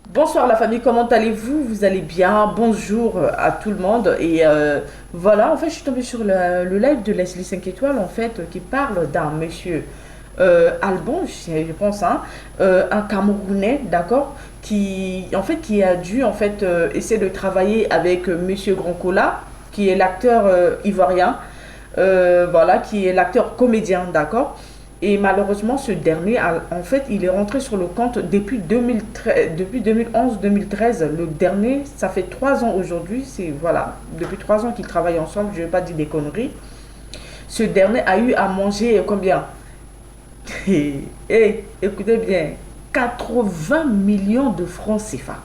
Bonsoir la famille, comment allez-vous? Vous allez bien? Bonjour à tout le monde. Et voilà, en fait, je suis tombée sur le live de Leslie 5 étoiles, en fait, qui parle d'un monsieur Albon, je pense, hein, un Camerounais, d'accord, qui a dû, en fait, essayer de travailler avec monsieur Grand Cola, qui est l'acteur ivoirien, voilà, qui est l'acteur comédien, d'accord. Et malheureusement, ce dernier, en fait, il est rentré sur le compte depuis 2013, depuis 2011-2013. Le dernier, ça fait 3 ans aujourd'hui. C'est voilà, depuis 3 ans qu'ils travaillent ensemble. Je ne vais pas dire des conneries. Ce dernier a eu à manger combien? Écoutez bien, 80 millions de francs CFA.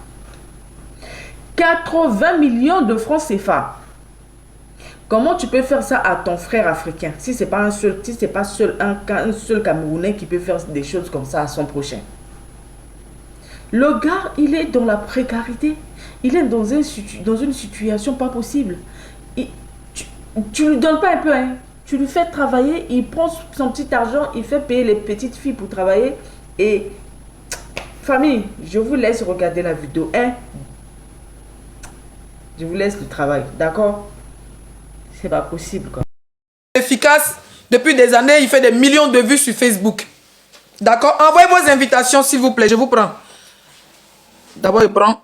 80 millions de francs CFA. Comment tu peux faire ça à ton frère africain si c'est pas un seul, si c'est pas un seul Camerounais qui peut faire des choses comme ça à son prochain? Le gars, il est dans la précarité. Il est dans une situation pas possible. Tu lui donnes pas un peu, hein. Tu lui fais travailler, il prend son petit argent, il fait payer les petites filles pour travailler. Et famille, je vous laisse regarder la vidéo, hein. Je vous laisse le travail, d'accord? C'est pas possible, quoi. Efficace, depuis des années, il fait des millions de vues sur Facebook. D'accord? Envoyez vos invitations, s'il vous plaît, je vous prends. D'abord, je prends.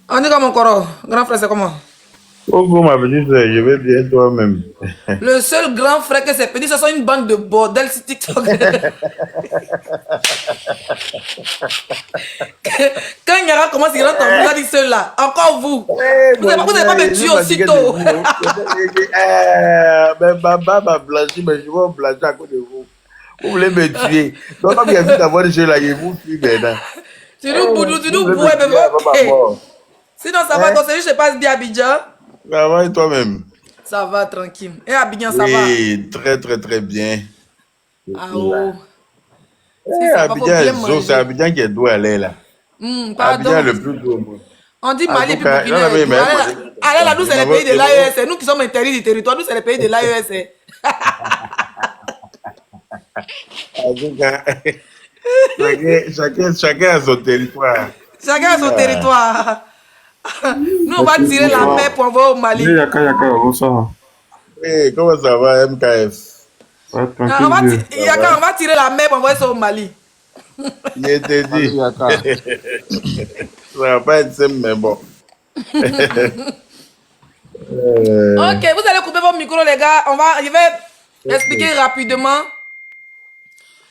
On est comme encore. Grand frère, c'est comment? Bonjour ma petite soeur, je vais bien toi-même. Le seul grand frère que c'est petit, ce sont une bande de bordel sur TikTok. Quand Yara commence, il rentre en vous, il dit seul-là. Encore vous. Vous n'avez pas me tuer aussitôt. Mais maman m'a blanchi, mais je vais blanchir à cause de vous. Vous voulez me tuer. Donc, comme il y a vu d'avoir des jeux là, je vous tue maintenant. Tu nous boues, mais ok. Sinon, ça va, donc c'est juste que je passe bien à Abidjan. Ça va et toi-même? Ça va, tranquille. Et Abidjan, ça va? Oui, très très très bien. Ah oh. Abidjan, c'est Abidjan qui est doué à l'air là. Pardon. Abidjan est le plus doué. On dit Mali puis Burkina. Allez là, nous c'est les pays de l'AES. C'est nous qui sommes interdits du territoire. Nous c'est les pays de l'AES. Chacun a son territoire. Chacun a son territoire. Nous, on va tirer la mer pour envoyer au Mali. Yaka, bonsoir. Hey, comment ça va, MKF? Ouais, On tranquille. va tirer la mer pour envoyer ça au Mali. Je t'ai dit. Ça va pas être simple, mais bon. Ok, vous allez couper vos micros, les gars. Je vais expliquer rapidement.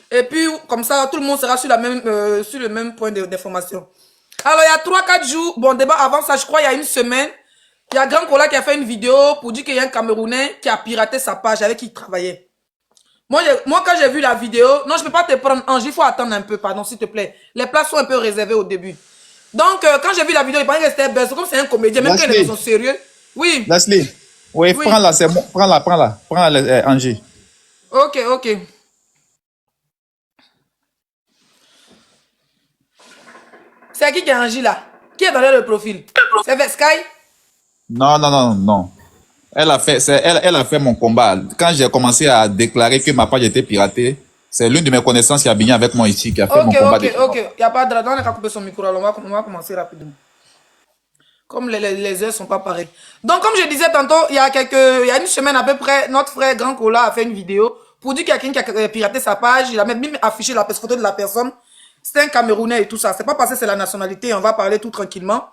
Et puis, comme ça, tout le monde sera sur le même point d'information. Alors, il y a 3-4 jours, bon, débat avant ça, je crois, il y a une semaine, il y a Grand Cola qui a fait une vidéo pour dire qu'il y a un Camerounais qui a piraté sa page avec qui il travaillait. Moi quand j'ai vu la vidéo, non, je ne peux pas te prendre, Ange, il faut attendre un peu, pardon, s'il te plaît. Les places sont un peu réservées au début. Donc, quand j'ai vu la vidéo, il pensait que c'était buzz, comme c'est un comédien, même que les gens sont sérieux. Oui. Leslie, oui, prends-la, c'est bon, prends-la, Angie. Ok. C'est qui est Angie là? Qui est dans le profil? C'est Veskai? Non. Elle a fait mon combat. Quand j'ai commencé à déclarer que ma page était piratée, c'est l'une de mes connaissances qui a bien avec moi ici, qui a fait mon combat. Ok. Il n'y a pas de drame. On a coupé son micro. Alors on va commencer rapidement. Comme les heures ne sont pas pareilles. Donc, comme je disais tantôt, il y a une semaine à peu près, notre frère Grand Cola a fait une vidéo pour dire qu'il y a quelqu'un qui a piraté sa page. Il a même affiché la photo de la personne. C'est un Camerounais et tout ça. C'est pas parce que c'est la nationalité. On va parler tout tranquillement.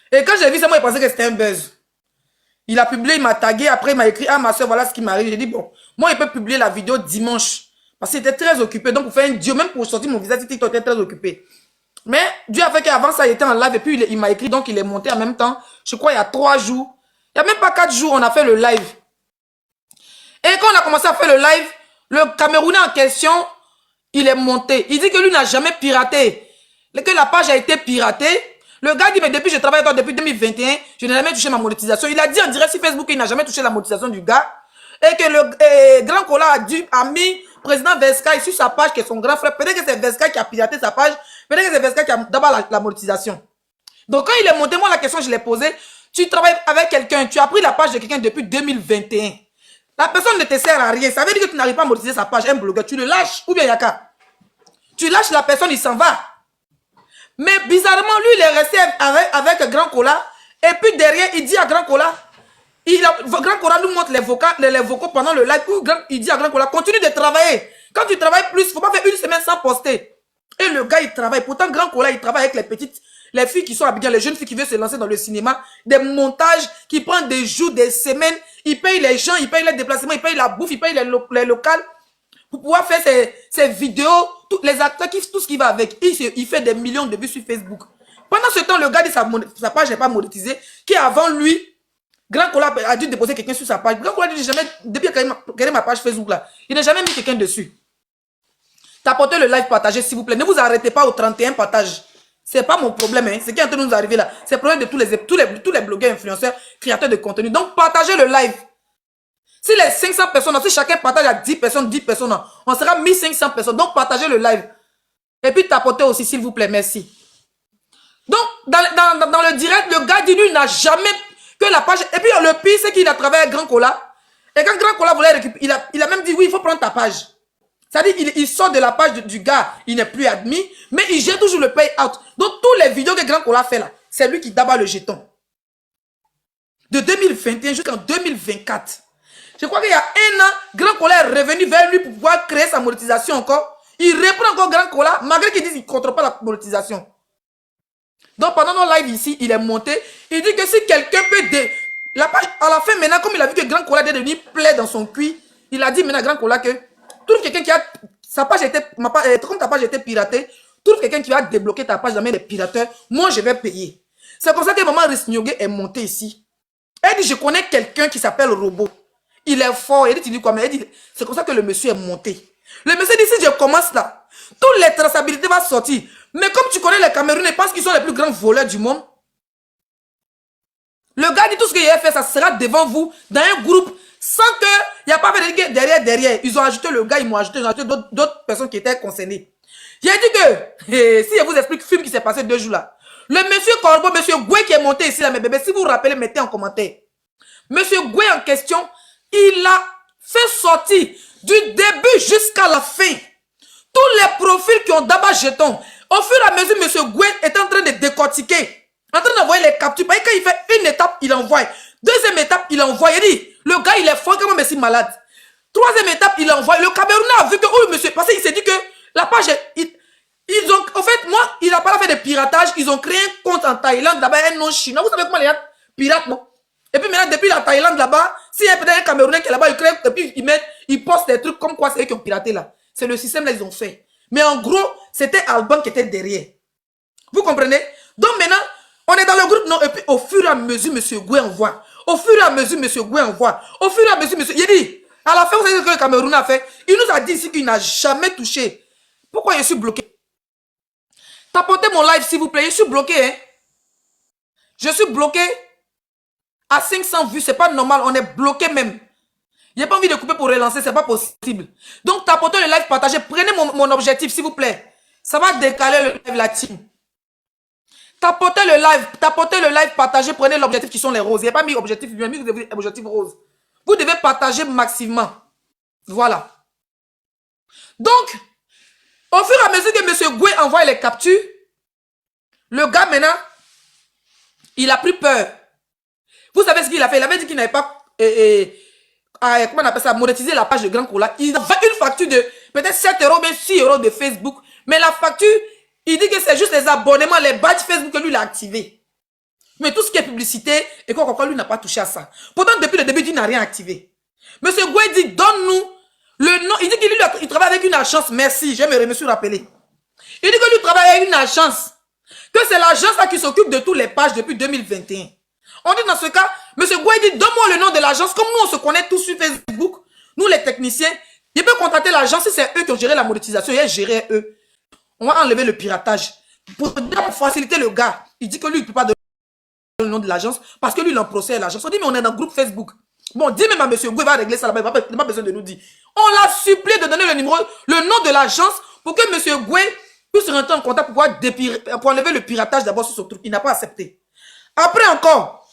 Et quand j'ai vu ça, moi, je pensais que c'était un buzz. Il a publié, il m'a tagué. Après, il m'a écrit, ah, ma soeur, voilà ce qui m'arrive. J'ai dit, bon, moi, il peut publier la vidéo dimanche. Parce qu'il était très occupé. Donc, pour faire un Dieu, même pour sortir mon visage, TikTok était très occupé. Mais Dieu a fait qu'avant ça, il était en live. Et puis, il m'a écrit. Donc, il est monté en même temps. Je crois, il y a 3 jours. Il n'y a même pas 4 jours, on a fait le live. Et quand on a commencé à faire le live, le Camerounais en question, il est monté. Il dit que lui n'a jamais piraté. Que la page a été piratée. Le gars dit, mais depuis, je travaille avec toi depuis 2021, je n'ai jamais touché ma monétisation. Il a dit en direct sur Facebook qu'il n'a jamais touché la monétisation du gars. Et que le Grand Cola a mis président Veskai sur sa page, qui est son grand frère. Peut-être que c'est Veskai qui a piraté sa page. Peut-être que c'est Veskai qui a d'abord la monétisation. Donc quand il est monté, moi la question, je l'ai posée. Tu travailles avec quelqu'un, tu as pris la page de quelqu'un depuis 2021. La personne ne te sert à rien. Ça veut dire que tu n'arrives pas à monétiser sa page. Un blogueur, tu le lâches. Ou bien Yaka. Tu lâches la personne, il s'en va. Mais bizarrement, lui, il est resté avec Grand Cola. Et puis derrière, il dit à Grand Cola, Grand Cola nous montre les vocaux pendant le live. Où il dit à Grand Cola, continue de travailler. Quand tu travailles plus, il ne faut pas faire une semaine sans poster. Et le gars, il travaille. Pourtant, Grand Cola, il travaille avec les filles qui sont habillées, les jeunes filles qui veulent se lancer dans le cinéma, des montages qui prennent des jours, des semaines. Il paye les gens, il paye les déplacements, il paye la bouffe, il paye les locales pour pouvoir faire ses vidéos, les acteurs, tout ce qui va avec. Il fait des millions de vues sur Facebook. Pendant ce temps, le gars dit sa page n'est pas monétisée, qui avant lui, Grand Cola a dû déposer quelqu'un sur sa page. Grand Cola dit jamais, depuis qu'il a créé ma page Facebook là, il n'a jamais mis quelqu'un dessus. Tapotez le live, partagez s'il vous plaît. Ne vous arrêtez pas au 31 partage. C'est pas mon problème, hein. Ce qui est en train de nous arriver là. C'est le problème de tous les blogueurs, influenceurs, créateurs de contenu. Donc, partagez le live. Si les 500 personnes, si chacun partage à 10 personnes, on sera 1500 personnes. Donc, partagez le live. Et puis, tapotez aussi, s'il vous plaît. Merci. Donc, dans le direct, le gars dit, lui, n'a jamais que la page. Et puis, le pire, c'est qu'il a travaillé avec Grand Cola. Et quand Grand Cola voulait récupérer, il a même dit, oui, il faut prendre ta page. C'est-à-dire il sort de la page du gars, il n'est plus admis, mais il gère toujours le pay-out. Donc, tous les vidéos que Grand Cola fait là, c'est lui qui d'abat le jeton. De 2021 jusqu'en 2024. Je crois qu'il y a un an, Grand Cola est revenu vers lui pour pouvoir créer sa monétisation encore. Il reprend encore Grand Cola, malgré qu'il dise qu'il ne contrôle pas la monétisation. Donc, pendant nos lives ici, il est monté. Il dit que si quelqu'un peut... La page, à la fin, maintenant, comme il a vu que Grand Cola est devenu plaid dans son cuir, il a dit maintenant à Grand Cola que... Trouve quelqu'un qui a... Sa page était... Comme ta page était piratée, trouve quelqu'un qui va débloquer ta page dans les pirateurs. Moi, je vais payer. C'est comme ça que maman Risnyoge est montée ici. Elle dit, je connais quelqu'un qui s'appelle Robot. Il est fort. Elle dit, tu dis quoi? Mais elle dit, c'est comme ça que le monsieur est monté. Le monsieur dit, si je commence là, toutes les traçabilités vont sortir. Mais comme tu connais les Camerounais, pense qu'ils sont les plus grands voleurs du monde. Le gars dit, tout ce qu'il a fait, ça sera devant vous, dans un groupe, sans que, il n'y a pas fait de derrière. Ils ont ajouté le gars, ils ont ajouté d'autres personnes qui étaient concernées. J'ai dit que, si je vous explique le film qui s'est passé 2 jours là, le monsieur Corbeau, monsieur Goué qui est monté ici là, mes bébés, si vous vous rappelez, mettez en commentaire. Monsieur Goué en question, il a fait sortir du début jusqu'à la fin tous les profils qui ont d'abord jeton. Au fur et à mesure, monsieur Goué est en train de décortiquer, en train d'envoyer les captures. Parce que quand il fait une étape, il envoie. Deuxième étape, il envoie. Il dit, le gars, il est fort, comment mais si malade. Troisième étape, il envoie. Le Camerounais a vu que, oh, monsieur, parce qu'il s'est dit que la page, ils ont, en fait, moi, il n'a pas fait de piratage. Ils ont créé un compte en Thaïlande, là-bas, un nom chinois. Vous savez comment les gens piratent, non? Et puis maintenant, depuis la Thaïlande, là-bas, s'il y a peut-être un Camerounais qui est là-bas, il crée, et puis ils postent des trucs comme quoi c'est eux qui ont piraté là. C'est le système là, ils ont fait. Mais en gros, c'était Alban qui était derrière. Vous comprenez? Donc maintenant, on est dans le groupe, non? Et puis au fur et à mesure, monsieur Goué envoie. Au fur et à mesure, monsieur Goué envoie. Au fur et à mesure, monsieur... Il dit, à la fin, vous savez ce que le Cameroun a fait? Il nous a dit ici qu'il n'a jamais touché. Pourquoi je suis bloqué? Tapotez mon live, s'il vous plaît. Je suis bloqué, hein? Je suis bloqué à 500 vues. C'est pas normal. On est bloqué même. Il n'y a pas envie de couper pour relancer. C'est pas possible. Donc, tapotez le live, partagez. Prenez mon objectif, s'il vous plaît. Ça va décaler le live, la team. Tapotez le live, partagez, prenez l'objectif qui sont les roses. Il n'y a pas mis objectif, il y a mis objectif rose. Vous devez partager maximum. Voilà. Donc, au fur et à mesure que M. Goué envoie les captures, le gars maintenant, il a pris peur. Vous savez ce qu'il a fait? Il avait dit qu'il n'avait pas, comment on appelle ça, monétiser la page de Grand Cola. Il a fait une facture de peut-être 7 €, mais 6 € de Facebook. Mais la facture, il dit que c'est juste les abonnements, les badges Facebook que lui, il a activé. Mais tout ce qui est publicité, et quoi, lui n'a pas touché à ça. Pourtant, depuis le début, il n'a rien activé. Monsieur Goué dit, donne-nous le nom. Il dit qu'il travaille avec une agence. Merci, je me suis rappelé. Il dit que lui travaille avec une agence. Que c'est l'agence qui s'occupe de toutes les pages depuis 2021. On dit dans ce cas, monsieur Goué dit, donne-moi le nom de l'agence. Comme nous, on se connaît tous sur Facebook, nous les techniciens, il peut contacter l'agence si c'est eux qui ont géré la monétisation. Il a géré eux. On va enlever le piratage. Pour faciliter le gars, il dit que lui, il ne peut pas donner le nom de l'agence parce que lui, il en procède à l'agence. On dit, mais on est dans le groupe Facebook. Bon, dis même à monsieur Goué, il va régler ça là-bas. Il n'a pas besoin de nous dire. On l'a supplié de donner le numéro, le nom de l'agence pour que monsieur Goué puisse rentrer en contact pour enlever le piratage d'abord sur son truc. Il n'a pas accepté. Après encore,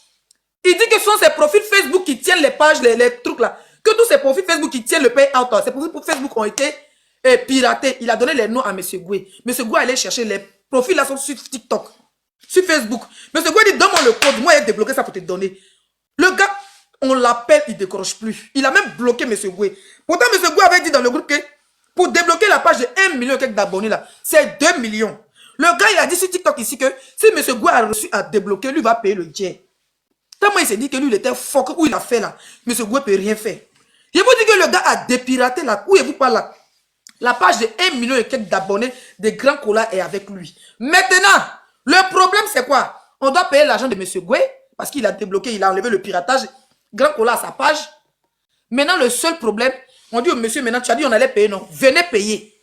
Il dit que ce sont ses profils Facebook qui tiennent les pages, les trucs là. Que tous ces profils Facebook qui tiennent le payout, ces profils Facebook ont été piratés. Il a donné les noms à M. Goué. M. Goué allait chercher les profils là sont sur TikTok, sur Facebook. M. Goué dit donne-moi le code, moi il a débloqué ça pour te donner. Le gars, on l'appelle, il ne décroche plus. Il a même bloqué M. Goué. Pourtant, M. Goué avait dit dans le groupe que pour débloquer la page de 1 million d'abonnés là, c'est 2 millions. Le gars, il a dit sur TikTok ici que si M. Goué a reçu à débloquer, lui va payer le jet. Tellement il s'est dit que lui, il était fort, où il a fait là. M. Goué ne peut rien faire. Je vous dis que le gars a dépiraté là. Où est vous pas là? La page de 1 million d'abonnés de Grand Cola est avec lui. Maintenant, le problème c'est quoi? On doit payer l'argent de M. Goué parce qu'il a débloqué, il a enlevé le piratage. Grand Cola a sa page. Maintenant, le seul problème, on dit au monsieur, maintenant tu as dit on allait payer, non? Venez payer.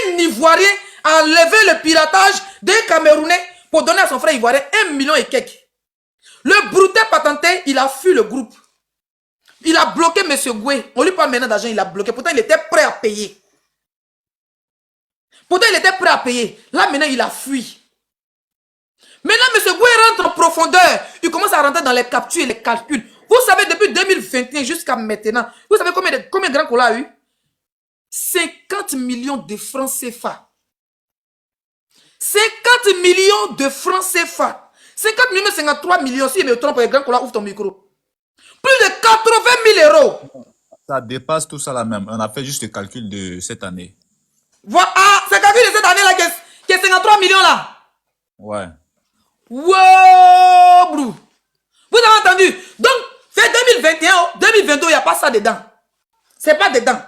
Un Ivoirien a enlevé le piratage d'un Camerounais pour donner à son frère Ivoirien 1 million et quelques. Le brouté patenté, il a fui le groupe. Il a bloqué M. Goué. On lui parle maintenant d'argent, il a bloqué. Pourtant, il était prêt à payer. Là, maintenant, il a fui. Maintenant, M. Goué rentre en profondeur. Il commence à rentrer dans les captures et les calculs. Vous savez, depuis 2021 jusqu'à maintenant, vous savez combien Grand Cola a eu? 50 millions de francs CFA. 50 millions de francs CFA. 50 millions, 53 millions. Si je me trompe, Grand Cola, ouvre ton micro. Plus de 80 000 euros. Ça dépasse tout ça là même. On a fait juste le calcul de cette année. Voilà, c'est le calcul de cette année-là qui est 53 millions là. Ouais. Wow, bro. Vous avez entendu? Donc, c'est 2021, 2022, il n'y a pas ça dedans. C'est pas dedans.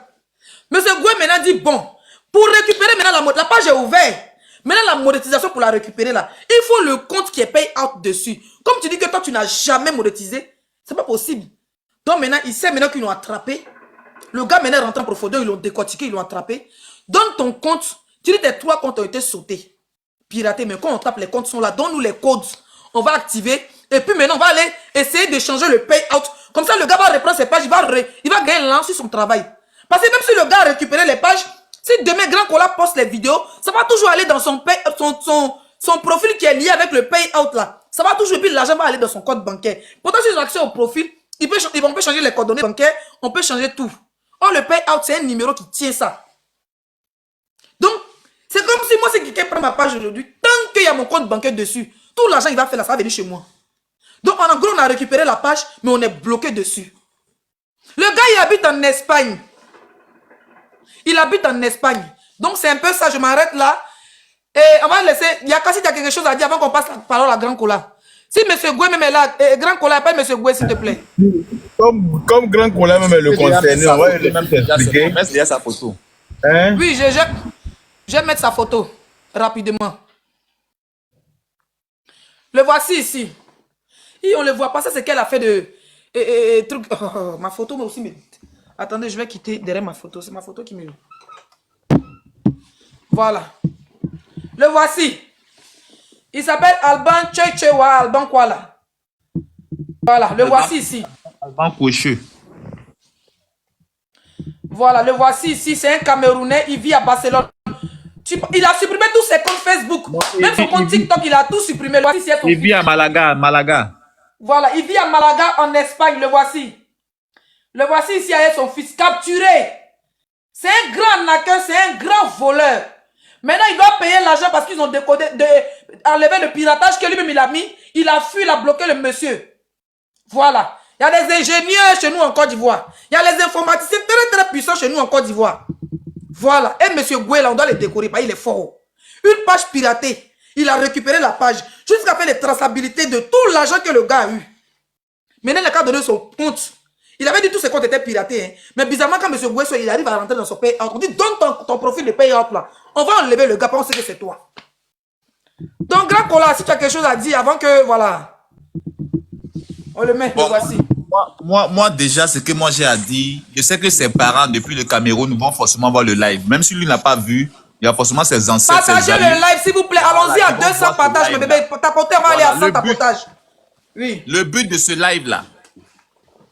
Monsieur Goué maintenant dit, bon, pour récupérer maintenant la page est ouverte. Maintenant, la monétisation pour la récupérer là, il faut le compte qui est pay out dessus. Comme tu dis que toi, tu n'as jamais monétisé, c'est pas possible. Donc maintenant, il sait maintenant qu'ils l'ont attrapé. Le gars maintenant rentre en profondeur, ils l'ont décortiqué, ils l'ont attrapé. Donne ton compte. Tu dis tes 3 comptes ont été sautés, piratés. Mais quand on tape, les comptes sont là. Donne-nous les codes. On va activer. Et puis maintenant, on va aller essayer de changer le payout. Comme ça, le gars va reprendre ses pages. Il va gagner l'an sur son travail. Parce que même si le gars a récupéré les pages, si demain Grand Cola poste les vidéos, ça va toujours aller dans son profil qui est lié avec le payout là. Ça va toujours, et puis l'argent va aller dans son compte bancaire. Pourtant, si j'ai accès au profil, on peut changer les coordonnées bancaires, on peut changer tout. Or, le payout, c'est un numéro qui tient ça. Donc, c'est comme si moi, c'est quelqu'un prend ma page aujourd'hui, tant qu'il y a mon compte bancaire dessus, tout l'argent il va faire là, ça va venir chez moi. Donc, en gros, on a récupéré la page, mais on est bloqué dessus. Le gars, il habite en Espagne. Il habite en Espagne. Donc, c'est un peu ça, je m'arrête là. Et on va laisser, il y a quelque chose à dire avant qu'on passe la parole à Grand Cola. Si M. Goué même est là, Grand Cola, appelle M. Goué, s'il te plaît. Comme Grand Cola même est le concerné, on va même t'expliquer. Il y a sa photo. Hein? Oui, je vais mettre sa photo rapidement. Le voici ici. Et on le voit pas, ça c'est qu'elle a fait de truc. Oh, ma photo moi aussi me... Attendez, je vais quitter derrière ma photo. C'est ma photo qui me... Voilà. Le voici. Il s'appelle Alban Tchechewa, Alban quoi là? Voilà, le voici ici. Alban Pocheux. Voilà, le voici ici. C'est un Camerounais, il vit à Barcelone. Il a supprimé tous ses comptes Facebook. Non, même son compte TikTok, il a tout supprimé. Le voici, il vit à Malaga. Voilà, il vit à Malaga en Espagne, le voici. Le voici ici avec son fils capturé. C'est un grand arnaqueur, c'est un grand voleur. Maintenant, il doit payer l'argent parce qu'ils ont enlevé le piratage que lui-même il a mis. Il a fui, il a bloqué le monsieur. Voilà. Il y a des ingénieurs chez nous en Côte d'Ivoire. Il y a les informaticiens très très puissants chez nous en Côte d'Ivoire. Voilà. Et monsieur Goué, là, on doit le décorer, il est fort. Une page piratée. Il a récupéré la page jusqu'à faire les traçabilités de tout l'argent que le gars a eu. Maintenant, il a qu'à donner son compte. Il avait dit que tous ses comptes étaient piratés. Hein. Mais bizarrement, quand monsieur Goué, il arrive à rentrer dans son payout, on dit donne ton profil de payout là. On va enlever le gars, on sait que c'est toi. Donc, Grand Cola, si tu as quelque chose à dire avant que, voilà. On le met, bon, le voici. Moi, déjà, ce que moi j'ai à dire, je sais que ses parents, depuis le Cameroun, vont forcément voir le live. Même si lui n'a pas vu, il y a forcément ses ancêtres. Partagez le live, s'il vous plaît. Allons-y à 200 partages, mes bébés. Tapoter, on va aller à 100 tapotages. Oui. Le but de ce live-là,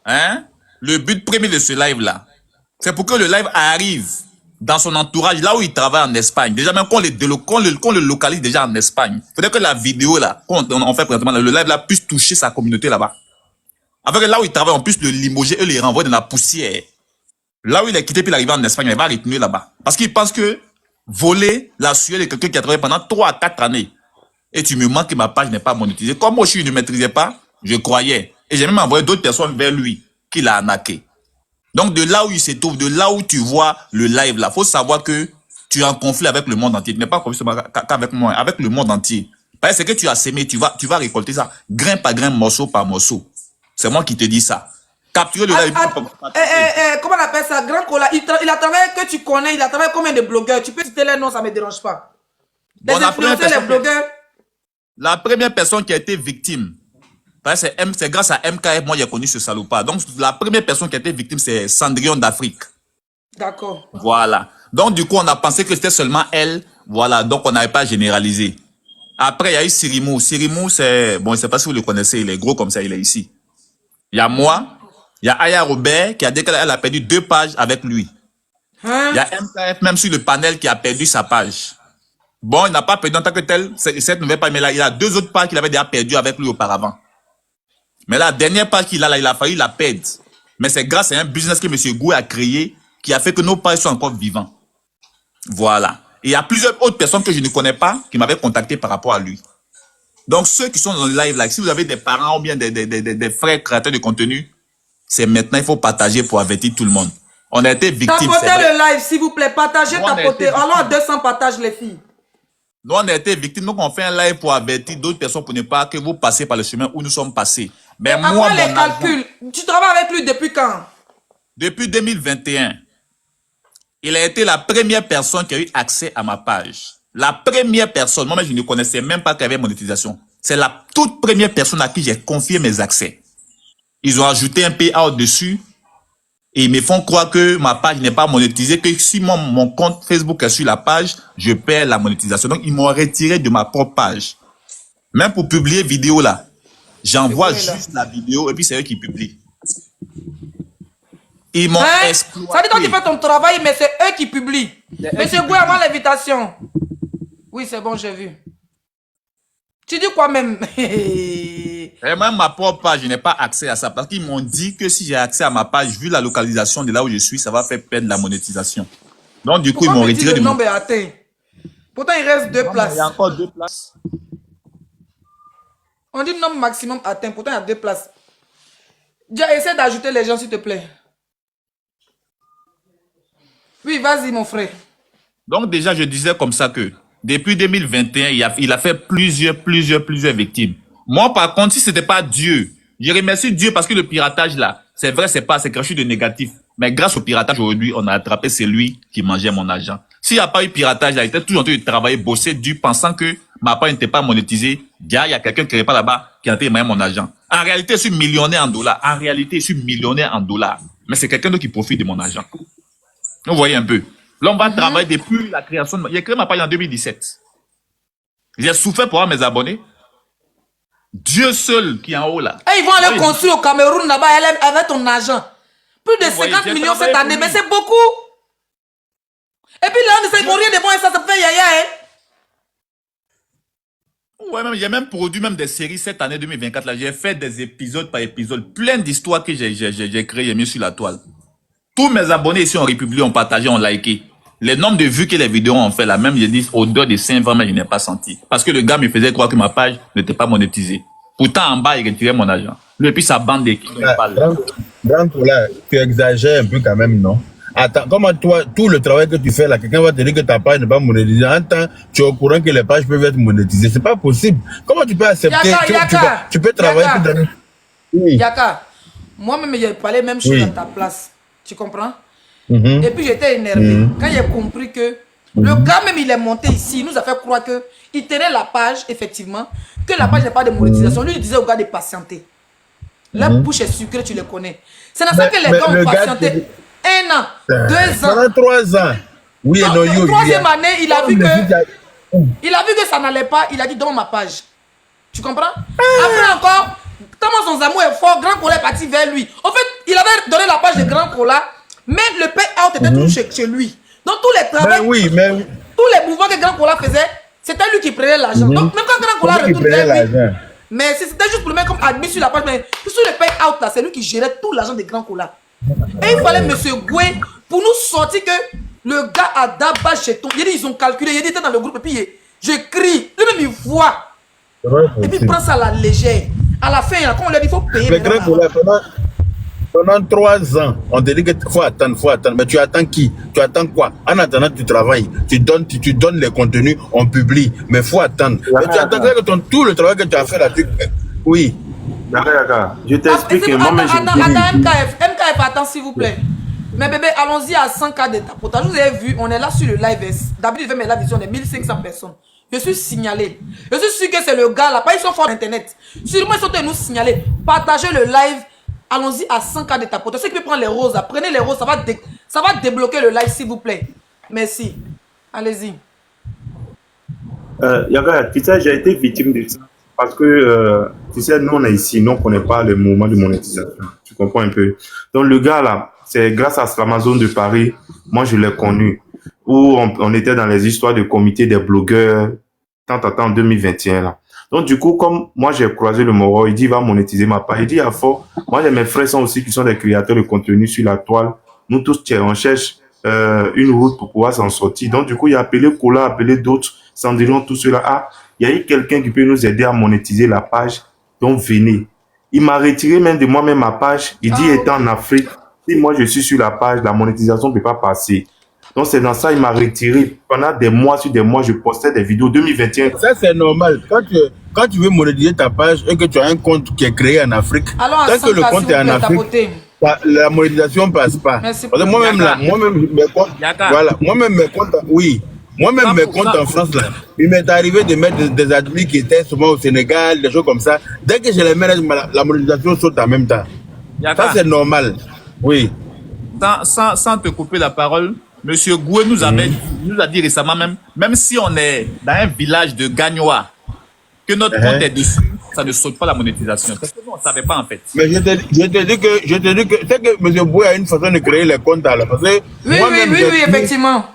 hein? Le but premier de ce live-là, c'est pour que le live arrive dans son entourage, là où il travaille en Espagne. Déjà, même qu'on le localise déjà en Espagne. Il faudrait que la vidéo, là, qu'on fait présentement, le live, là, puisse toucher sa communauté là-bas. Avec là où il travaille, on puisse le limoger et le renvoyer dans la poussière. Là où il est quitté, puis il arrive en Espagne, il va retourner là-bas. Parce qu'il pense que voler la sueur de quelqu'un qui a travaillé pendant 3 à 4 années. Et tu me manques que ma page n'est pas monétisée. Comme moi, je ne maîtrisais pas, je croyais. Et j'ai même envoyé d'autres personnes vers lui qui l'a arnaqué. Donc, de là où il se trouve, de là où tu vois le live là, faut savoir que tu es en conflit avec le monde entier. Tu n'es pas en conflit qu'avec moi, avec le monde entier. Parce que ce que tu as sémé, tu vas récolter ça, grain par grain, morceau par morceau. C'est moi qui te dis ça. Capturer le live. Comment on appelle ça? Grand Cola. Il a travaillé que tu connais, il a travaillé combien de blogueurs? Tu peux citer les noms, ça ne me dérange pas. Les influenceurs, les blogueurs. La première personne qui a été victime, c'est grâce à MKF, moi j'ai connu ce salopard. Donc la première personne qui a été victime, c'est Cendrillon d'Afrique. D'accord. Voilà. Donc du coup, on a pensé que c'était seulement elle. Voilà, donc on n'avait pas généralisé. Après, il y a eu Sirimou. Sirimou, c'est... Bon, je ne sais pas si vous le connaissez, il est gros comme ça, il est ici. Il y a moi, il y a Aya Robert qui a dit qu'elle a perdu 2 pages avec lui. Hein? Il y a MKF même sur le panel qui a perdu sa page. Bon, il n'a pas perdu en tant que tel cette nouvelle page, mais là, il a 2 autres pages qu'il avait déjà perdues avec lui auparavant. Mais la dernière page qu'il a là, il a failli la perdre. Mais c'est grâce à un business que M. Goué a créé qui a fait que nos pages sont encore vivants. Voilà. Et il y a plusieurs autres personnes que je ne connais pas qui m'avaient contacté par rapport à lui. Donc, ceux qui sont dans le live là, si vous avez des parents ou bien des frères créateurs de contenu, c'est maintenant, il faut partager pour avertir tout le monde. On a été victimes. Tapotez le live, s'il vous plaît. Partagez, tapotez. Allons à 200 partages, les filles. Nous, on a été victimes. Donc, on fait un live pour avertir d'autres personnes pour ne pas que vous passez par le chemin où nous sommes passés. Mais moi, après les calculs, tu travailles avec lui depuis quand? Depuis 2021. Il a été la première personne qui a eu accès à ma page. La première personne. Moi-même, je ne connaissais même pas qu'il y avait monétisation. C'est la toute première personne à qui j'ai confié mes accès. Ils ont ajouté un payout dessus et ils me font croire que ma page n'est pas monétisée, que si mon compte Facebook est sur la page, je perds la monétisation. Donc, ils m'ont retiré de ma propre page. Même pour publier vidéo là, j'envoie juste la vidéo et puis c'est eux qui publient. Ils m'ont exploité. Ça dit toi tu fais ton travail, mais c'est eux qui publient. Monsieur Goué, avant l'invitation. Oui, c'est bon, j'ai vu. Tu dis quoi même? Et même ma propre page, je n'ai pas accès à ça. Parce qu'ils m'ont dit que si j'ai accès à ma page, vu la localisation de là où je suis, ça va faire perdre la monétisation. Donc du coup, ils m'ont retiré de mon... nombre est atteint. Pourtant, il reste 2 places. Il y a encore 2 places. On dit nombre maximum atteint. Pourtant, il y a 2 places. Déjà, essaie d'ajouter les gens, s'il te plaît. Oui, vas-y, mon frère. Donc déjà, je disais comme ça que depuis 2021, il a fait plusieurs victimes. Moi, par contre, si ce n'était pas Dieu, je remercie Dieu parce que le piratage là, c'est vrai, c'est quelque chose de négatif. Mais grâce au piratage aujourd'hui, on a attrapé celui qui mangeait mon argent. S'il n'y a pas eu piratage là, il était toujours en train de travailler, bosser dur, pensant que ma page n'était pas monétisée. Il y a quelqu'un qui n'est pas là-bas qui a en train de manger mon argent. En réalité, je suis millionnaire en dollars. Mais c'est quelqu'un d'autre qui profite de mon argent. Vous voyez un peu. Là, on va travailler depuis la création de... J'ai créé ma page en 2017. J'ai souffert pour avoir mes abonnés. Dieu seul qui est en haut là. Et ils vont aller construire au Cameroun là-bas avec ton argent. Plus de 50 millions cette année, mais c'est beaucoup. Et puis là, on ne sait rien de bon et ça fait yaya, hein. Ouais, même, j'ai même produit même des séries cette année 2024 là. J'ai fait des épisodes par épisode, plein d'histoires que j'ai créées, j'ai mis sur la toile. Tous mes abonnés ici ont republié, ont partagé, ont liké. Les nombres de vues que les vidéos ont fait là, même je dis au-delà de 5 vraiment, je n'ai pas senti. Parce que le gars me faisait croire que ma page n'était pas monétisée. Pourtant, en bas, il retirait mon argent. Lui, et puis sa bande d'équipe, il parle. Donc là, tu exagères un peu quand même, non? Attends, comment toi, tout le travail que tu fais là, quelqu'un va te dire que ta page n'est pas monétisée. En temps, tu es au courant que les pages peuvent être monétisées. C'est pas possible. Comment tu peux accepter? Yaka, tu peux travailler pour donner. Oui. Yaka, moi-même, j'ai parlé même chose à ta place. Tu comprends? Et puis j'étais énervé. Quand j'ai compris que le gars même il est monté ici, il nous a fait croire que il tenait la page, effectivement, que la page n'est pas de monétisation. Lui, il disait au gars de patienter. La bouche est sucrée, tu le connais. C'est dans ça que les gars ont patienté 1 an, 2 ans. Pendant 3 ans. Oui, donc, non, yo, troisième année, il a vu que ça n'allait pas, il a dit donne ma page. Tu comprends? Après encore, tellement son amour est fort, Grand Cola est parti vers lui. En fait, il avait donné la page de Grand Cola, mais le payout était toujours chez lui. Donc tous les travaux, tous les mouvements que Grand Cola faisait, c'était lui qui prenait l'argent. Donc même quand Grand Cola retourne vers lui, Mais c'était juste pour le mettre comme admis sur la page. Mais sur le pay out là, c'est lui qui gérait tout l'argent des grands colas. Et il fallait monsieur Goué pour nous sortir que le gars a d'abord jeton. Il dit, ils ont calculé, il était dans le groupe et puis j'écris. Lui-même il voit. Et puis il prend ça à la légère. À la fin, quand on lui dit, il faut payer. Les grands colas, pendant 3 ans, on te dit qu'il faut attendre. Mais tu attends qui? Tu attends quoi? En attendant, tu travailles. Tu donnes les contenus, on publie. Mais il faut attendre. Mais tu attends que tout le travail que tu as fait là, oui. D'accord. Je t'explique. Attends, MKF, attends s'il vous plaît. Mais bébé, allons-y à 100K de tapotage. Vous avez vu, on est là sur le live. D'habitude, je fais mes lives, on est 1500 personnes. Je suis signalé. Je suis sûr que c'est le gars là. Pas ils sont forts d'internet. Sûrement, ils sont de nous signaler. Partagez le live. Allons-y à 100K de tapotage. Ceux qui peuvent prendre les roses, là, prenez les roses. Ça va débloquer le live, s'il vous plaît. Merci. Allez-y. Yaga, tu sais, j'ai été victime de ça. Parce que, tu sais, nous, on est ici. Nous, on ne connaît pas le mouvement de monétisation. Tu comprends un peu? Donc, le gars là, c'est grâce à Amazon de Paris, moi, je l'ai connu. Où on était dans les histoires de comité des blogueurs, en 2021 là. Donc du coup, comme moi j'ai croisé le Moro, il dit il va monétiser ma page. Il dit à fort, moi mes frères sont aussi qui sont des créateurs de contenu sur la toile. Nous tous on cherche une route pour pouvoir s'en sortir. Donc du coup, il a appelé Kola, appelé d'autres, Sandrillon, tout cela. Ah, il y a eu quelqu'un qui peut nous aider à monétiser la page. Donc venez. Il m'a retiré même de moi-même ma page. Il dit étant en Afrique, si moi je suis sur la page, la monétisation ne peut pas passer. Donc c'est dans ça il m'a retiré. Pendant des mois sur des mois, je postais des vidéos 2021. Ça c'est normal. Quand tu veux monétiser ta page et que tu as un compte qui est créé en Afrique, alors, tant que le compte est en Afrique, la monétisation ne passe pas. Parce que moi-même là, mes comptes, oui. Moi-même, mes comptes en France, là, il m'est arrivé de mettre des admis qui étaient souvent au Sénégal, des choses comme ça. Dès que je les mets, la monétisation saute en même temps. Ça, c'est normal. Oui. Sans te couper la parole, Monsieur Goué nous a dit récemment même si on est dans un village de Gagnois, que notre compte est dessus, ça ne saute pas la monétisation. Parce que nous, on ne savait pas en fait. Mais je te dis que c'est que M. Boué a une façon de créer les comptes là. Parce que oui, effectivement.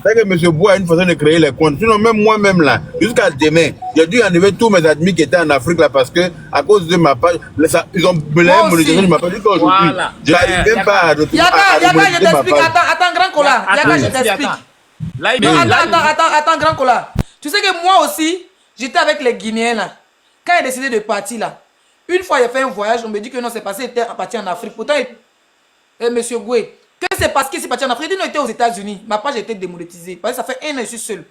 C'est que M. Boué a une façon de créer les comptes. Sinon, même moi-même là, jusqu'à demain, j'ai dû enlever tous mes admis qui étaient en Afrique là parce que, à cause de ma page, ils ont belé monétisation de ma page. Voilà. Je n'arrive même pas à retrouver. Yaga, je t'explique. Attends, grand Kola. Yaga, je t'explique. Attends, grand Kola. Tu sais que moi aussi, j'étais avec les Guinéens là. Quand ils ont décidé de partir là, une fois il a fait un voyage, on me dit que non, c'est passé, il était parti en Afrique. Pourtant, Monsieur Goué, que c'est parce qu'il s'est parti en Afrique, il était aux États-Unis. Ma page a été démonétisée. Parce que ça fait 1 an que je suis seul.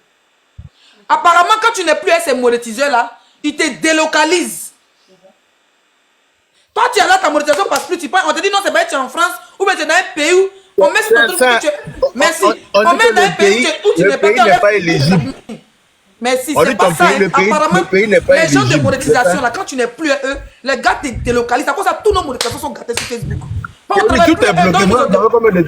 Apparemment, quand tu n'es plus avec ces monétiseurs là, ils te délocalisent. Toi, tu es là, ta monétisation passe plus. On te dit non, c'est pas tu es en France ou bien tu es dans un pays où on met sur ton truc que tu es. Merci. On met dans un pays où tu n'es pas éligible. Mais si c'est pas ça, apparemment, les gens de monétisation, là, quand tu n'es plus à eux, les gars te délocalisent. À cause de ça, tous nos monétisations sont gâtées sur Facebook. Tout est bloqué. Moi,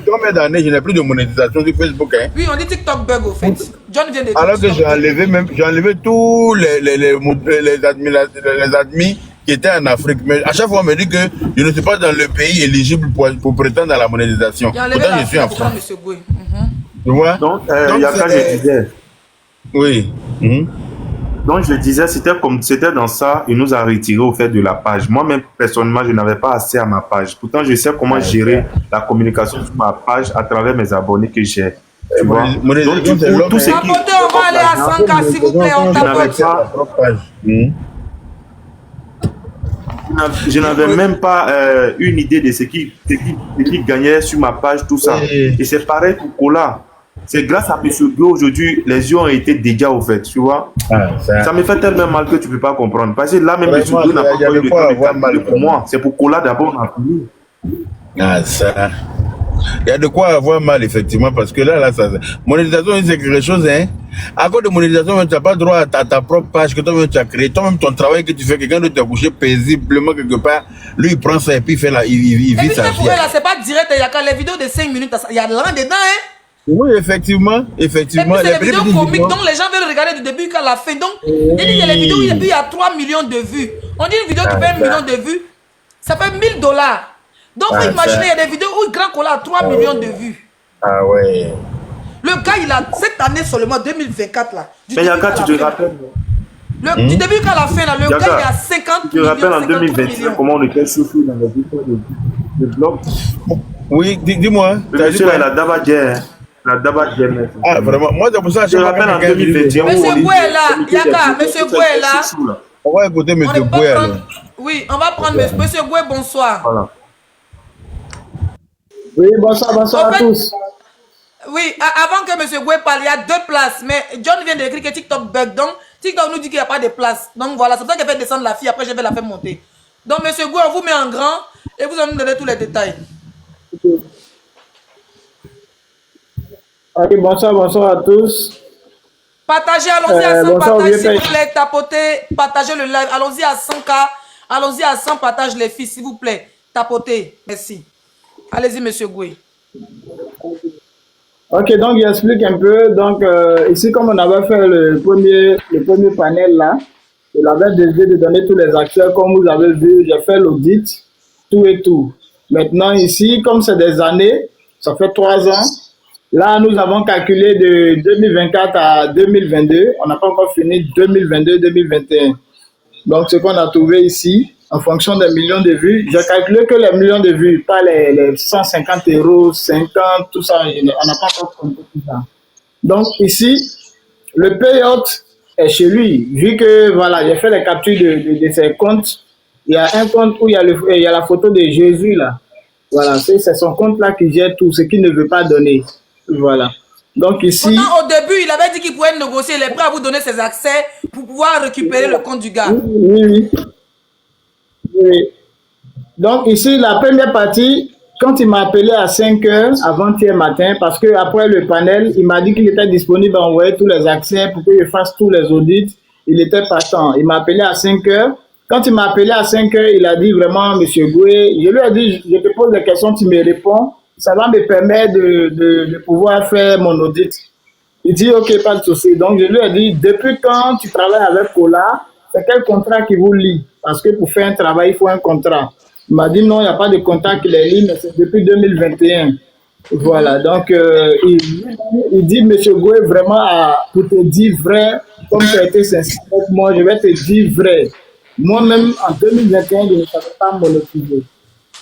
combien d'années, je n'ai plus de monétisation sur Facebook. Hein? Oui, on dit TikTok bug au fait. John vient de dire. Alors que j'ai enlevé tous les admis qui étaient en Afrique. Mais à chaque fois, on me dit que je ne suis pas dans le pays éligible pour prétendre à la monétisation. Pourtant, je suis en France. Tu vois? Donc, il y a quand je disais. Oui. Donc, je disais, c'était dans ça, il nous a retiré au fait de la page. Moi-même, personnellement, je n'avais pas accès à ma page. Pourtant, je sais comment gérer la communication sur ma page à travers mes abonnés que j'ai. Tu vois? Donc, du coup, tout ce qui... On va aller à 100K, s'il vous plaît, on tapote. Je n'avais même pas une idée de ce qui gagnait sur ma page, tout ça. Et c'est pareil pour Kola. C'est grâce à M. Bio aujourd'hui, les yeux ont été déjà au fait, tu vois. Ça me fait tellement mal que tu ne peux pas comprendre. Parce que là, même M. Bio n'a pas eu le temps de calculer pour moi. C'est pour Kola d'abord, on a fini. Ça. Il y a de quoi avoir mal, effectivement, parce que là, monétisation, c'est quelque chose, hein. À cause de monétisation, tu n'as pas droit à ta propre page que toi-même tu as créé. Toi-même, ton travail que tu fais, quelqu'un d'autre t'a couché paisiblement quelque part, lui, il prend ça et puis il fait il vit sa vie. C'est pas direct, il y a quand les vidéos de 5 minutes, il y a l'an dedans, hein. Oui, effectivement. Et puis c'est les vidéos comiques dont les gens veulent regarder du début jusqu'à la fin. Donc, il y a les vidéos où il y a 3 millions de vues. On dit une vidéo qui fait 1 million de vues, ça fait $1000. Donc, vous imaginez, il y a des vidéos où Grand Kola a 3 millions de vues. Ah ouais. Le gars, il a cette année seulement, 2024 là. Mais Yaka, tu te rappelles? Du début jusqu'à la fin, là, le gars, il a 50 Tu te rappelles en 2021 comment on était soufflé dans les histoires de blog. Oui, dis-moi. Le monsieur là, la Dabadjer. La Dabadjer. Ah, vraiment, moi, c'est pour ça que Je te rappelle en 2021 où Monsieur on dit- Goué est là, Yaka, Monsieur Goué est là. on va écouter M. On ne peut Boué pas alors. prendre... Oui, on va prendre Monsieur Goué, bonsoir. Voilà. Oui, bonsoir, bonsoir En à fait, tous. Oui, avant que Monsieur Goué parle, il y a 2 places. Mais John vient d'écrire que TikTok bug. Donc, TikTok nous dit qu'il n'y a pas de place. Donc voilà, c'est pour ça qu'elle fait descendre la fille. Après, je vais la faire monter. Donc, Monsieur Goué, on vous met en grand et vous allez nous donner tous les détails. Ok, bonsoir, bonsoir à tous. Partagez, allons-y à 100 bonsoir, partages, vieux s'il vous père. plaît. Tapotez, partagez le live. Allons-y à 100K. Allons-y à 100 partages, les filles, s'il vous plaît. Tapotez. Merci. Allez-y, Monsieur Goué. Ok, donc j'explique un peu. Donc, ici, comme on avait fait le premier panel là, il avait décidé de donner tous les accès. Comme vous avez vu, j'ai fait l'audit, tout et tout. Maintenant, ici, comme c'est des années, ça fait 3 ans. Là, nous avons calculé de 2024 à 2022. On n'a pas encore fini 2022-2021. Donc, ce qu'on a trouvé ici, en fonction des millions de vues, j'ai calculé que les millions de vues, pas les 150 €, 50, tout ça, on n'a pas encore compté tout ça. Donc, ici, le payout est chez lui. Vu que, voilà, j'ai fait les captures de ses comptes, il y a un compte où il y a la photo de Jésus, là. Voilà, c'est son compte là qui gère tout, ce qu'il ne veut pas donner. Voilà. Donc ici... Pourtant, au début, il avait dit qu'il pouvait négocier. Il est prêt à vous donner ses accès pour pouvoir récupérer le compte du gars. Oui. Oui. Donc ici, la première partie, quand il m'a appelé à 5 heures avant-hier matin, parce qu'après le panel, il m'a dit qu'il était disponible à envoyer tous les accès pour que je fasse tous les audits. Il était partant. Il m'a appelé à 5 heures. Quand il m'a appelé à 5 heures, il a dit vraiment, Monsieur Goué, je lui ai dit, je te pose des questions, tu me réponds. Ça va me permettre de pouvoir faire mon audit. Il dit, ok, pas de souci. Donc, je lui ai dit, depuis quand tu travailles avec Cola, c'est quel contrat qui vous lie? Parce que pour faire un travail, il faut un contrat. Il m'a dit, non, il n'y a pas de contrat qui les lie, mais c'est depuis 2021. Voilà, donc, il dit, Monsieur Goué, vraiment, pour te dire vrai, comme tu as été sincère avec moi, je vais te dire vrai. Moi-même, en 2021, je ne savais pas monétiser.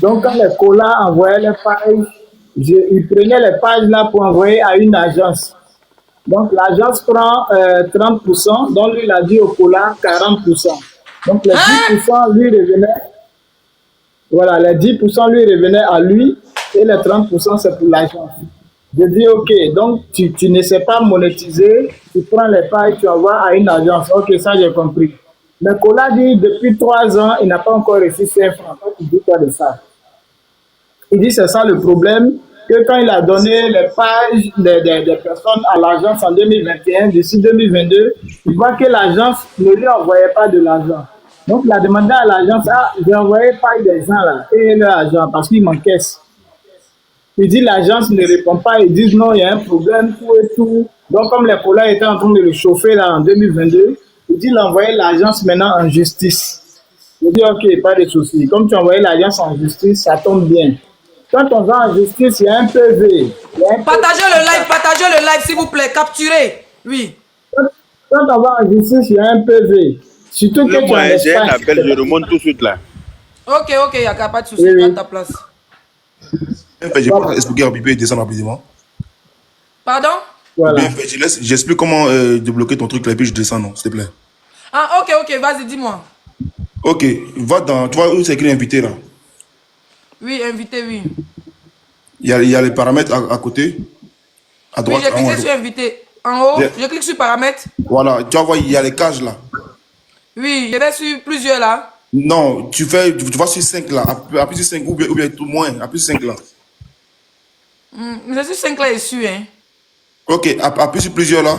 Donc, quand les Cola envoyaient les pages, ils prenaient les pages là pour envoyer à une agence. Donc, l'agence prend 30%, donc lui, il a dit au Cola 40%. Donc, les 10% lui revenaient, voilà, les 10% lui revenaient à lui et les 30% c'est pour l'agence. Je dis, ok, donc tu ne sais pas monétiser, tu prends les pages, tu envoies à une agence. Ok, ça j'ai compris. Mais Cola dit, depuis 3 ans, il n'a pas encore reçu 5 francs. Tu dis quoi de ça? Il dit, c'est ça le problème, que quand il a donné les pages des personnes à l'agence en 2021, d'ici 2022, il voit que l'agence ne lui envoyait pas de l'argent. Donc, il a demandé à l'agence, j'ai envoyé pas des gens là, et l'argent, parce qu'il m'encaisse. Il dit, l'agence ne répond pas, ils disent, non, il y a un problème, tout et tout. Donc, comme les Cola étaient en train de le chauffer là en 2022, il dit, il a envoyé l'agence maintenant en justice. Il dit, ok, pas de souci. Comme tu as envoyé l'agence en justice, ça tombe bien. Quand on va en justice, il y a un PV. Partagez le live, s'il vous plaît. Capturez. Oui. Quand on va en justice, il y a un PV. Surtout que tu as j'ai un appel, je remonte tout de suite là. Ok, Yaka, pas de souci. Prends ta place. Je peux expliquer un peu et descendre rapidement. Pardon? Voilà. J'explique comment débloquer ton truc là et puis je descends, non, s'il te plaît. Ah, ok, vas-y, dis-moi. Ok, va dans. Tu vois où c'est écrit invité là? Oui, invité, oui. Il y a les paramètres à côté. À Oui, droite. j'ai cliqué sur invité. En haut, je clique sur paramètres. Voilà, tu vois, il y a les cages là. Oui, je vais sur plusieurs là. Non, tu vas sur 5 là. Appuie sur 5 ou bien tout moins. Appuie sur 5 là. Je suis 5 là dessus, hein. Ok, appuie sur plusieurs là.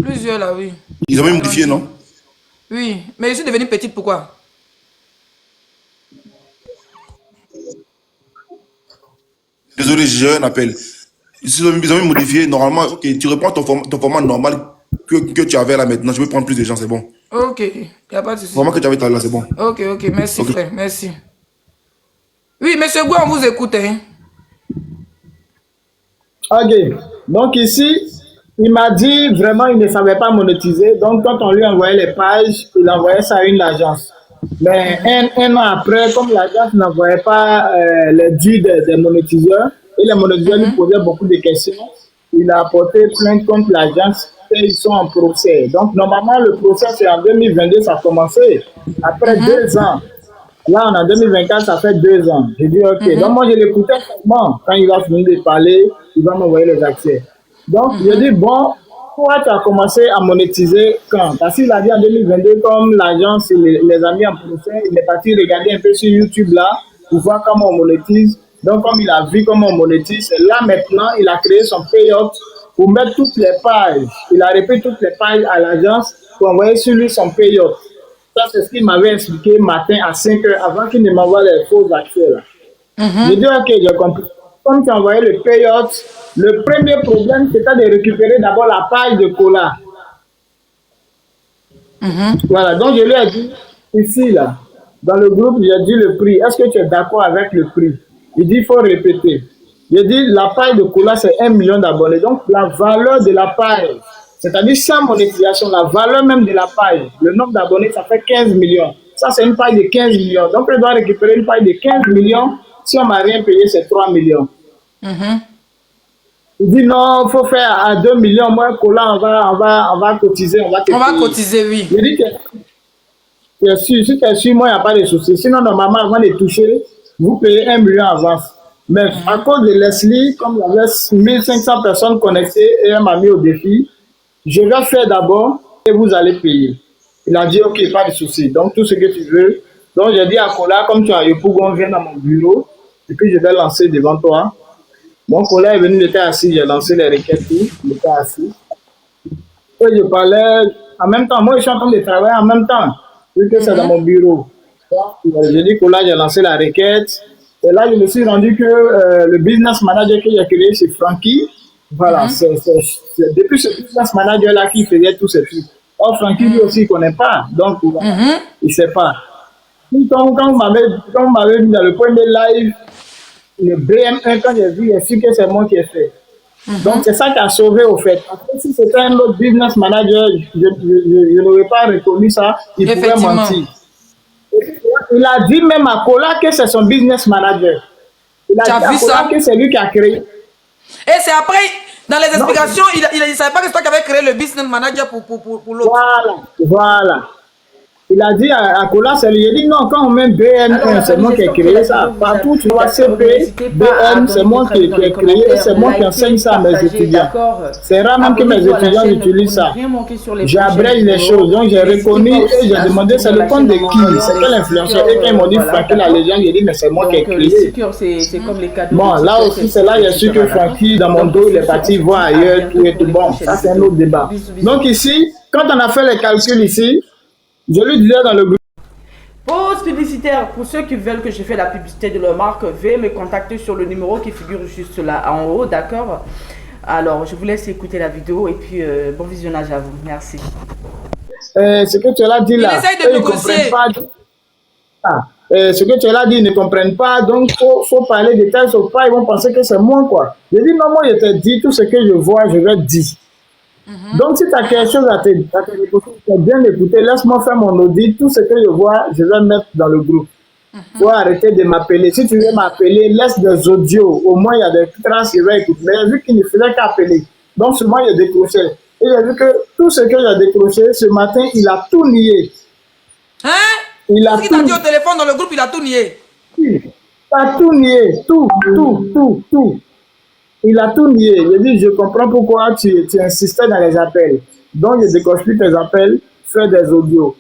Plusieurs là, oui. Ils ont même modifié, non? Oui, mais je suis devenue petite, pourquoi? Désolé, j'ai un appel. Ils ont même modifié. Normalement, ok, tu reprends ton format normal que tu avais là maintenant. Je vais prendre plus de gens, c'est bon. Ok, il n'y a pas de souci. Vraiment que tu avais là, c'est bon. Ok, merci frère, merci. Oui, monsieur Goué, on vous écoute, hein. Ok, donc ici, il m'a dit vraiment il ne savait pas monétiser. Donc quand on lui envoyait les pages, il envoyait ça à une agence. Mais un an après, comme l'agence n'envoyait pas les dûs des monétiseurs, et les monétiseurs lui posaient beaucoup de questions, il a porté plainte contre l'agence et ils sont en procès. Donc, normalement, le procès, c'est en 2022, ça a commencé. Après 2 ans. Là, on est en 2024, ça fait 2 ans. J'ai dit, OK. Donc, moi, je l'écoutais seulement. Quand il va finir de parler, il va m'envoyer les accès. Donc, je dis, bon, toi, tu as commencé à monétiser quand? Parce qu'il a dit en 2022, comme l'agence et les amis en procès, il est parti regarder un peu sur YouTube là, pour voir comment on monétise. Donc, comme il a vu comment on monétise, là maintenant, il a créé son payout pour mettre toutes les pages. Il a répété toutes les pages à l'agence pour envoyer sur lui son payout. Ça, c'est ce qu'il m'avait expliqué matin à 5 heures avant qu'il ne m'envoie les faux accès là. J'ai dit, OK, j'ai compris. Comme tu as envoyé le payout, le premier problème, c'était de récupérer d'abord la page de Cola. Voilà, donc je lui ai dit, ici, là, dans le groupe, j'ai dit le prix. Est-ce que tu es d'accord avec le prix? Il dit, il faut répéter. J'ai dit, la page de Cola, c'est 1 million d'abonnés. Donc, la valeur de la page, c'est-à-dire sans monétisation, la valeur même de la page, le nombre d'abonnés, ça fait 15 millions. Ça, c'est une page de 15 millions. Donc, je dois récupérer une page de 15 millions. Si on ne m'a rien payé, c'est 3 millions. Il dit non, il faut faire à 2 millions. Moi, Cola, on va cotiser, on va te payer. On va cotiser, oui. Je dis que tu es sûr, si tu es sûr, moi, il n'y a pas de souci. Sinon, normalement, avant de toucher, vous payez 1 million avance. Mais à cause de Leslie, comme il y avait 1500 personnes connectées et elle m'a mis au défi, je vais faire d'abord et vous allez payer. Il a dit, OK, pas de souci. Donc, tout ce que tu veux. Donc, j'ai dit à Cola, comme tu as eu pour qu'on vienne dans mon bureau, et puis je vais lancer devant toi. Mon collègue est venu, il était assis, j'ai lancé les requêtes, il était assis. Et je parlais en même temps. Moi, je suis en train de travailler en même temps, vu que c'est dans mon bureau. Donc, j'ai dit que là, j'ai lancé la requête. Et là, je me suis rendu que le business manager que j'ai créé, c'est Frankie. Voilà, c'est depuis ce business manager-là qui faisait tous ces trucs. Or, Frankie, lui aussi, il ne connaît pas. Donc, il ne sait pas. Quand vous m'avez mis dans le premier live, le BM1, quand j'ai vu, j'ai su que c'est moi qui ai fait. Donc, c'est ça qui a sauvé au fait. Après, si c'était un autre business manager, je n'aurais pas reconnu ça, il pourrait mentir. Il a dit même à Cola que c'est son business manager. Il a dit à Cola que c'est lui qui a créé. Et c'est après, dans les explications, il ne savait pas que c'est toi qui avais créé le business manager pour l'autre. Voilà. Il a dit à Cola, c'est lui. Il a dit non, quand on met BN1, c'est moi qui ai créé ça. Partout, tu vois CP, BN, c'est moi qui ai créé, c'est moi qui enseigne ça à mes étudiants. C'est rare même que mes étudiants utilisent ça. J'abrège les choses. Donc, j'ai reconnu et j'ai demandé, c'est le compte de qui? C'est quel influenceur? Et quand ils m'ont dit Francky la légende, j'ai dit, mais c'est moi qui ai créé. Bon, là aussi, c'est là, j'ai su que Francky, dans mon dos, il est parti voir ailleurs, tout et tout. Bon, ça, c'est un autre débat. Donc, ici, quand on a fait les calculs ici, je lui disais dans le groupe. Pause publicitaire. Pour ceux qui veulent que je fasse la publicité de leur marque, veuillez me contacter sur le numéro qui figure juste là en haut, d'accord? Alors, je vous laisse écouter la vidéo et puis bon visionnage à vous. Merci. Ce que tu as dit là, il essaye de négocier. Ce que tu as dit, ils ne comprennent pas, donc il faut parler de tel sauf pas, ils vont penser que c'est moi, quoi. Je dis non, moi je te dis tout ce que je vois, je vais te dire. Donc, si tu as quelque chose à te bien écouter, laisse-moi faire mon audit. Tout ce que je vois, je vais mettre dans le groupe. Il faut arrêter de m'appeler. Si tu veux m'appeler, laisse des audios. Au moins, il y a des traces qui vont écouter. Mais j'ai vu qu'il ne faisait qu'appeler. Donc, seulement, il a décroché. Et j'ai vu que tout ce que j'ai décroché, ce matin, il a tout nié. Hein? Il a tout. Ce qu'il t'a dit au téléphone dans le groupe, il a tout nié. Il a tout nié. Tout. Il a tout nié. Je dis, je comprends pourquoi tu insistais dans les appels. Donc, je décoche plus tes appels, fais des audios.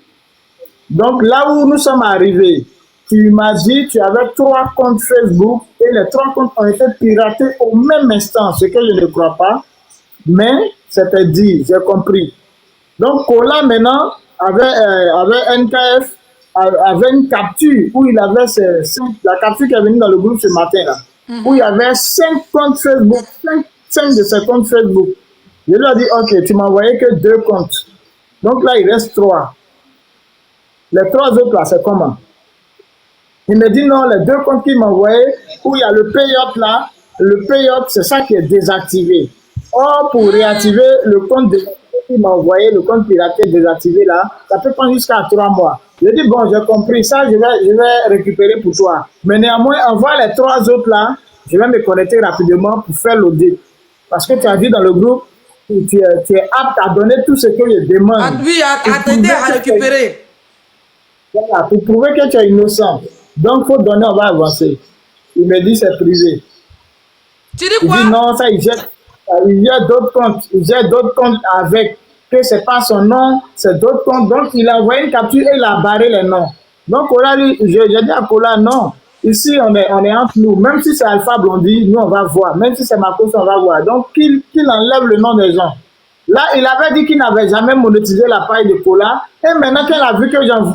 Donc, là où nous sommes arrivés, tu m'as dit tu avais 3 comptes Facebook et les 3 comptes ont été piratés au même instant, ce que je ne crois pas. Mais c'était dit, j'ai compris. Donc, Cola maintenant avait NKF, avait une capture où il avait la capture qui est venue dans le groupe ce matin-là. Où il y avait 5 comptes Facebook, 5 de ces comptes Facebook. Je lui ai dit, OK, tu m'as envoyé que 2 comptes. Donc là, il reste 3. Les 3 autres là, c'est comment? Il me dit non, les 2 comptes qu'il m'a envoyé, où il y a le payout là, le payout, c'est ça qui est désactivé. Or, pour réactiver le compte qu'il m'a envoyé, le compte piraté désactivé là, ça peut prendre jusqu'à 3 mois. Je dis, bon, j'ai compris ça, je vais récupérer pour toi. Mais néanmoins, envoie les 3 autres là, je vais me connecter rapidement pour faire l'audit. Parce que tu as dit dans le groupe, tu es apte à donner tout ce que je demande. Oui, à t'aider à récupérer. Voilà, pour prouver que tu es innocent. Donc, il faut donner, on va avancer. Il me dit, c'est privé. Tu dis Il quoi? dit, non, ça, il jette d'autres comptes. Il jette d'autres comptes avec, que c'est pas son nom, c'est d'autres comptes. Donc, il a envoyé une capture et il a barré les noms. Donc, Kola, j'ai dit à Kola, non. Ici, on est entre nous. Même si c'est Alpha Blondy, nous, on va voir. Même si c'est Marcos, on va voir. Donc, qu'il enlève le nom des gens. Là, il avait dit qu'il n'avait jamais monétisé la paille de Kola. Et maintenant qu'il a vu que j'étais en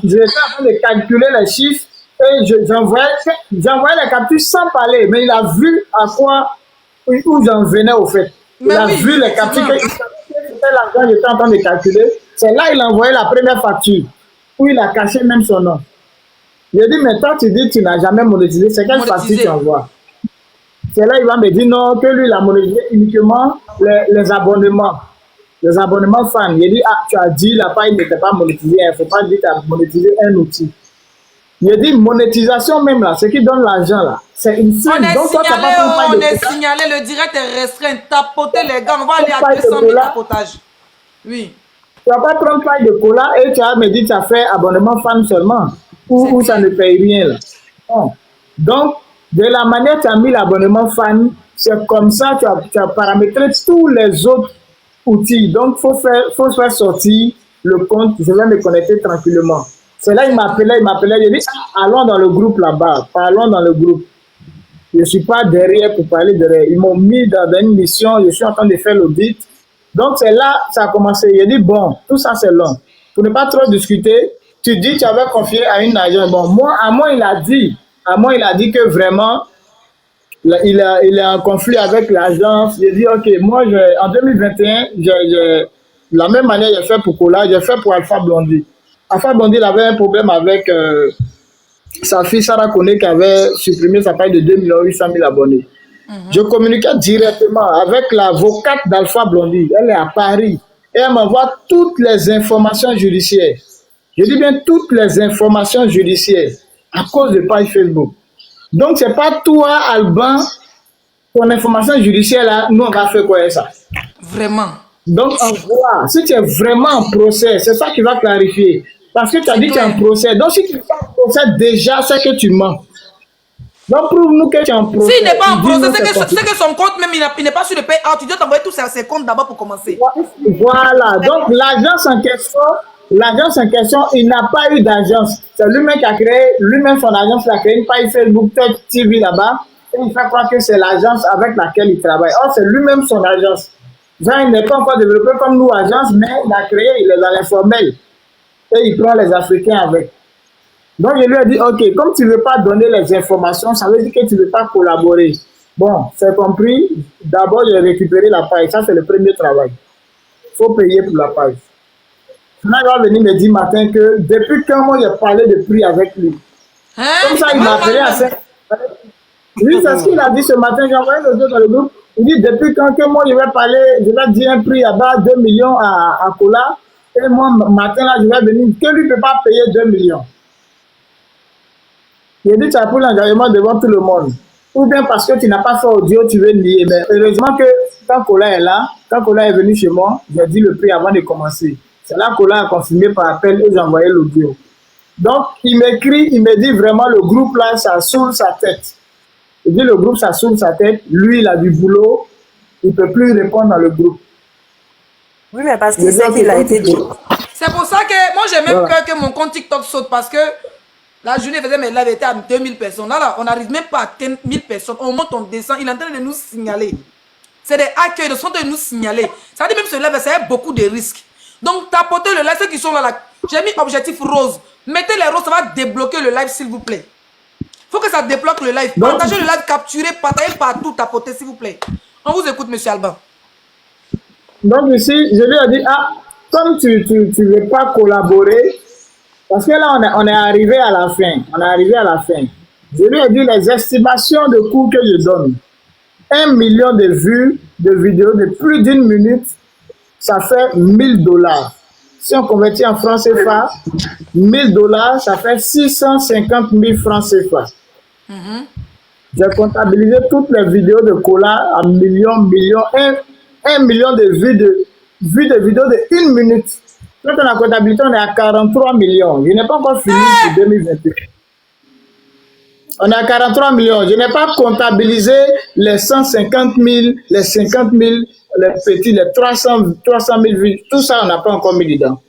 train de calculer les chiffres, et j'envoyais les captures sans parler. Mais il a vu à quoi, où j'en venais au fait. Il a vu les captures, que c'était l'argent que j'étais en train de calculer. C'est là qu'il a envoyé la première facture, où il a caché même son nom. Il a dit, mais toi, tu dis que tu n'as jamais monétisé. C'est quelle facture tu envoies? C'est là qu'il va me dire non, que lui, il a monétisé uniquement les abonnements. Les abonnements fans. Il dit, ah, tu as dit la paille n'était pas monétisée. Il ne faut pas dire que tu as monétisé un outil. Il dit, monétisation même là, ce qui donne l'argent là, c'est une somme. On est signalé, le direct est restreint. Tapoter les gars, on va aller à 200 000 tapotages. Oui. Tu ne vas pas prendre paille de cola et tu vas me dire que tu as fait abonnement fan seulement. Ou ça ne paye rien là. Non. Donc, de la manière que tu as mis l'abonnement fan, c'est comme ça que tu as paramétré tous les autres outils. Donc, il faut faire sortir le compte. Je vais me connecter tranquillement. C'est là qu'il m'appelait, il dit, allons dans le groupe là-bas, parlons dans le groupe. Je ne suis pas derrière pour parler derrière. Ils m'ont mis dans une mission, je suis en train de faire l'audit. Donc, c'est là que ça a commencé. Il a dit, bon, tout ça, c'est long. Pour ne pas trop discuter, tu dis que tu avais confié à une agence. Bon, moi, il a dit que vraiment, il est en conflit avec l'agence. J'ai dit, OK, moi, en 2021, la même manière j'ai fait pour Kola, j'ai fait pour Alpha Blondy. Alpha Blondy, il avait un problème avec sa fille Sarah Kone qui avait supprimé sa page de 2 800 000 abonnés. Je communiquais directement avec l'avocate d'Alpha Blondy. Elle est à Paris. Et elle m'envoie toutes les informations judiciaires. Je dis bien toutes les informations judiciaires à cause de page Facebook. Donc, ce n'est pas toi, Alban, ton information judiciaire là, nous on va faire quoi ça? Vraiment. Donc, on voit, si tu es vraiment en procès, c'est ça qui va clarifier. Parce que tu as dit que tu es en procès. Donc, si tu es en procès, déjà, c'est que tu mens. Donc, prouve-nous que tu es en procès. S'il n'est pas en procès, c'est que son compte, même, il n'est pas sur le paye. Tu dois t'envoyer tous ses comptes d'abord pour commencer. Voilà. Donc, l'agence en question, il n'a pas eu d'agence. C'est lui-même qui a créé, lui-même son agence, il a créé une page Facebook TV là-bas. Et il fait croire que c'est l'agence avec laquelle il travaille. Or, c'est lui-même son agence. Genre, il n'est pas encore développé comme nous, agence, mais il a créé, il est dans l'informel. Et il prend les Africains avec. Donc, je lui ai dit, OK, comme tu ne veux pas donner les informations, ça veut dire que tu ne veux pas collaborer. Bon, c'est compris. D'abord, j'ai récupéré la page. Ça, c'est le premier travail. Il faut payer pour la page. Maintenant, il va venir me dire matin que depuis quand moi, j'ai parlé de prix avec lui. Comme ça, il m'a appelé à 5. Oui, c'est ce qu'il a dit ce matin. J'ai envoyé le dos dans le groupe. Il dit, depuis quand que moi, je vais dire un prix à bas 2 millions à Kola. Et moi, matin, là, je vais venir, que lui ne peut pas payer 2 millions. Il dit, tu as pris l'engagement devant tout le monde. Ou bien parce que tu n'as pas fait audio, tu veux nier. Mais heureusement que quand Kola est là, quand Kola est venu chez moi, j'ai dit le prix avant de commencer. C'est là que Kola a confirmé par appel et j'ai envoyé l'audio. Donc, il m'écrit, il me dit vraiment, le groupe là, ça saoule sa tête. Il dit, le groupe, ça saoule sa tête. Lui, il a du boulot. Il ne peut plus répondre dans le groupe. Oui, mais parce qu'il sait qu'il a été dit. C'est pour ça que moi, j'ai même peur que mon compte TikTok saute parce que la journée faisait mes lives étaient à 2000 personnes. Là, on n'arrive même pas à atteindre 1000 personnes. On monte, on descend. Il est en train de nous signaler. C'est des hackers, ils sont en train de nous signaler. Ça veut dire même ce live, ça a beaucoup de risques. Donc, tapotez le live. Ceux qui sont là, j'ai mis objectif rose. Mettez les roses, ça va débloquer le live, s'il vous plaît. Il faut que ça débloque le live. Partagez le live, capturez, partagez partout, tapotez, s'il vous plaît. On vous écoute, monsieur Alban. Donc, ici, je lui ai dit, comme tu ne veux pas collaborer, parce que là, on est arrivé à la fin. Je lui ai dit les estimations de coûts que je donne. 1 million de vues de vidéos de plus d'1 minute, ça fait $1000. Si on convertit en francs CFA, 1000 dollars, ça fait 650 000 francs CFA. J'ai comptabilisé toutes les vidéos de Kola à millions, 1 million de vues de vidéos de 1 minute. Quand on a comptabilisé, on est à 43 millions. Je n'ai pas encore fini pour 2021. On est à 43 millions. Je n'ai pas comptabilisé les 150 000, les 50 000, les petits, les 300 000 vues. Tout ça, on n'a pas encore mis dedans.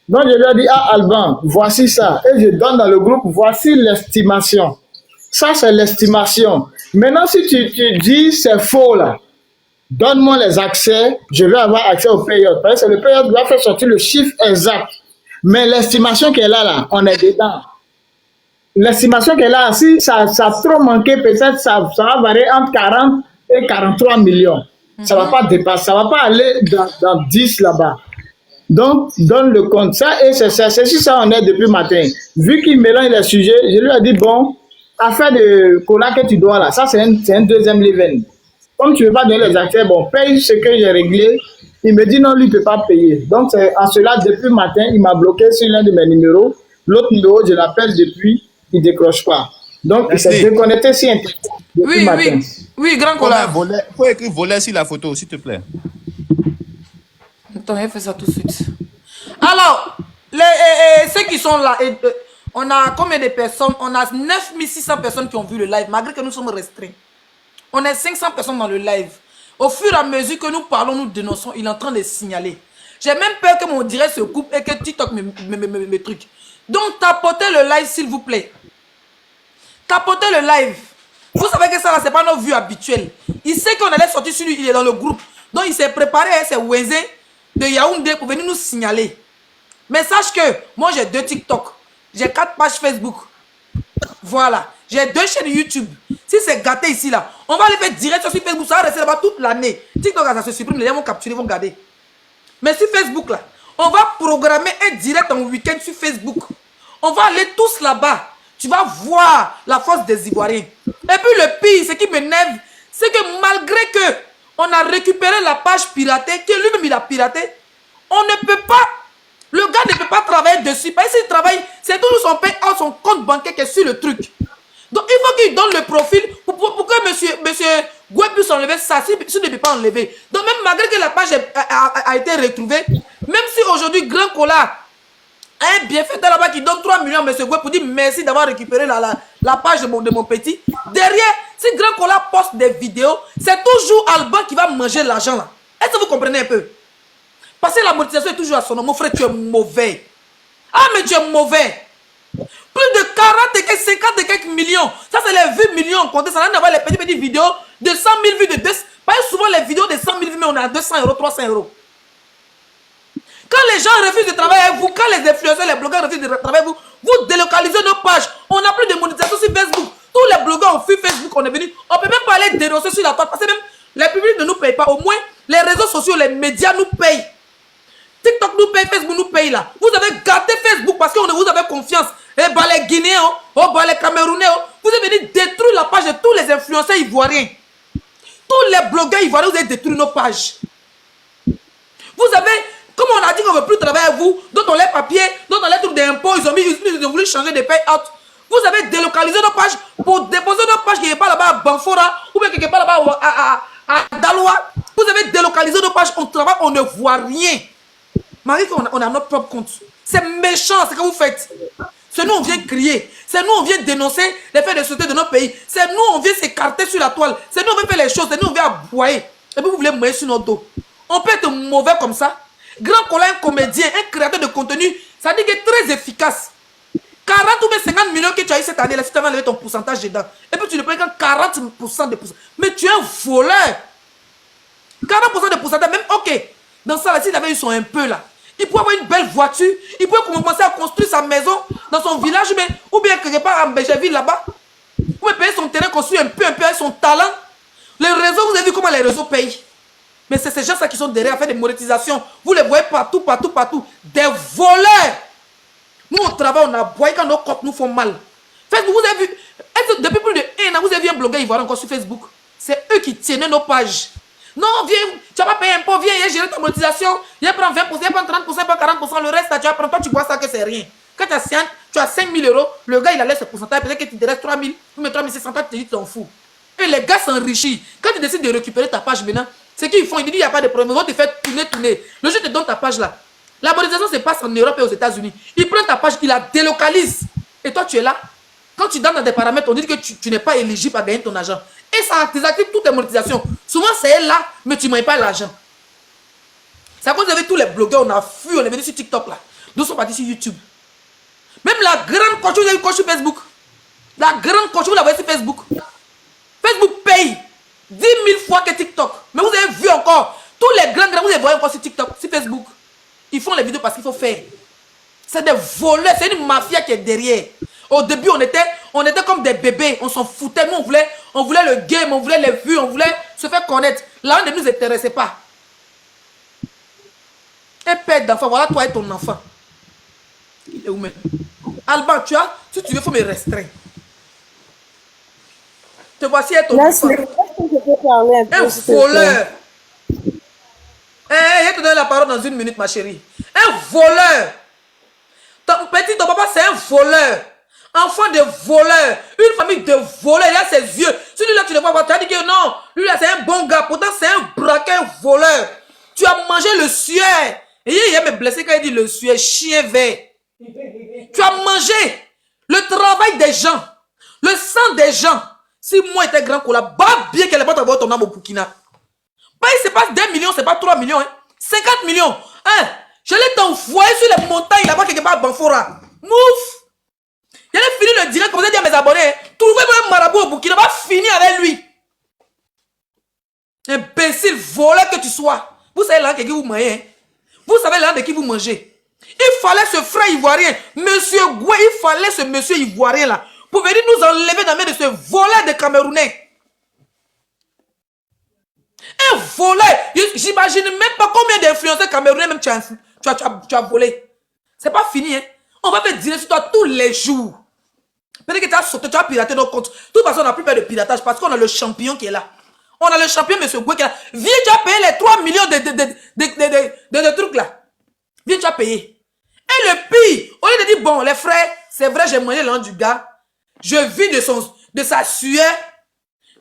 Donc, je lui ai dit, ah, Alban, voici ça. Et je donne dans le groupe, voici l'estimation. Ça, c'est l'estimation. Maintenant, si tu dis c'est faux, là, donne-moi les accès, je vais avoir accès au période. Parce que le période doit faire sortir le chiffre exact. Mais l'estimation qu'elle a là, on est dedans. L'estimation qu'elle a, si ça a trop manqué, peut-être ça va varier entre 40 et 43 millions. Ça ne va pas dépasser, ça ne va pas aller dans 10 là-bas. Donc, donne le compte. Ça, et c'est si ça on est depuis matin. Vu qu'il mélange les sujets, je lui ai dit, bon, affaire de Kola que tu dois là, ça c'est un deuxième level. Comme tu ne veux pas donner les accès, bon, paye ce que j'ai réglé. Il me dit non, lui ne peut pas payer. Donc, c'est en cela, depuis matin, il m'a bloqué sur l'un de mes numéros. L'autre numéro, je l'appelle depuis, il ne décroche pas. Donc, il s'est déconnecté sur Internet depuis matin. Oui, grand Kola. Il faut écrire volet sur la photo, s'il te plaît. Attends, il fait ça tout de suite. Alors, ceux qui sont là, on a combien de personnes? On a 9600 personnes qui ont vu le live, malgré que nous sommes restreints. On est 500 personnes dans le live. Au fur et à mesure que nous parlons, nous dénonçons, il est en train de signaler. J'ai même peur que mon direct se coupe et que TikTok me truc. Donc, tapotez le live, s'il vous plaît. Tapotez le live. Vous savez que ça, là, ce n'est pas nos vues habituelles. Il sait qu'on allait sortir sur lui, il est dans le groupe. Donc, il s'est préparé, c'est Wenzé de Yaoundé pour venir nous signaler. Mais sache que moi, j'ai 2 TikTok. J'ai 4 pages Facebook. Voilà. J'ai 2 chaînes YouTube. Si c'est gâté ici, là, on va aller faire direct sur Facebook. Ça va rester là-bas toute l'année. TikTok, ça se supprime. Les gens vont capturer, vont garder. Mais sur Facebook, là, on va programmer un direct en week-end sur Facebook. On va aller tous là-bas. Tu vas voir la force des Ivoiriens. Et puis le pire, ce qui m'énerve, c'est que malgré que on a récupéré la page piratée, que lui-même il a piraté, on ne peut pas, le gars ne peut pas travailler dessus. Parce que s'il travaille, c'est toujours son compte bancaire qui est sur le truc. Donc il faut qu'il donne le profil pour que monsieur Gouet puisse enlever ça, s'il ne peut pas enlever. Donc même malgré que la page a été retrouvée, même si aujourd'hui Grand Kola a un bienfaiteur là-bas qui donne 3 millions à monsieur Gouet pour dire merci d'avoir récupéré la page de mon petit, derrière, si Grand Kola poste des vidéos, c'est toujours Alban qui va manger l'argent là. Est-ce que vous comprenez un peu? Parce que la monétisation est toujours à son nom. Mon frère, tu es mauvais. Ah, mais tu es mauvais. Plus de 40 et quelques, 50 et quelques millions. Ça, c'est les vues millions comptés. Ça n'a rien à voir les petites vidéos de 100 000 vues, de 200. Pas souvent les vidéos de 100 000 vues, mais on est à 200 €, 300 €. Quand les gens refusent de travailler avec vous, quand les influenceurs, les blogueurs refusent de travailler avec vous, vous délocalisez nos pages. On n'a plus de monétisation sur Facebook. Tous les blogueurs ont fui Facebook, on est venu. On ne peut même pas aller dénoncer sur la toile. Parce que même les publics ne nous payent pas. Au moins, les réseaux sociaux, les médias nous payent. TikTok nous paye, Facebook nous paye là. Vous avez gâté Facebook parce que vous avez confiance. Et bah les Guinéens, les Camerounais, vous avez venu détruire la page de tous les influenceurs ivoiriens. Tous les blogueurs ivoiriens, vous avez détruit nos pages. Vous avez, comme on a dit qu'on ne veut plus travailler avec vous, d'autres ont les papiers, d'autres ont les trucs d'impôts, ils ont voulu changer de paye-out. Vous avez délocalisé nos pages pour déposer nos pages qui n'est pas là-bas à Banfora ou bien quelque part là-bas à Daloa. Vous avez délocalisé nos pages, on travaille, on ne voit rien. Marie, on a notre propre compte. C'est méchant ce que vous faites. C'est nous, on vient crier. C'est nous, on vient dénoncer les faits de société de notre pays. C'est nous, on vient s'écarter sur la toile. C'est nous, on vient faire les choses. C'est nous, on vient aboyer. Et puis, vous voulez mourir sur notre dos. On peut être mauvais comme ça. Grand Kola, un comédien, un créateur de contenu, ça dit qu'il est très efficace. 40 ou bien 50 millions que tu as eu cette année, là, si tu as enlevé ton pourcentage dedans. Et puis, tu ne payes que 40% de pourcentage. Mais tu es un voleur. 40% de pourcentage, même, ok. Dans ça, là, s'il avait eu son un peu là, il pouvait avoir une belle voiture, il pouvait commencer à construire sa maison dans son village, mais, ou bien quelque part à Bégerville là-bas. Vous pouvez payer son terrain, construire un peu avec son talent. Les réseaux, vous avez vu comment les réseaux payent. Mais c'est ces gens-là qui sont derrière à faire des monétisations. Vous les voyez partout, partout, partout. Des voleurs. Nous, on travaille, on aboie quand nos copes nous font mal. Facebook, vous avez vu, depuis plus de 1 an, vous avez vu un blogueur ivoirien encore sur Facebook. C'est eux qui tiennent nos pages. Non, viens, tu vas pas payer impôt, viens, viens gérer ta monétisation. Viens prendre 20%, viens prendre 30%, viens prendre 40%. Le reste, là, tu vas prendre. Toi, tu vois ça que c'est rien. Quand tu as 5 000 euros, le gars, il a laissé ce pourcentage. Peut-être que tu te restes 3 000, ou 3 600, toi, tu te dis, tu t'en fous. Et les gars s'enrichissent. Quand tu décides de récupérer ta page maintenant, c'est qu'ils font, ils disent, il n'y a pas de problème. Ils vont te faire tourner. Le jeu te donne ta page là. La monétisation se passe en Europe et aux États-Unis. Ils prennent ta page, ils la délocalisent. Et toi, tu es là. Quand tu donnes dans des paramètres, on dit que tu n'es pas éligible à gagner ton argent. Et ça désactive toutes tes monétisations. Souvent, c'est là, mais tu ne gagnes pas l'argent. C'est à cause de tous les blogueurs, on a fui, on est venu sur TikTok là. Nous sommes partis sur YouTube. Même la grande coach, vous avez coach sur Facebook. La grande coach, vous la voyez sur Facebook. Facebook paye 10 000 fois que TikTok. Mais vous avez vu encore, tous les grands, vous les voyez encore sur TikTok, sur Facebook. Ils font les vidéos parce qu'il faut faire. C'est des voleurs, c'est une mafia qui est derrière. Au début, on était comme des bébés, on s'en foutait. Nous, on voulait le game, on voulait les vues, on voulait se faire connaître. Là, on ne nous intéressait pas. Un père d'enfant, voilà toi et ton enfant. Il est où même? Alban, tu as, si tu veux, il faut me restreindre. Te voici et ton enfant. Est-ce que je peux parler un peu, Un s'il te plaît? voleur. Je te donne la parole dans 1 minute, ma chérie. Un voleur. Ton papa, c'est un voleur. Enfant de voleur. Une famille de voleurs. Il a ses yeux. Si lui là, tu ne vois pas, tu as dit que non. Lui là, c'est un bon gars. Pourtant, c'est un braqueur voleur. Tu as mangé le sueur. Et il me blessé quand il dit le sueur. Chien vert. Tu as mangé le travail des gens. Le sang des gens. Si moi j'étais grand cola, bah bien qu'elle n'est pas avoir ton âme au Burkina. Bah, il se passe 2 millions, c'est pas 3 millions. Hein. 50 millions. Hein? Je l'ai envoyé sur les montagnes là-bas quelque part à Banfora. Mouf! J'allais finir le direct comme ça dire à mes abonnés. Trouvez-moi un marabout au Burkina, va finir avec lui. Imbécile, voleur que tu sois. Vous savez là de qui vous mangez. Hein? Vous savez là de qui vous mangez. Il fallait ce frère ivoirien, monsieur Goué, il fallait ce monsieur ivoirien là, pour venir nous enlever dans la main de ce voleur de Camerounais. Un voleur, j'imagine même pas combien d'influenceurs camerounais même tu as volé. C'est pas fini, hein. On va faire dîner sur toi tous les jours. Peut-être que tu as sauté, tu as piraté nos comptes. De toute façon, on n'a plus peur de piratage parce qu'on a le champion qui est là. On a le champion, monsieur Goué, qui est là. Viens, tu as payé les 3 millions de trucs là. Viens, tu as payé. Et le pire, au lieu de dire, bon, les frères, c'est vrai, j'ai mangé l'an du gars. Je vis de sa sueur.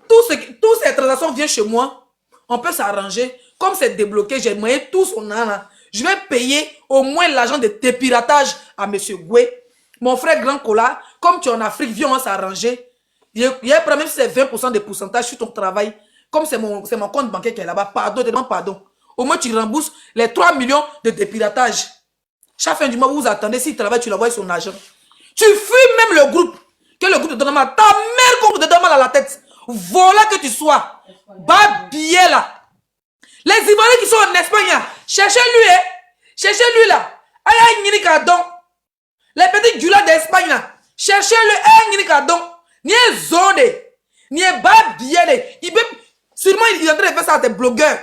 Toutes ces transactions viennent chez moi. On peut s'arranger. Comme c'est débloqué, j'ai mangé tout son an là. Je vais payer au moins l'argent de dépiratage à monsieur Goué. Mon frère Grand Cola, comme tu es en Afrique, viens, on va s'arranger. Il y a un problème si c'est 20% de pourcentage sur ton travail. Comme c'est mon compte bancaire qui est là-bas. Pardon, demande pardon. Au moins, tu rembourses les 3 millions de dépiratage. Chaque fin du mois, vous vous attendez. S'il travaille, tu l'envoies son argent. Tu fuis même le groupe. Que le groupe te donne mal. Ta mère qu'on te donne mal à la tête. Voilà que tu sois. Bas billet là. Les Ivoiriens qui sont en Espagne, cherchez-lui, hein. Cherchez-lui là. Aïe, aïe, Kadon. Les petits gulas d'Espagne là. Cherchez-le, aïe, Kadon. Ni un zone. Ni un bas billet. Sûrement, il est en train de faire ça à des blogueurs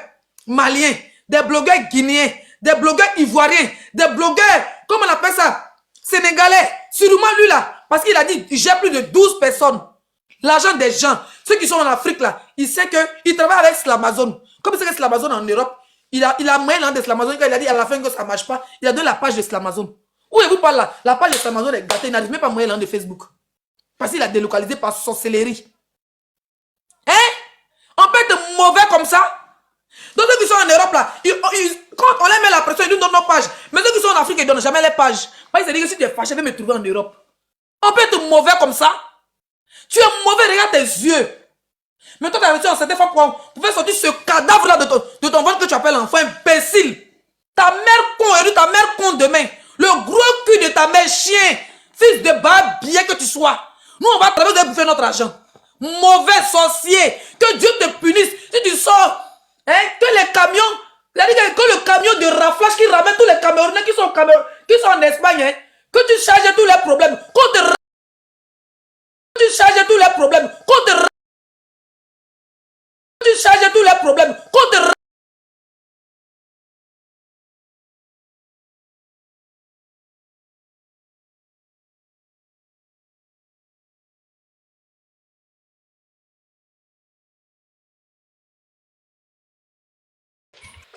maliens, des blogueurs guinéens, des blogueurs ivoiriens, des blogueurs, comment on appelle ça, sénégalais. Sûrement lui là, parce qu'il a dit, il gère plus de 12 personnes. L'argent des gens, ceux qui sont en Afrique là, il sait qu'il travaille avec Slamazone. Comme c'est que Slamazone en Europe, il a moyen l'un de Slamazone, quand il a dit à la fin que ça ne marche pas, il a donné la page de Slamazone. Où est-vous par là? La page de Slamazone est gâtée, il n'arrive même pas à moyen l'un de Facebook. Parce qu'il a délocalisé par sorcellerie. Hein? On peut être mauvais comme ça? Donc ceux qui sont en Europe là, quand on les met la pression, ils nous donnent nos pages. Mais ceux qui sont en Afrique, ils ne donnent jamais les pages. Parce qu'ils se disent que si tu es fâché, je vais me trouver en Europe. On peut être mauvais comme ça? Tu es mauvais, regarde tes yeux. Mais toi, tu as réussi en certaines fois pour faire sortir ce cadavre là de ton ventre que tu appelles enfant imbécile. Ta mère con et ta mère con demain. Le gros cul de ta mère chien. Fils de barbier que tu sois. Nous, on va travailler pour faire notre argent. Mauvais sorcier. Que Dieu te punisse. Si tu sors, hein, que les camions, que le camion de raflage qui ramène tous les Camerounais qui sont en Espagne, hein, que tu charges tous les problèmes. Tu charges tous les problèmes. Tu charges tous les problèmes.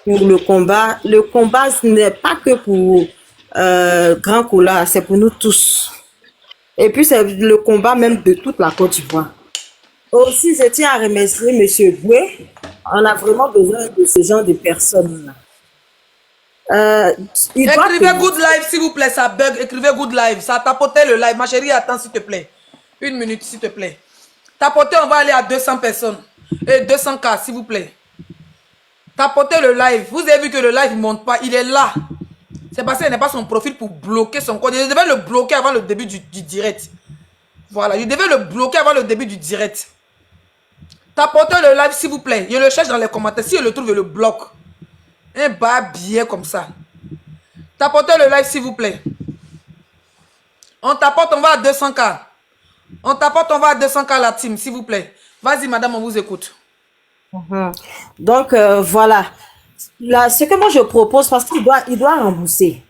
pour le combat. Le combat, ce n'est pas que pour Grand Cola, c'est pour nous tous. Et puis, c'est le combat même de toute la Côte d'Ivoire. Aussi, je tiens à remercier M. Boué. On a vraiment besoin de ce genre de personnes-là. Il doit Écrivez payer. good live, s'il vous plaît, ça bug. Écrivez good live. Ça a tapoté le live. Ma chérie, attends, s'il te plaît. Une minute, s'il te plaît. Tapoter, on va aller à 200 personnes. Et 200 cas, s'il vous plaît. Tapotez le live. Vous avez vu que le live ne monte pas. Il est là. C'est parce qu'il n'est pas son profil pour bloquer son code. Je devais le bloquer avant le début du direct. Voilà, je devais le bloquer avant le début du direct. Tapotez le live, s'il vous plaît. Je le cherche dans les commentaires. Si je le trouve, je le bloque. Un bas billet comme ça. Tapotez le live, s'il vous plaît. On tapote, on va à 200K. On tapote, on va à 200K la team, s'il vous plaît. Vas-y, madame, on vous écoute. Donc, voilà. Là, ce que moi je propose, parce qu'il doit rembourser.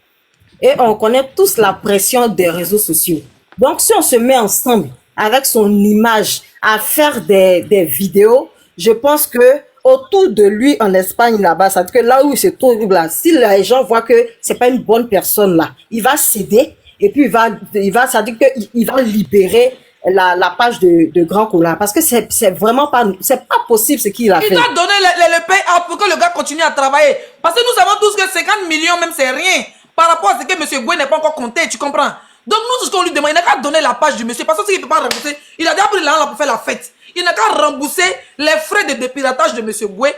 Et on connaît tous la pression des réseaux sociaux. Donc, si on se met ensemble avec son image à faire des vidéos, je pense que autour de lui en Espagne là-bas, c'est-à-dire que là où il se trouve là, si les gens voient que c'est pas une bonne personne là, il va céder et puis c'est-à-dire qu'il va libérer la page de Grand Cola parce que c'est vraiment pas, c'est pas possible ce qu'il a fait. Il doit donner le payout pour que le gars continue à travailler. Parce que nous savons tous que 50 millions même c'est rien par rapport à ce que M. Goué n'est pas encore compté, tu comprends? Donc nous, tout ce qu'on lui demande, il n'a qu'à donner la page du monsieur parce que s'il ne peut pas rembourser, il a déjà pris l'argent pour faire la fête. Il n'a qu'à rembourser les frais de dépiratage de M. Goué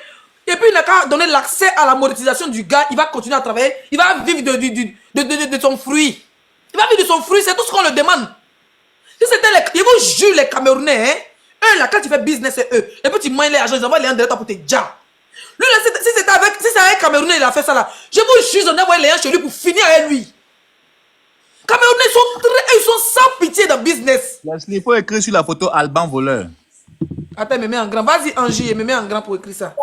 et puis il n'a qu'à donner l'accès à la monétisation du gars. Il va continuer à travailler, il va vivre de son fruit. Il va vivre de son fruit, c'est tout ce qu'on le demande. Si c'était les... Ils vous jurent les Camerounais, hein? Eux là, quand tu fais business, c'est eux. Et puis tu manges les argent, ils envoient les gens derrière toi pour te dire. Lui là, si c'est un Camerounais, il a fait ça là. Je vous jure, ils envoient les gens chez lui pour finir avec lui. Camerounais ils sont sans pitié dans business. Il faut écrire sur la photo Alban voleur. Attends, me mets en grand. Vas-y, Angie, me mets en grand pour écrire ça.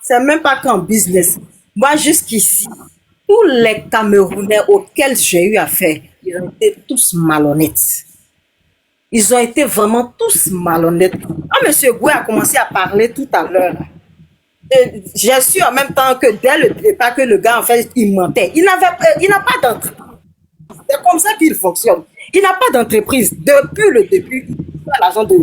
C'est même pas qu'en business. Moi, jusqu'ici, tous les Camerounais auxquels j'ai eu affaire, ils ont été tous malhonnêtes. Ils ont été vraiment tous malhonnêtes. Quand M. Goué a commencé à parler tout à l'heure, j'ai su en même temps que dès le départ que le gars, en fait, il mentait. Il n'a pas d'entreprise. C'est comme ça qu'il fonctionne. Il n'a pas d'entreprise. Depuis le début, il a l'argent de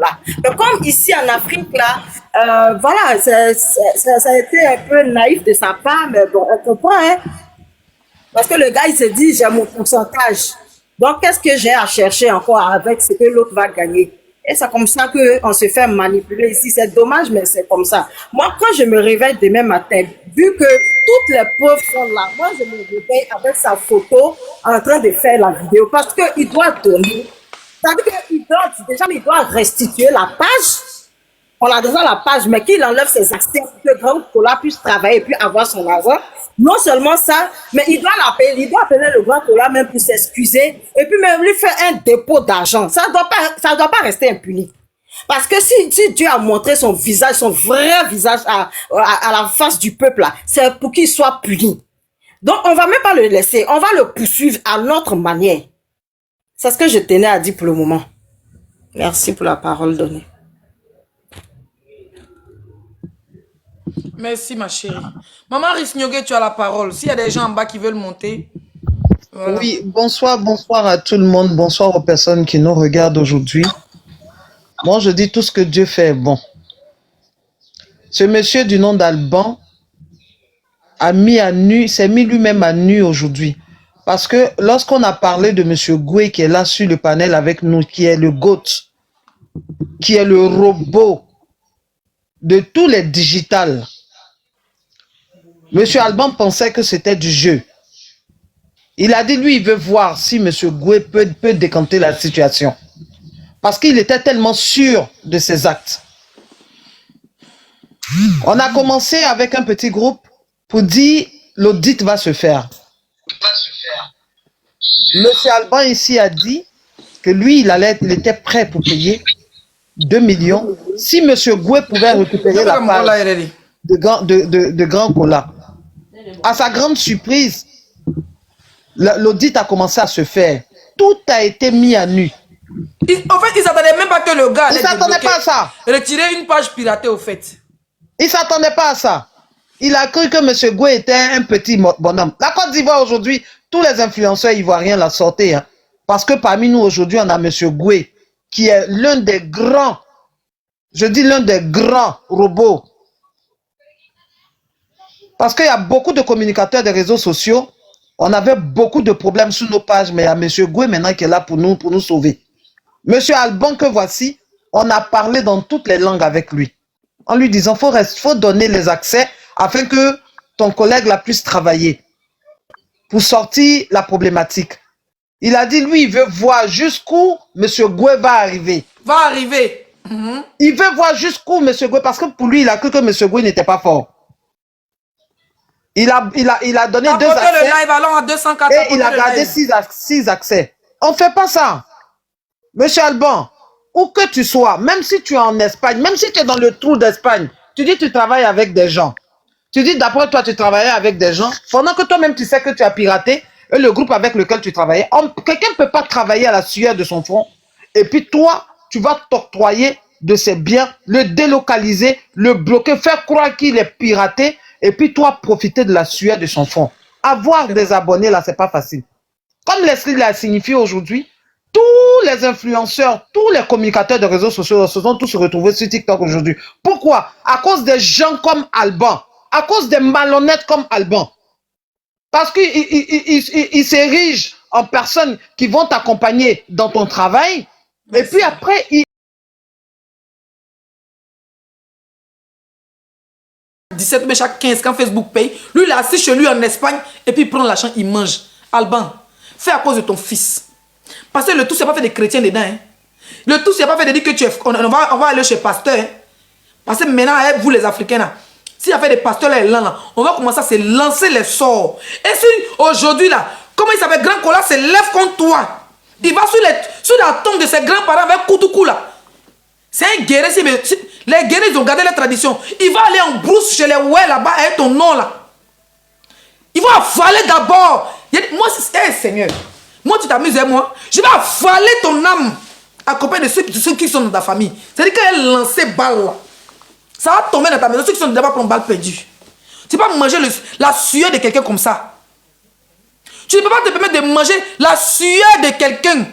là. Mais comme ici en Afrique, là, voilà, ça a été un peu naïf de sa part, mais bon, on comprend, hein. Parce que le gars, il se dit, j'ai mon pourcentage. Donc, qu'est-ce que j'ai à chercher encore avec ce que l'autre va gagner? Et c'est comme ça qu'on se fait manipuler ici. C'est dommage, mais c'est comme ça. Moi, quand je me réveille demain matin, vu que toutes les preuves sont là, moi, je me réveille avec sa photo en train de faire la vidéo parce qu'il doit donner. C'est-à-dire qu'il doit restituer la page. On a déjà la page, mais qu'il enlève ses accès pour que Grand Cola puisse travailler et puis avoir son argent. Non seulement ça, mais il doit appeler le Grand Cola même pour s'excuser et puis même lui faire un dépôt d'argent. Ça doit pas rester impuni. Parce que si Dieu a montré son visage, son vrai visage à la face du peuple là, c'est pour qu'il soit puni. Donc on va même pas le laisser, on va le poursuivre à notre manière. C'est ce que je tenais à dire pour le moment. Merci pour la parole donnée. Merci, ma chérie. Maman Risniogue, tu as la parole. S'il y a des gens en bas qui veulent monter. Voilà. Oui, bonsoir à tout le monde. Bonsoir aux personnes qui nous regardent aujourd'hui. Moi, je dis tout ce que Dieu fait est bon. Ce monsieur du nom d'Alban s'est mis lui-même à nu aujourd'hui. Parce que lorsqu'on a parlé de monsieur Goué qui est là sur le panel avec nous, qui est le GOAT, qui est le robot de tous les digitales, monsieur Alban pensait que c'était du jeu. Il a dit, lui, il veut voir si monsieur Goué peut décanter la situation. Parce qu'il était tellement sûr de ses actes. On a commencé avec un petit groupe pour dire, l'audit va se faire. Monsieur Alban ici a dit que lui, il était prêt pour payer 2 millions si monsieur Goué pouvait récupérer la page de Grand Cola. À sa grande surprise, l'audit a commencé à se faire. Tout a été mis à nu. En fait, ils ne s'attendaient même pas que le gars allait s'attendaient pas à ça. Retirer une page piratée au fait. Ils ne s'attendaient pas à ça. Il a cru que M. Goué était un petit bonhomme. La Côte d'Ivoire aujourd'hui, tous les influenceurs ivoiriens la sortaient. Hein, parce que parmi nous aujourd'hui, on a M. Goué, qui est l'un des grands, je dis l'un des grands robots. Parce qu'il y a beaucoup de communicateurs des réseaux sociaux. On avait beaucoup de problèmes sur nos pages, mais il y a M. Goué maintenant qui est là pour nous sauver. M. Alban que voici, on a parlé dans toutes les langues avec lui. En lui disant, faut donner les accès afin que ton collègue la puisse travailler pour sortir la problématique. Il a dit, lui, il veut voir jusqu'où M. Goué va arriver. Va arriver. Il veut voir jusqu'où M. Goué, parce que pour lui, il a cru que M. Goué n'était pas fort. Il a donné 2 accès. Le live allant à 204, et il a gardé 6 accès. On ne fait pas ça. Monsieur Alban, où que tu sois, même si tu es en Espagne, même si tu es dans le trou d'Espagne, tu dis que tu travailles avec des gens. Tu dis d'après toi, tu travaillais avec des gens, pendant que toi-même tu sais que tu as piraté, et le groupe avec lequel tu travaillais, quelqu'un ne peut pas travailler à la sueur de son front, et puis toi, tu vas t'octroyer de ses biens, le délocaliser, le bloquer, faire croire qu'il est piraté, et puis toi, profiter de la sueur de son front. Avoir des abonnés là, c'est pas facile. Comme Leslie l'a signifié aujourd'hui, tous les influenceurs, tous les communicateurs de réseaux sociaux se sont tous retrouvés sur TikTok aujourd'hui. Pourquoi? À cause des gens comme Alban, à cause des malhonnêtes comme Alban. Parce qu'ils s'érigent en personnes qui vont t'accompagner dans ton travail. Et puis après, ils... 17 mai chaque 15 quand Facebook paye. Lui, il est assis chez lui en Espagne et puis il prend l'argent, il mange. Alban, fais à cause de ton fils. Parce que le tout, c'est pas fait des chrétiens dedans. Hein. Le tout, c'est pas fait de dire que tu es... On va aller chez pasteur. Hein. Parce que maintenant, vous les Africains, là, s'il y a fait des pasteurs là, on va commencer à se lancer les sorts. Et si aujourd'hui, là, comment il s'appelle, Grand Cola se lève contre toi. Il va sur la tombe de ses grands-parents avec Koutoukou, là. C'est un guerrier. Les guerriers, ils ont gardé la tradition. Il va aller en brousse chez les ouais là-bas avec ton nom, là. Il va avaler d'abord. Moi, c'est Seigneur. Moi, tu t'amuses avec moi. Je vais avaler ton âme accompagné de ceux qui sont dans ta famille. C'est-à-dire qu'elle lancé balle là. Ça va tomber dans ta maison. Ceux qui sont d'abord prendre balle perdue. Tu ne peux pas manger la sueur de quelqu'un comme ça. Tu ne peux pas te permettre de manger la sueur de quelqu'un.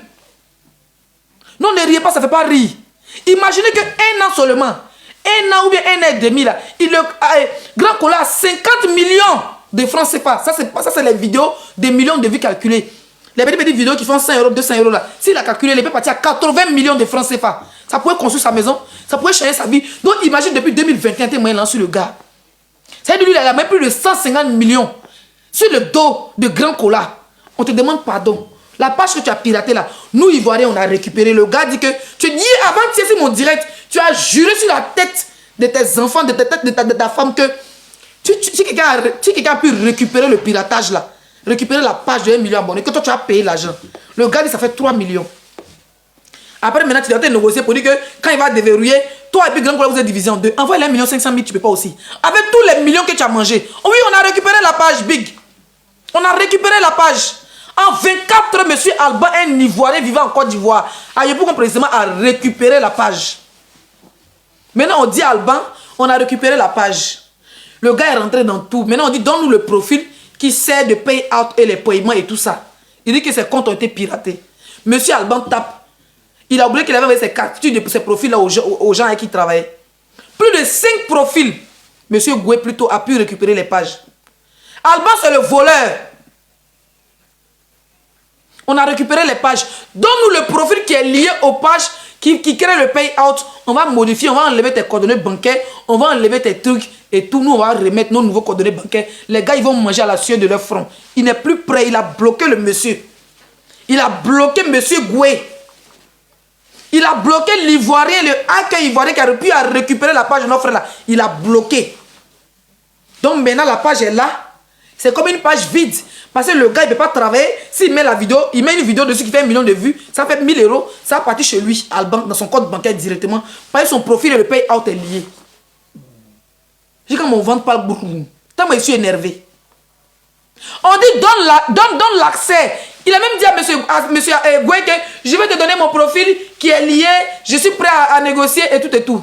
Non, ne riez pas, ça ne fait pas rire. Imaginez qu'un an seulement, 1 an ou bien 1 an et demi, là, Grand Cola a 50 millions de francs CFA. Ça, c'est les vidéos des millions de vues calculées. Les petites vidéos qui font 100 euros, 200 euros là. S'il a calculé, il peut partir à 80 millions de francs CFA. Ça pourrait construire sa maison, ça pourrait changer sa vie. Donc imagine depuis 2021, tu es moyen sur le gars. C'est-à-dire lui, il a même plus de 150 millions sur le dos de Grand Cola. On te demande pardon. La page que tu as piratée là, nous Ivoiriens, on a récupéré. Le gars dit que, tu dis avant que tu aies fait mon direct, tu as juré sur la tête de tes enfants, de ta femme que si quelqu'un a pu récupérer le piratage là, récupérer la page de 1 million d'abonnés, que toi tu as payé l'argent. Le gars dit ça fait 3 millions. Après maintenant tu dois te négocier pour dire que quand il va déverrouiller, toi et puis Grand Cola vous êtes divisé en deux. Envoie les 1 500 000, tu peux pas aussi. Avec tous les millions que tu as mangés. Oui, on a récupéré la page Big. On a récupéré la page. En 24 heures, M. Alban, un Ivoirien vivant en Côte d'Ivoire, a Yopougon précisément a récupéré la page. Maintenant on dit Alban, on a récupéré la page. Le gars est rentré dans tout. Maintenant on dit donne-nous le profil qui sert de pay out et les paiements et tout ça. Il dit que ses comptes ont été piratés. Monsieur Alban tape. Il a oublié qu'il avait envoyé ses captures de ses profils là aux gens avec qui il travaillait. Plus de 5 profils. Monsieur Goué plutôt a pu récupérer les pages. Alban c'est le voleur. On a récupéré les pages. Donne-nous le profil qui est lié aux pages qui crée le payout. On va modifier, on va enlever tes coordonnées bancaires, on va enlever tes trucs et tout. Nous, on va remettre nos nouveaux coordonnées bancaires. Les gars, ils vont manger à la sueur de leur front. Il n'est plus prêt. Il a bloqué le monsieur. Il a bloqué monsieur Goué. Il a bloqué l'Ivoirien, le hacker ivoirien qui a pu récupérer la page de notre frère là. Il a bloqué. Donc maintenant, la page est là. C'est comme une page vide. Parce que le gars, il ne peut pas travailler. S'il met la vidéo, il met une vidéo dessus qui fait 1 million de vues. Ça fait 1000 euros. Ça va partir chez lui, dans son compte bancaire directement. Parce que son profil et le payout est lié. J'ai quand mon ventre parle beaucoup. Tant que je suis énervé. On dit donne l'accès. Il a même dit à monsieur Goué que je vais te donner mon profil qui est lié. Je suis prêt à négocier et tout et tout.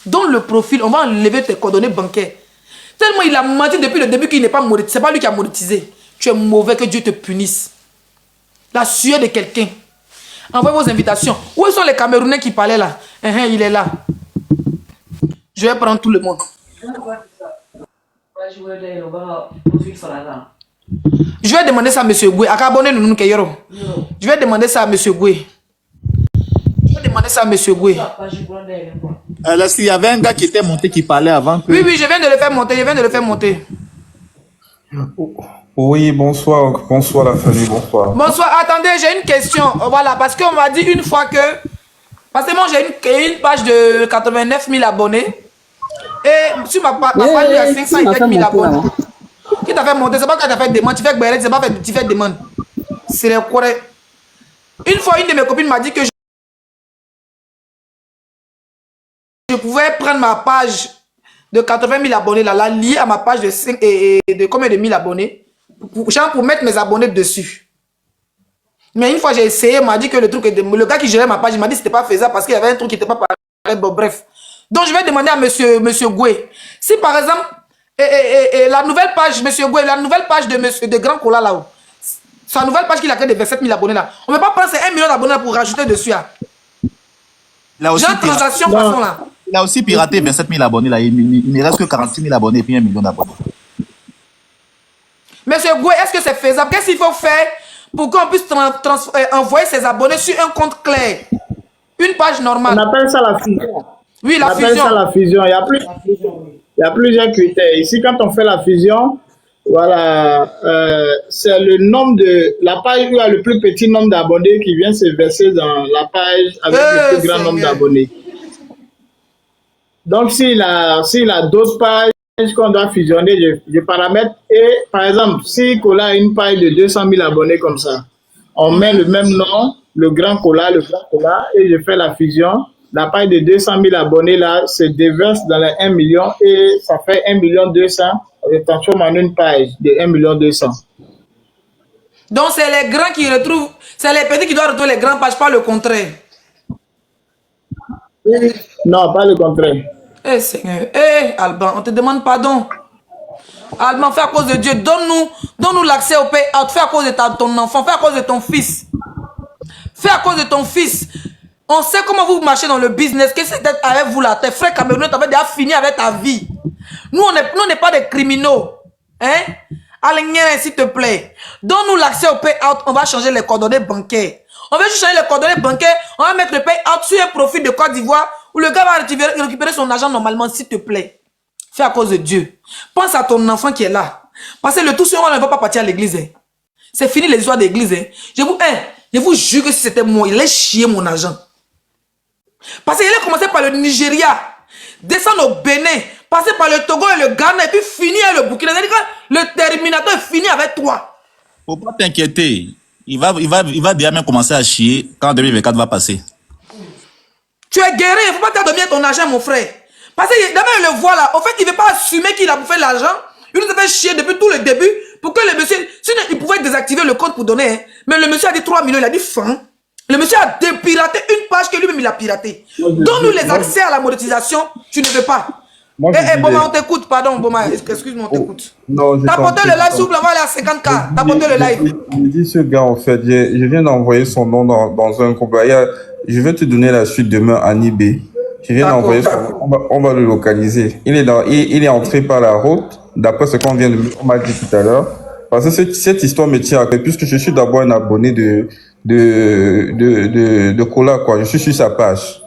Donne le profil. On va enlever tes coordonnées bancaires. Tellement il a menti depuis le début qu'il n'est pas monétisé. C'est pas lui qui a monétisé. Tu es mauvais, que Dieu te punisse. La sueur de quelqu'un. Envoyez vos invitations. Où sont les Camerounais qui parlaient là? Il est là. Je vais prendre tout le monde. Je vais demander ça à M. Goué. Je vais demander ça à M. Goué. Je vais demander ça à M. Goué. Là, s'il y avait un gars qui était monté qui parlait avant que... Oui, je viens de le faire monter. Je viens de le faire monter. Oui, bonsoir. Bonsoir la famille, bonsoir. Bonsoir. Attendez, j'ai une question. Voilà, parce qu'on m'a dit une fois que... Parce que moi, j'ai une page de 89 000 abonnés. Et sur ma page, il y a 500 000 abonnés. Qui t'a fait monter? C'est pas quand t'as fait demande. Tu fais que c'est pas fait, tu fais demande. C'est le correct. Une fois, une de mes copines m'a dit que je pouvais prendre ma page de 80 000 abonnés, là, la lier à ma page de 5 et de combien de 1000 abonnés, pour mettre mes abonnés dessus. Mais une fois j'ai essayé, il m'a dit que le gars qui gérait ma page, il m'a dit que c'était pas faisable parce qu'il y avait un truc qui n'était pas pareil. Bon, bref. Donc je vais demander à monsieur Goué, si par exemple, la nouvelle page, monsieur Goué, la nouvelle page de Grand Cola là-haut, sa nouvelle page qu'il a créée de 27 000 abonnés là, on ne peut pas prendre ces 1 million d'abonnés pour rajouter dessus. Hein. Là aussi, transaction façon là. Il a aussi piraté 27 000 abonnés là. Il ne reste que 46 000 abonnés et puis 1 million d'abonnés. Monsieur Goué, est-ce que c'est faisable? Qu'est-ce qu'il faut faire pour qu'on puisse envoyer ses abonnés sur un compte clair? Une page normale. On appelle ça la fusion. Oui, la fusion. On appelle ça la fusion. Il y a plusieurs critères. Ici, quand on fait la fusion, voilà, c'est le nombre de... La page où il y a le plus petit nombre d'abonnés qui vient se verser dans la page avec le plus grand nombre d'abonnés. Donc, s'il a d'autres pages qu'on doit fusionner, je paramètre. Et, par exemple, si Cola a une page de 200 000 abonnés comme ça, on met le même nom, le grand Cola, et je fais la fusion. La page de 200 000 abonnés, là, se déverse dans les 1 million et ça fait 1 200 000. Je transforme en une page de 1 200 000. Donc, c'est les grands qui retrouvent, c'est les petits qui doivent retrouver les grandes pages, pas le contraire. Non, pas le contraire. Eh Seigneur, Alban, on te demande pardon. Alban, fais à cause de Dieu, donne-nous l'accès au payout, fais à cause de ton enfant, fais à cause de ton fils. Fais à cause de ton fils. On sait comment vous marchez dans le business, que c'est avec vous là, tes frères camerounais t'avaient déjà fini avec ta vie. Nous, on n'est pas des criminels. Hein? Allez, s'il te plaît. Donne-nous l'accès au payout, on va changer les coordonnées bancaires. On va juste changer les coordonnées bancaires, on va mettre le payout sur un profil de Côte d'Ivoire où le gars va récupérer son argent normalement, s'il te plaît. Fais à cause de Dieu. Pense à ton enfant qui est là. Parce que le tout seul, on ne va pas partir à l'église. Hein. C'est fini les histoires d'église. Hein. Je vous jure que si c'était moi, il allait chier mon argent. Parce qu'il allait commencer par le Nigeria, descendre au Bénin, passer par le Togo et le Ghana, et puis finir avec le Burkina. C'est-à-dire que le terminateur est fini avec toi. Faut pas t'inquiéter. Il va déjà même commencer à chier quand 2024 va passer. Tu es guéri, il ne faut pas t'adonner ton argent, mon frère. Parce que d'abord, il le voit là. En fait, il ne veut pas assumer qu'il a bouffé l'argent. Il nous a fait chier depuis tout le début pour que le monsieur... Sinon, il pouvait désactiver le compte pour donner. Hein. Mais le monsieur a dit 3 millions, il a dit fin. Le monsieur a dépiraté une page que lui-même il a piratée. Donne-nous les accès à la monétisation, tu ne veux pas. Boma, on t'écoute, pardon, Boma, excuse-moi, on t'écoute. T'as porté le live, s'il vous plaît, on va aller à 50K. T'as porté le live. Il dit ce gars, en fait, je viens d'envoyer son nom dans un groupe. Je vais te donner la suite demain à Nibé. Je viens d'envoyer son nom, on va le localiser. Il est entré par la route, d'après ce qu'on m'a dit tout à l'heure. Parce que cette histoire me tient à cœur, puisque je suis d'abord un abonné de Cola, quoi. Je suis sur sa page.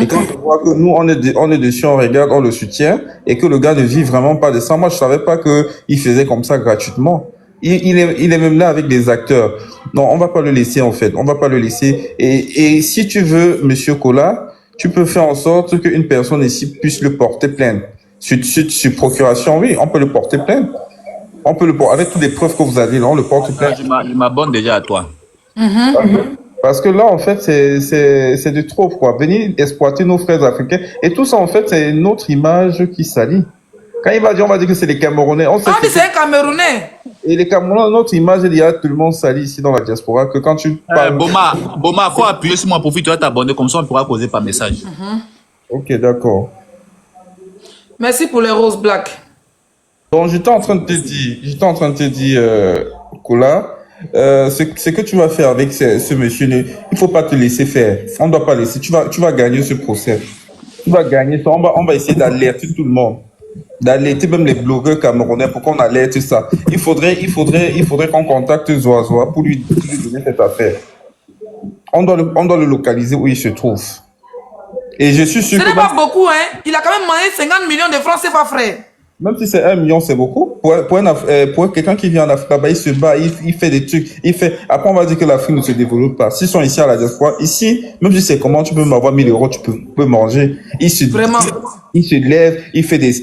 Et quand je vois que nous, on est dessus, on regarde, on le soutient, et que le gars ne vit vraiment pas de ça, moi, je savais pas qu'il faisait comme ça gratuitement. Il est même là avec des acteurs. Non, on va pas le laisser, en fait. On va pas le laisser. Et si tu veux, monsieur Cola, tu peux faire en sorte qu'une personne ici puisse le porter plainte. Sur procuration, oui, on peut le porter plainte. On peut le porter, avec toutes les preuves que vous avez, là, on le porte plainte. Je m'abonne déjà à toi. Parce que là, en fait, c'est du trop, quoi. Venir exploiter nos frères africains. Et tout ça, en fait, c'est une autre image qui salit. Quand il va dire, on va dire que c'est les Camerounais. Mais c'est un Camerounais. Et les Camerounais, notre image, il y a tout le monde sali ici dans la diaspora, que quand tu parles... Boma, faut appuyer sur mon profil, tu vas t'abonner, comme ça on pourra causer par message. Ok, d'accord. Merci pour les roses black. Donc, j'étais en train de te dire, Kola, ce que tu vas faire avec ce monsieur, il faut pas te laisser faire. On ne doit pas laisser. Tu vas gagner ce procès. Tu vas gagner ça. On va essayer d'alerter tout le monde. D'alerter même les blogueurs camerounais pour qu'on alerte ça. Il faudrait qu'on contacte Zoazoa pour lui donner cette affaire. On doit le localiser où il se trouve. Et je suis sûr Ce n'est pas beaucoup, hein. Il a quand même mangé 50 millions de francs CFA, frère. même si c'est 1 million, c'est beaucoup. Pour quelqu'un qui vient en Afrique, il se bat, il fait des trucs. Après, on va dire que l'Afrique ne se développe pas. S'ils sont ici à la diaspora, ici, même si c'est comment, tu peux m'avoir 1000 euros, tu peux manger. Vraiment. Il se lève, il fait des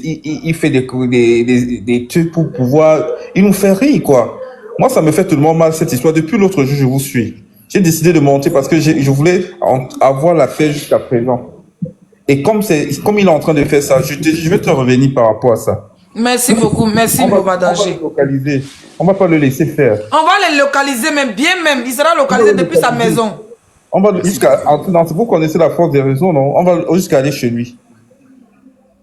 trucs pour pouvoir. Il nous fait rire, quoi. Moi, ça me fait tellement mal cette histoire. Depuis l'autre jour, je vous suis. J'ai décidé de monter parce que je voulais avoir l'affaire jusqu'à présent. Et comme il est en train de faire ça, je vais te revenir par rapport à ça. Merci beaucoup, merci Boba Danger. On va le localiser. On va pas le laisser faire. On va le localiser même, bien même. Il sera localisé depuis sa maison. On va vous connaissez la force des réseaux, non? On va jusqu'à aller chez lui.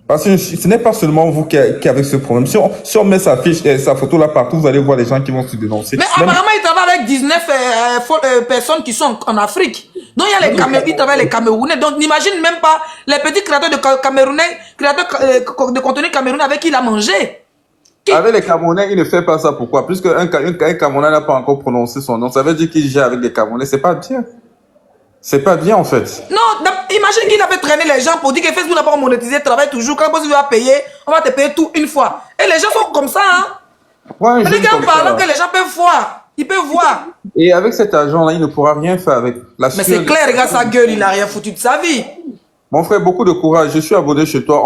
Parce que ce n'est pas seulement vous qui avez ce problème. Si on met sa fiche, sa photo là partout, vous allez voir les gens qui vont se dénoncer. Mais apparemment, il travaille avec 19 personnes qui sont en Afrique. Donc, il y a il travaille avec les Camerounais. Donc, n'imagine même pas les petits créateurs de Camerounais, créateurs de contenu camerounais avec qui il a mangé. Avec les Camerounais, il ne fait pas ça. Pourquoi? Puisque un Camerounais n'a pas encore prononcé son nom. Ça veut dire qu'il gère avec des Camerounais. C'est pas bien. C'est pas bien, en fait. Non, imagine qu'il avait traîné les gens pour dire que Facebook n'a pas monétisé, travaille toujours. Quand tu vas payer, on va te payer tout une fois. Et les gens sont comme ça, hein. Ouais, mais en parlant que les gens peuvent voir. Ils peuvent voir. Et avec cet argent-là, il ne pourra rien faire avec la Mais c'est clair, regarde sa gueule, il n'a rien foutu de sa vie. Mon frère, beaucoup de courage. Je suis abonné chez toi.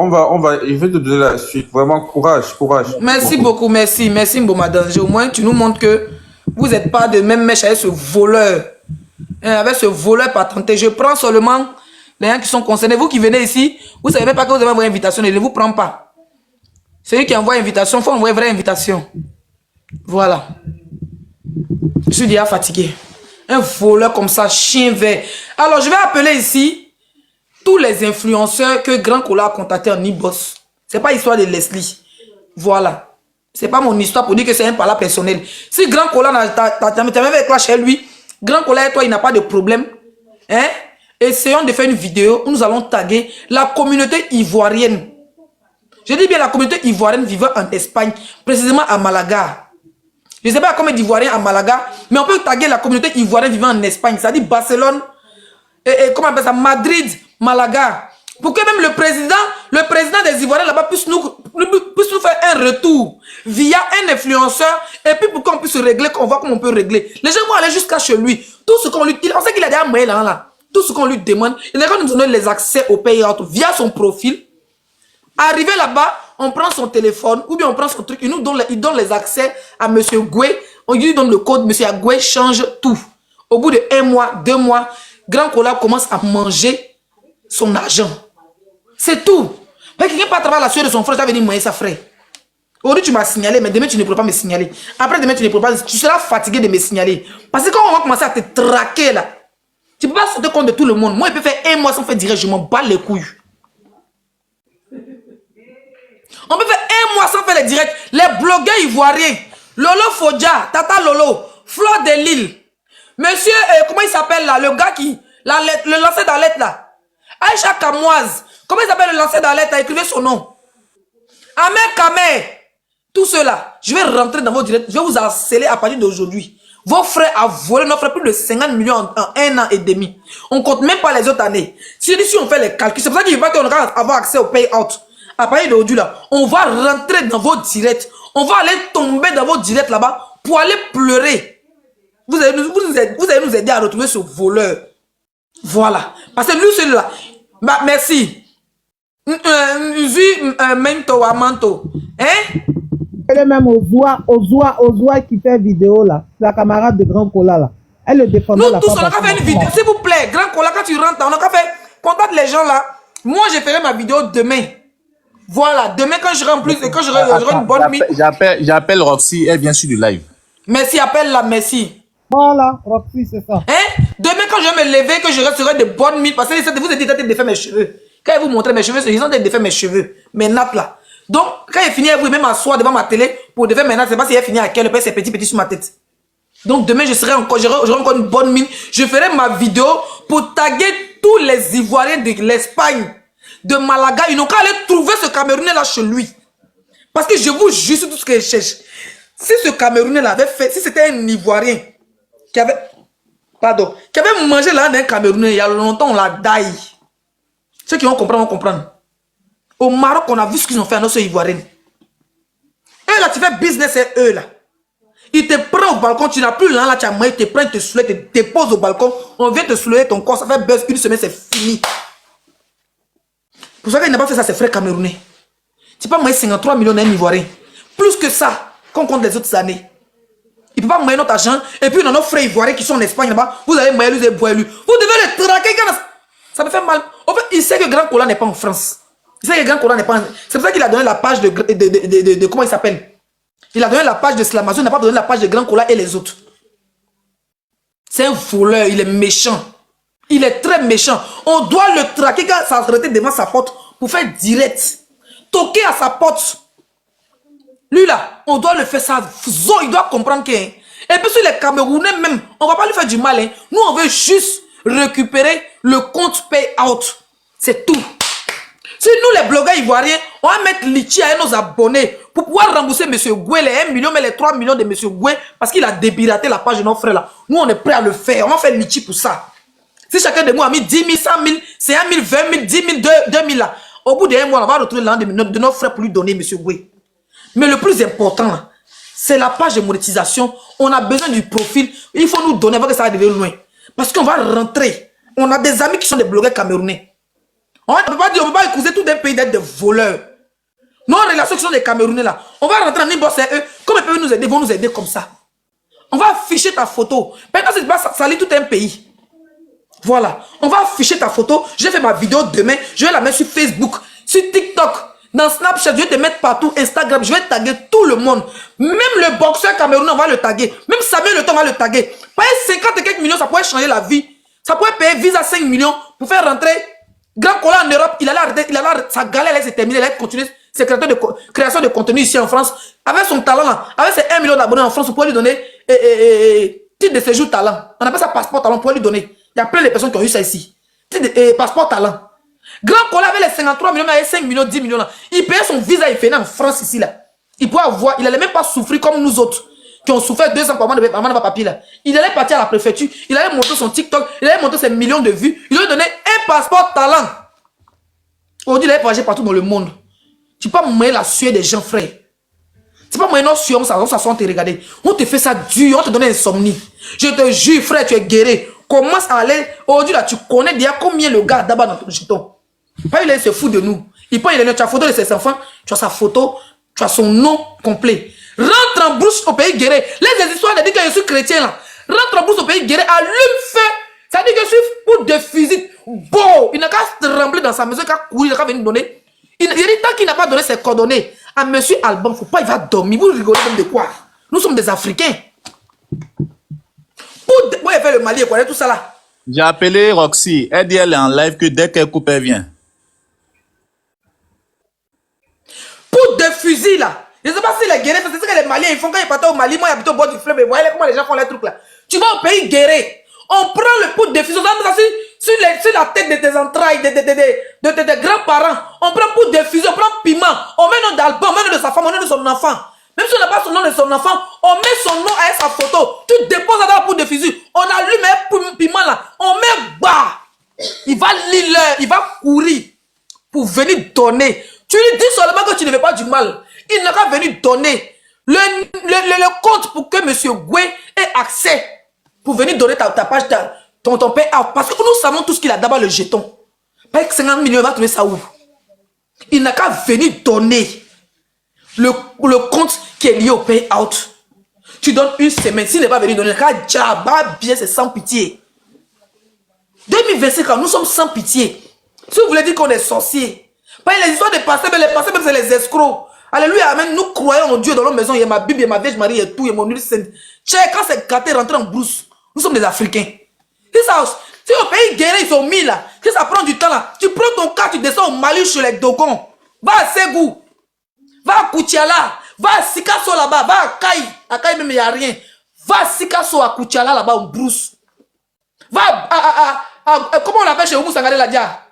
Je vais te donner la suite. Vraiment, courage. Merci beaucoup, merci Mboma Danger. Au moins, tu nous montres que vous n'êtes pas de même mèche avec ce voleur. Avec ce voleur patenté. Je prends seulement les gens qui sont concernés. Vous qui venez ici, vous ne savez même pas que vous avez envoyé une invitation. Il ne vous prend pas. Celui qui envoie une invitation, il faut envoyer une vraie invitation. Voilà. Je suis déjà fatigué. Un voleur comme ça, chien vert. Alors, je vais appeler ici tous les influenceurs que Grand Kola a contactés en e-boss. Ce n'est pas l'histoire de Leslie. Voilà. Ce n'est pas mon histoire pour dire que c'est un parla personnel. Si Grand Kola t'as même avec toi chez lui, Grand Kola et toi, il n'a pas de problème. Hein? Essayons de faire une vidéo où nous allons taguer la communauté ivoirienne. Je dis bien la communauté ivoirienne vivant en Espagne, précisément à Malaga. Je ne sais pas combien d'Ivoiriens à Malaga, mais on peut taguer la communauté ivoirienne vivant en Espagne. C'est-à-dire Barcelone, et comment on appelle ça, Madrid, Malaga. Pour que même le président des Ivoiriens là-bas puisse nous faire un retour via un influenceur, et puis pour qu'on puisse régler, qu'on voit comment on peut régler. Les gens vont aller jusqu'à chez lui. Tout ce qu'on lui dit, on sait qu'il a déjà moyen là. Tout ce qu'on lui demande, il est quand nous donner les accès au payout via son profil. Arrivé là-bas, on prend son téléphone ou bien on prend son truc, il donne les accès à M. Goué. On lui donne le code, M. Goué change tout. Au bout de 1 mois, 2 mois, Grand Kola commence à manger son argent. C'est tout. Mais quelqu'un peut travailler la sueur de son frère, tu as venu moyen sa frère. Aujourd'hui tu m'as signalé, mais demain tu ne pourras pas me signaler. Après demain tu ne pourras pas, tu seras fatigué de me signaler. Parce que quand on va commencer à te traquer là, tu ne peux pas sauter compte de tout le monde. Moi, il peut faire 1 mois sans faire direct, je m'en bats les couilles. On peut faire 1 mois sans faire les directs. Les blogueurs ivoiriens, Lolo Fodja, Tata Lolo, Fleur de Lille, monsieur, comment il s'appelle là, le gars qui, le lanceur d'alerte là, Aïcha Kamoise, comment il s'appelle le lanceur d'alerte là, écrivez son nom. Ahmed Kamer, tout cela, je vais rentrer dans vos directs, je vais vous harceler à partir d'aujourd'hui. Vos frères ont volé nos frères plus de 50 millions en 1 an et demi. On ne compte même pas les autres années. Si on fait les calculs, c'est pour ça qu'il ne veut pas qu'on avoir accès au payout. À partir d'aujourd'hui là, on va rentrer dans vos directs. On va aller tomber dans vos directs là-bas pour aller pleurer. Vous allez nous aider à retrouver ce voleur. Voilà. Parce que lui, celui-là. Bah, merci. Mento Amanto. Hein? Elle est même Ozoa qui fait vidéo là. La camarade de Grand Kola là. Elle le défendait. Nous tous, on a fait une vidéo. S'il vous plaît, Grand Kola, quand tu rentres, on a fait. Contacte les gens là. Moi, je ferai ma vidéo demain. Voilà, demain quand je rentre plus et quand j'aurai une bonne nuit. J'appelle Roxy, elle vient sur du live. Merci, appelle-la, merci. Voilà, Roxy, c'est ça. Hein? Demain quand je vais me lever, que je resterai de bonnes nuits, parce que vous êtes en train de défaire mes cheveux. Quand ils vous montrez mes cheveux, ils ont en train de défaire mes cheveux. Mes nattes là. Donc, quand il finit, il même m'asseoir devant ma télé pour devant maintenant, c'est pas si il finit à quelle heure, c'est petit sur ma tête. Donc, demain, j'aurai encore une bonne mine. Je ferai ma vidéo pour taguer tous les Ivoiriens de l'Espagne, de Malaga. Ils n'ont qu'à aller trouver ce Camerounais là chez lui. Parce que je vous jure sur tout ce que je cherche. Si ce Camerounais là avait fait, si c'était un Ivoirien qui avait mangé là d'un Camerounais, il y a longtemps, on l'a daille. Ceux qui vont comprendre, vont comprendre. Au Maroc, on a vu ce qu'ils ont fait à nos Ivoiriens. Eux là, tu fais business, c'est eux là. Ils te prennent au balcon, tu n'as plus là, tu as moyen, ils te prennent, te soulèvent, te déposent au balcon, on vient te soulever ton corps, ça fait buzz, une semaine, c'est fini. Pour ça qu'il n'a pas fait ça, ses frères camerounais. Tu peux pas moyen 53 millions d'un Ivoirien. Plus que ça, qu'on compte les autres années. Il ne peut pas moyen notre argent, et puis on a nos frères ivoiriens qui sont en Espagne là-bas, vous allez moyen lui, vous allez boire lui. Vous devez le traquer, ça me fait mal. En fait, il sait que Grand Cola n'est pas en France. Il sait que Grand Cola n'est pas en... C'est pour ça qu'il a donné la page de comment il s'appelle? Il a donné la page de Slamazon, il n'a pas donné la page de Grand Cola et les autres. C'est un voleur, il est méchant. Il est très méchant. On doit le traquer quand ça s'arrête devant sa porte pour faire direct. Toquer à sa porte. Lui là, on doit le faire ça. Il doit comprendre que... Et puis sur les Camerounais même, on ne va pas lui faire du mal. Hein. Nous, on veut juste récupérer le compte payout. C'est tout. Si nous, les blogueurs ivoiriens, on va mettre Litchi à nos abonnés pour pouvoir rembourser M. Goué les 1 million, mais les 3 millions de M. Goué, parce qu'il a débiraté la page de nos frères là. Nous, on est prêt à le faire. On va faire Litchi pour ça. Si chacun de nous a mis 10 000, 100 000, 50 000, 20 000, 10 000, 2 000 là, au bout d'un mois, on va retrouver l'un de nos frères pour lui donner M. Goué. Mais le plus important, c'est la page de monétisation. On a besoin du profil. Il faut nous donner avant que ça arrive loin. Parce qu'on va rentrer. On a des amis qui sont des blogueurs camerounais. On ne peut pas accuser tout un pays d'être des voleurs. Nos relations qui sont des Camerounais là, on va rentrer en Nibos et eux, comme ils peuvent nous aider, vont nous aider comme ça. On va afficher ta photo. Maintenant, c'est pas salir tout un pays. Voilà. On va afficher ta photo. Je vais faire ma vidéo demain. Je vais la mettre sur Facebook, sur TikTok, dans Snapchat. Je vais te mettre partout. Instagram. Je vais taguer tout le monde. Même le boxeur camerounais, on va le taguer. Même Samuel Le Temps, on va le taguer. Payer 50 et quelques millions, ça pourrait changer la vie. Ça pourrait payer visa 5 millions pour faire rentrer Grand Cola en Europe. Il allait arrêter. Sa galère allait se terminer. Il allait continuer ses création de contenu ici en France. Avec son talent là, avec ses 1 million d'abonnés en France, on pourrait lui donner titre de séjour talent. On appelle ça passeport talent, on pourrait lui donner. Il y a plein de personnes qui ont eu ça ici. Passeport talent. Grand Cola avait les 53 millions, mais avait 5 millions, 10 millions là. Il payait son visa, il venait en France ici là. Il pouvait avoir, il n'allait même pas souffrir comme nous autres, qui ont souffert 2 ans par mois de papier là. Il allait partir à la préfecture, il allait monter son TikTok, il allait monter ses millions de vues, il lui donnait un passeport talent. Aujourd'hui, il allait voyager partout dans le monde. Tu peux pas moyen la sueur des gens, frère. C'est pas moyen notre sueur, on s'assoit, on te regarde. On te fait ça dur, on te donne insomnie. Je te jure, frère, tu es guéri. Commence à aller. Aujourd'hui, là, tu connais déjà combien le gars d'abord dans ton jeton. Pas il se fout de nous. Il prend, tu as la photo de ses enfants, tu as sa photo, tu as son nom complet. Rentre en brousse au pays guéri. Les histoires de dire que je suis chrétien là. Rentre en brousse au pays guéri, allume feu. Ça dit que je suis pour des fusils. Bon, il n'a qu'à se trembler dans sa maison, il n'a qu'à courir, il n'a qu'à venir donner. Il dit tant qu'il n'a pas donné ses coordonnées à monsieur Alban, faut pas, il va dormir. Vous rigolez comme de quoi? Nous sommes des Africains. Moi, il fait le Mali, quoi, tout ça là. J'ai appelé Roxy. Elle dit elle est en live que dès qu'elle coupe, elle vient. Pour des fusils là. Je ne sais pas si les guerriers, c'est ce que les Maliens ils font quand ils partent au Mali. Moi, j'habite au bord du fleuve. Vous voyez comment les gens font les trucs là. Tu vas au pays guerrier. On prend le poudre de fusil, on met ça sur la tête de tes entrailles, de tes grands-parents. On prend poudre de fusil, on prend piment, on met le nom d'Alban, on met le nom de sa femme, on met le nom de son enfant. Même si on n'a pas son nom de son enfant, on met son nom avec sa photo. Tu déposes dans la poudre de fusil, on allume un piment là, on met bas. Il va lire, il va courir pour venir donner. Tu lui dis seulement que tu ne veux pas du mal. Il n'a qu'à venir donner le compte pour que M. Goué ait accès. Pour venir donner ta page, ton payout. Parce que nous savons tout ce qu'il a d'abord le jeton. Pas que 50 millions, il va trouver ça où? Il n'a qu'à venir donner le compte qui est lié au payout. Tu donnes une semaine. S'il n'est pas venu donner, il va bien, c'est sans pitié. 2025 ans, nous sommes sans pitié. Si vous voulez dire qu'on est sorciers, pas les histoires de pasteurs, mais les pasteurs, même c'est les escrocs. Alléluia, amen. Nous croyons en Dieu dans nos maisons. Il y a ma Bible, il y a ma Vierge Marie, il y a tout, il y a mon huile sainte. Check, quand c'est gâté, rentrer en brousse. Nous sommes des Africains. Si au pays guéri, ils sont mis là, que ça prend du temps là, tu prends ton cas, tu descends au Mali chez les Dogons. Va à Ségou. Va à Koutiala. Va à Sikasso là-bas. Va à Kaï. À Kaï même, il n'y a rien. Va à Sikasso à Koutiala là-bas, au Brousse. Va comment on l'appelle chez Oumou Sangare la Dia?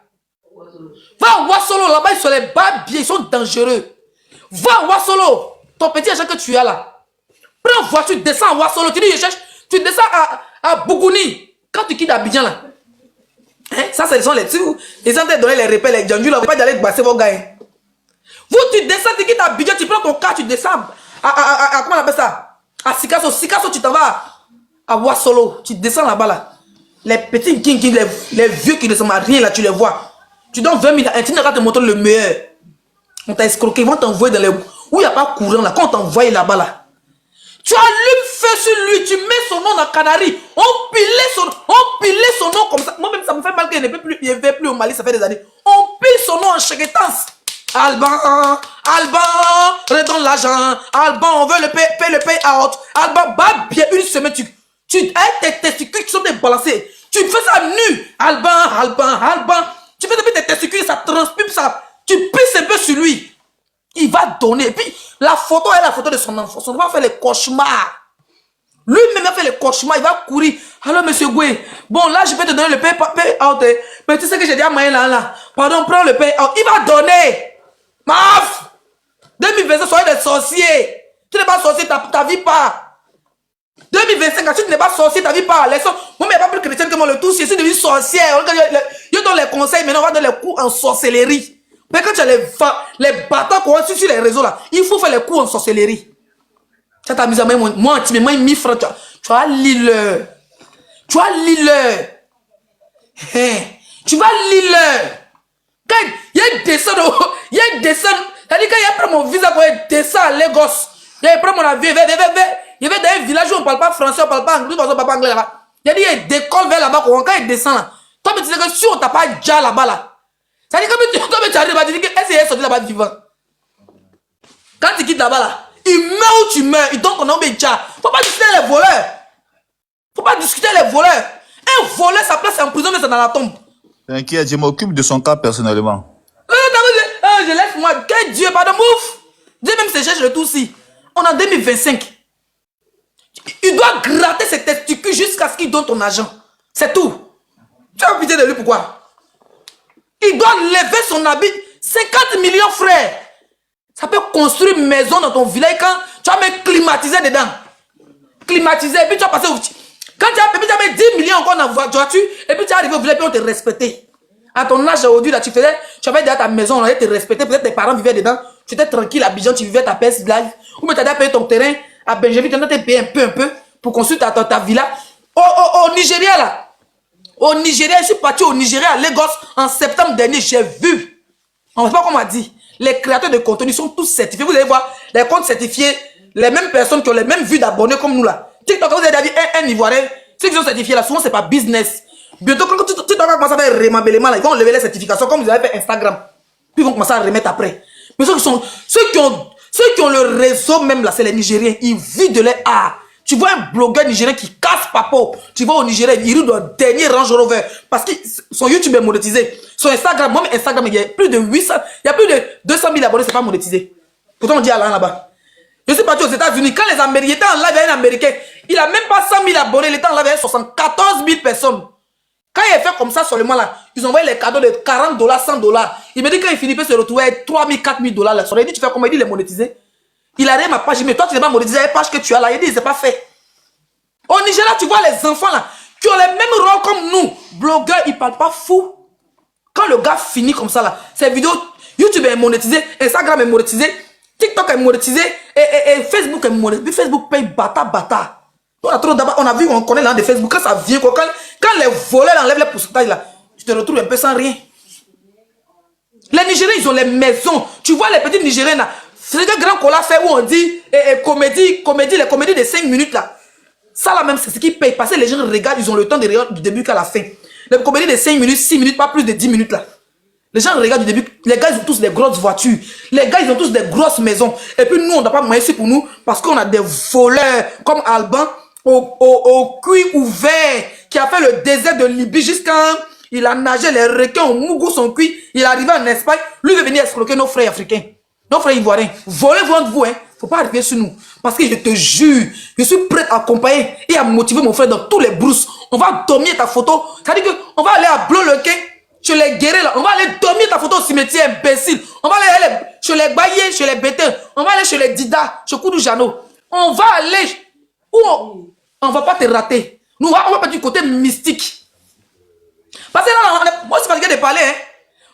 Va à Wassolo là-bas, ils sont les bas biais, ils sont dangereux. Va à Wassolo. Ton petit agent que tu as là. Prends une voiture, descends à Wassolo. Tu dis, je cherche. Tu descends à Bougouni. Quand tu quittes Abidjan là. Hein? Ça, ce sont les trucs. Ils ont donné les repères, les djandjus là. Vous ne pouvez pas aller passer vos gars. Hein? Vous, tu descends, tu quittes Abidjan, tu prends ton car, tu descends comment on appelle ça? À Sikasso. Sikasso, tu t'en vas à Wassolo. Tu descends là-bas là. Les petits king, les vieux qui ne sont rien là, tu les vois. Tu donnes 20 000, un petit te montrer le meilleur. On t'a escroqué, ils vont t'envoyer dans les... Où il n'y a pas courant là, quand on t'envoie là-bas là. Tu allumes feu sur lui, tu mets son nom dans Canary. On pilait son nom comme ça. Moi-même, ça me fait mal qu'il ne veut plus au Mali, ça fait des années. On pile son nom en chéquetance. Alban, redonne l'argent. Alban, on veut le payout. Alban, bah bien une semaine, tu as tes testicules qui sont débalancés. Tu fais ça nu. Alban. Tu fais tes testicules, ça transpire, ça. Tu pisses un peu sur lui. Il va donner. Et puis, la photo est la photo de son enfant. Son enfant fait les cauchemars. Lui-même a fait les cauchemars. Il va courir. Alors, monsieur Goué, bon, là, je vais te donner le payout. Mais tu sais que j'ai dit à Maïen là. Pardon, prends le payout. Il va donner. Maf! 2025, soyez des sorciers. Tu n'es pas sorcier, ta vie part. 2025, quand tu n'es pas sorcier, ta vie part. Moi, il n'y a pas plus chrétien que moi, le tout. Je suis devenu sorcière. Je donne les conseils, maintenant, on va donner les cours en sorcellerie. Mais quand tu as les bâtards qu'on voit sur les réseaux là, il faut faire les cours en sorcellerie. Tu t'amuses à moi, tu mets 1000 francs, tu vas lire. Tu vas lire. Tu vas lire. Quand il y a une descente, c'est-à-dire quand il prend mon visa pour descendre à Lagos, il prend mon avion, il va dans un village où on ne parle pas français, on ne parle pas anglais, on ne parle pas anglais là-bas. Il a dit il décolle vers là-bas, quand il descend là. Toi, tu sais que si on t'a pas déjà là-bas là. Ça dit comme tu arrives là-bas, tu dis que est-ce qu'il est sorti là-bas vivant? Quand tu quittes là-bas là, il meurt ou tu meurs, donc on a oublié déjà. Faut pas discuter les voleurs. Faut pas discuter les voleurs. Un voleur, sa place c'est en prison, mais c'est dans la tombe. T'inquiète, je m'occupe de son cas personnellement. Je laisse moi, que Dieu, pardon, mouf. Dieu même se cherche le tout aussi. On est en 2025. Il doit gratter ses testicules jusqu'à ce qu'il donne ton argent. C'est tout. Tu as pitié de lui, pourquoi? Il doit lever son habit. 50 millions, frère. Ça peut construire une maison dans ton village quand tu vas mettre climatisé dedans. Climatisé, et puis tu vas passer au... Quand tu as mis 10 millions encore dans la voiture, et puis tu es arrivé au village, et puis on te respectait. À ton âge aujourd'hui, là, tu avais déjà ta maison, on allait te respecter, peut-être tes parents vivaient dedans, tu étais tranquille à Abidjan, tu vivais ta PS live, ou mais tu as payé ton terrain à Benjamin, tu as payé un peu, pour construire ta villa. Au Nigeria, là. Au Nigeria, je suis parti au Nigeria, à Lagos, en septembre dernier, j'ai vu. On ne sait pas comment on dit. Les créateurs de contenu sont tous certifiés. Vous allez voir, les comptes certifiés, les mêmes personnes qui ont les mêmes vues d'abonnés comme nous là. TikTok, vous avez dit un Ivoirien, ceux qui sont certifiés là, souvent c'est pas business. Bientôt, quand tu vas commencer à faire rememblement, ils vont lever les certifications comme vous avez fait Instagram. Puis ils vont commencer à remettre après. Mais ceux qui ont le réseau même là, c'est les Nigériens. Ils vivent de leur art. Tu vois un blogueur nigérien qui casse papo. Tu vois au Nigeria, il roule dans le dernier Range Rover. Parce que son YouTube est monétisé. Son Instagram, moi, Instagram, il y a plus de 800, il y a plus de 200 000 abonnés, c'est pas monétisé. Pourtant, on dit Alain là-bas. Je suis parti aux États-Unis. Quand les Américains étaient en live, il y a un Américain. Il a même pas 100 000 abonnés. Il était en live, il y a 74 000 personnes. Quand il a fait comme ça seulement là, ils ont envoyé les cadeaux de 40 $, 100 $. Il me dit quand il finit, il peut se retrouver avec 3 000, 4 000 $. Là. Il dit, tu fais comment? Il dit, il est monétisé. Il a rien ma page. Mais toi, tu n'es pas monétisé la page que tu as là. Il dit, c'est pas fait. Au Nigeria, tu vois les enfants là, qui ont les mêmes rôles comme nous. Blogueurs, ils parlent pas fou. Quand le gars finit comme ça là, ses vidéos, YouTube est monétisé, Instagram est monétisé, TikTok est monétisé, et Facebook est monétisé. Facebook paye bata. On a vu, on connaît l'un de Facebook, quand ça vient, quand les voleurs enlèvent les pourcentages là, tu te retrouves un peu sans rien. Les Nigériens, ils ont les maisons. Tu vois les petits Nigériens là, c'est ce que Grand Cola fait où on dit les comédies de 5 minutes là. Ça là même, c'est ce qui paye. Parce que les gens regardent, ils ont le temps de regarder du début qu'à la fin. Les comédies de 5 minutes, 6 minutes, pas plus de 10 minutes là. Les gens regardent du début. Les gars, ils ont tous des grosses voitures. Les gars, ils ont tous des grosses maisons. Et puis nous, on n'a pas moyen ici pour nous. Parce qu'on a des voleurs comme Alban au cuir ouvert qui a fait le désert de Libye jusqu'à... Il a nagé les requins au Mougou son cuir. Il est arrivé en Espagne. Lui, il veut venir escroquer nos frères africains. nos frères ivoiriens, volez entre vous, hein. Faut pas arriver sur nous. Parce que je te jure, je suis prêt à accompagner et à motiver mon frère dans tous les brousses. On va dormir ta photo. C'est-à-dire qu'on va aller à Blo-le-Quai, chez les guerriers là. On va aller dormir ta photo au cimetière, imbécile. On va aller chez les baillés, chez les bêtins. On va aller chez les Dida, chez Koudou Jano. On va aller où on va pas te rater. Nous, on va pas du côté mystique. Parce que là, moi, c'est fatigué de parler, hein.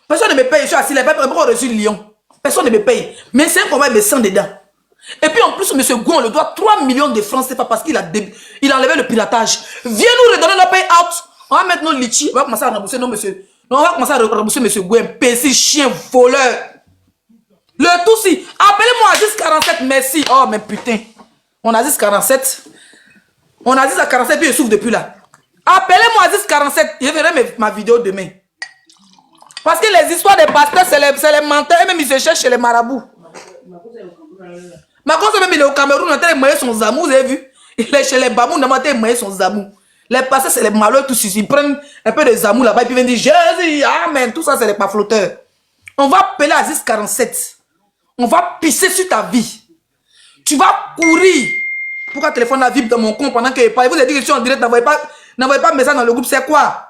Personne ne me paye. Je suis assis là, pourquoi on reçu Lyon? Personne ne me paye. Mais c'est un combat, il me sent dedans. Et puis en plus, M. Gouin, on le doit 3 millions de francs, c'est pas parce qu'il a enlevé le piratage. Viens nous redonner nos payout. On va mettre nos litchis. On va commencer à rembourser nos monsieur. On va commencer à rembourser M. Gouin, PC, chien, voleur. Le tout si. Appelez-moi à 1047, merci. Oh, mais putain. On a 1047. On a 10 à 47, puis je souffre depuis là. Appelez-moi à 1047. Je verrai ma vidéo demain. Parce que les histoires des pasteurs, c'est les menteurs. Et même ils se cherchent chez les marabouts. Ma grosse même il est au Cameroun, il est en train de mailler son zamou, vous avez vu? Il est chez les babous, il est en train de mailler son zamou. Les pasteurs, c'est les malheurs, tous ils prennent un peu de zamou là-bas, et puis ils viennent dire Jésus, amen, tout ça, c'est les paflotteurs. On va appeler à 1047. On va pisser sur ta vie. Tu vas courir. Pourquoi le téléphone la vibre dans mon compte pendant que vous avez dit que je suis en direct, n'envoyez pas de message dans le groupe, c'est quoi?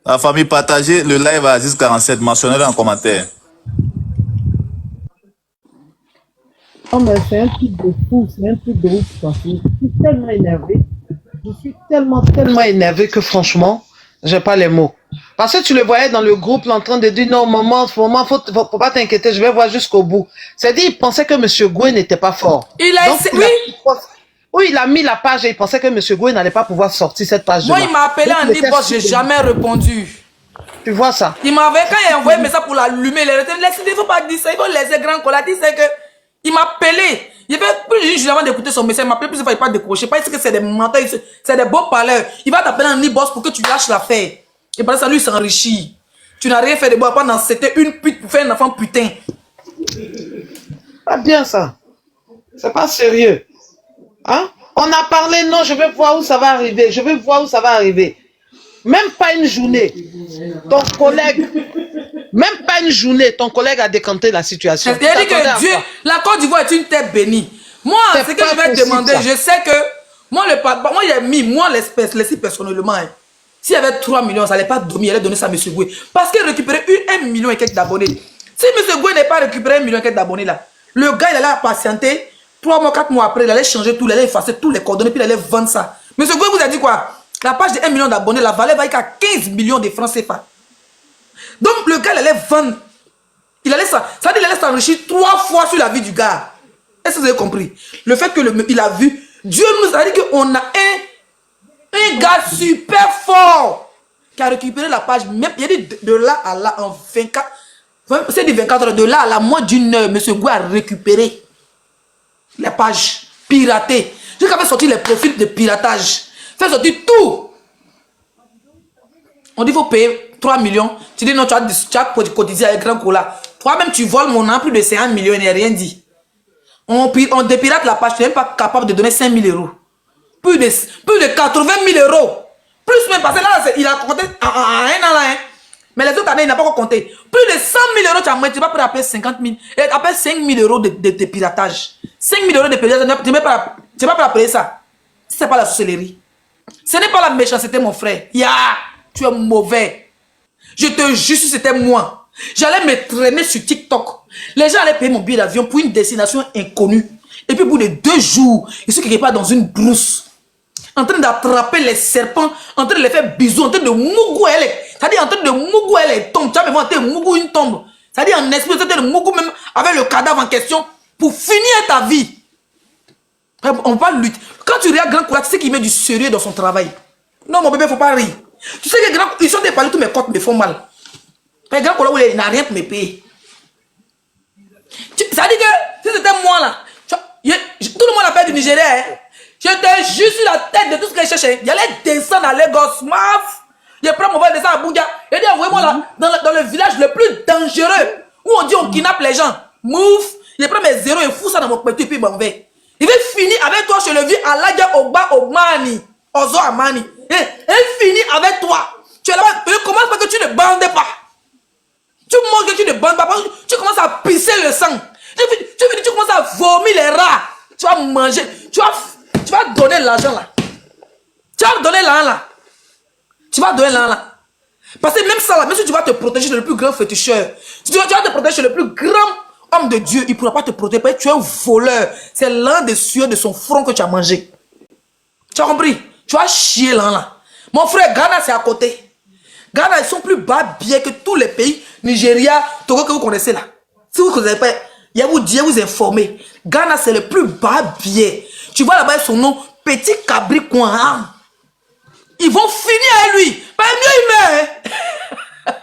La famille, partagez le live à 1047, mentionnez-le en commentaire. Oh, mais c'est un truc de fou, c'est un truc de ouf. Je suis tellement énervé. Je suis tellement énervé que franchement, j'ai pas les mots. Parce que tu le voyais dans le groupe, là, en train de dire non, maman, faut pas t'inquiéter, je vais voir jusqu'au bout. C'est-à-dire, il pensait que M. Gouin n'était pas fort. Oui, il a mis la page et il pensait que M. Gouin n'allait pas pouvoir sortir cette page. Moi, il m'a appelé en e-boss, j'ai jamais répondu. Tu vois ça? Il m'avait, quand il a envoyé un message pour l'allumer, il ne faut pas dire ça, il faut laisser grand cola. Il sait que il m'a appelé. Il fait plus juste avant d'écouter son message, il m'a appelé plusieurs fois, il n'a pas décroché. Parce que c'est des menteurs, c'est des beaux parleurs. Il va t'appeler en e-boss pour que tu lâches l'affaire. Et par ça, lui, il s'enrichit. Tu n'as rien fait de bon. Pendant c'était une pute pour faire un enfant putain. Pas bien ça. C'est pas sérieux. Hein? On a parlé, non, je vais voir où ça va arriver. Je vais voir où ça va arriver. Même pas une journée. Ton collègue, même pas une journée, ton collègue a décanté la situation. C'est-à-dire que Dieu, la Côte d'Ivoire est une terre bénie. Moi, ce que je vais demander, je sais que moi, il a mis, moi, l'espèce, personnellement, hein, s'il y avait 3 millions, ça n'allait pas dormir, il allait donner ça à M. Goué. Parce qu'il récupérait 1 million et quelques d'abonnés. Si M. Goué n'est pas récupéré 1 million et quelques d'abonnés là, le gars, il allait patienter. 3 mois, 4 mois après, il allait changer tout, il allait effacer tous les coordonnées, puis il allait vendre ça. M. Goué vous a dit quoi? La page de 1 million d'abonnés, la valeur va être à 15 millions de francs CFA. Donc, le gars, il allait vendre. Il allait ça. Ça veut dire qu'il allait s'enrichir 3 fois sur la vie du gars. Est-ce que vous avez compris? Le fait qu'il a vu, Dieu nous a dit qu'on a un gars super fort qui a récupéré la page. Même, il a dit de là à là, en 24, c'est dit 24 heures, de là à là, moins d'une heure, M. Goué a récupéré les pages piratées. Jusqu'à faire sortir les profils de piratage. Faire sortir tout. On dit qu'il faut payer 3 millions. Tu dis non, tu as cotisé avec Grand Cola. Toi-même, tu voles mon nom, plus de 50 millions, il n'y a rien dit. On dépirate la page, tu n'es même pas capable de donner 5 000 euros. Plus de 80 000 euros. Plus même, parce que là, il a compté en un an là. Hein. Mais les autres années, il n'a pas encore compté. Plus de 100 000 euros, tu n'es pas prêt à payer 50 000. Et appelle 5 000 euros de piratage. 5 000 euros de piratage, tu n'es pas prêt à payer ça. Ce n'est pas la sorcellerie. Ce n'est pas la méchanceté, mon frère. Tu es mauvais. Je te jure, si c'était moi, j'allais me traîner sur TikTok. Les gens allaient payer mon billet d'avion pour une destination inconnue. Et puis, pour les 2 jours, je suis quelque part dans une brousse, en train d'attraper les serpents, en train de les faire bisous, en train de mougou elle. C'est-à-dire, en train de mougou elle tombe. Tu vas me voir, mougou une tombe. C'est-à-dire, en esprit, en train de mougou même avec le cadavre en question pour finir ta vie. On va lutter. Quand tu regardes Grand Cola, tu sais qu'il met du sérieux dans son travail. Non, mon bébé, il ne faut pas rire. Tu sais que ils sont des palais, tous mes comptes me font mal. Mais Grand Cola, il n'a rien pour me payer. Ça dit que si c'était moi là, tout le monde appelle du Nigeria. Hein. Je te jure sur la tête de tout ce que je cherchais. Il allait descendre à Lagos, maf. Je prends mon vol, descendre à Abuja. Et dit envoyez-moi là, dans le village le plus dangereux, où on dit on kidnappe les gens. Mouf. Je prends mes zéros et fous ça dans mon petit puis m'en vais. Il va finir avec toi chez le vieux Aladja Ogba Ogmani. Ozo Amani. Et il finit avec toi. Tu es là-bas, ne commence pas que tu ne bandes pas. Tu manges que tu ne bandes pas. Tu commences à pisser le sang. Tu commences à vomir les rats. Tu vas manger. Tu vas donner l'argent là. Tu vas donner l'argent là. Tu vas donner l'argent là. Parce que même ça là, même si tu vas te protéger de le plus grand féticheur, si tu vas te protéger de le plus grand homme de Dieu, il ne pourra pas te protéger parce que tu es un voleur. C'est l'un des sueurs de son front que tu as mangé. Tu as compris? Tu vas chier là. Mon frère, Ghana c'est à côté. Ghana, ils sont plus bas bien que tous les pays, Nigeria, Togo que vous connaissez là. Si vous ne connaissez pas, il y a vous informer. Ghana, c'est le plus bas bien. Tu vois là-bas son nom, Petit Cabri Coin. Ils vont finir à lui. Bah, mieux il meurt. Hein?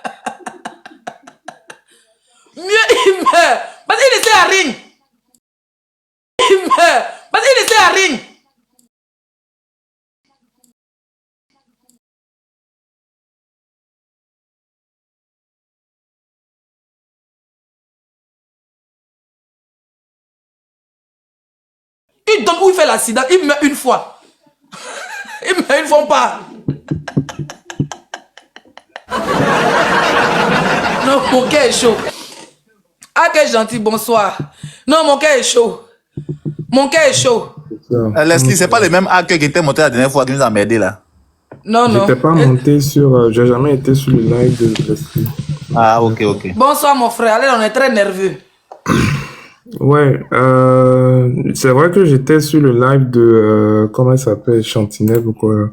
Mieux il meurt. Parce qu'il essaie à rien. Il meurt. Parce qu'il essaie à rien. Il donne où il fait l'accident, il meurt une fois. Il meurt une fois pas. Non, mon cœur est chaud. Ah, quel gentil, bonsoir. Non, mon cœur est chaud. Mon cœur est chaud. Leslie, c'est pas le même acteur qui était monté la dernière fois qui nous a emmerdé là. Non, non. J'étais pas monté sur... j'ai jamais été sur le live de Leslie. Ah, ok, ok. Bonsoir, mon frère. Allez, on est très nerveux. Ouais, c'est vrai que j'étais sur le live de... comment il s'appelle? Chantinelle ou quoi?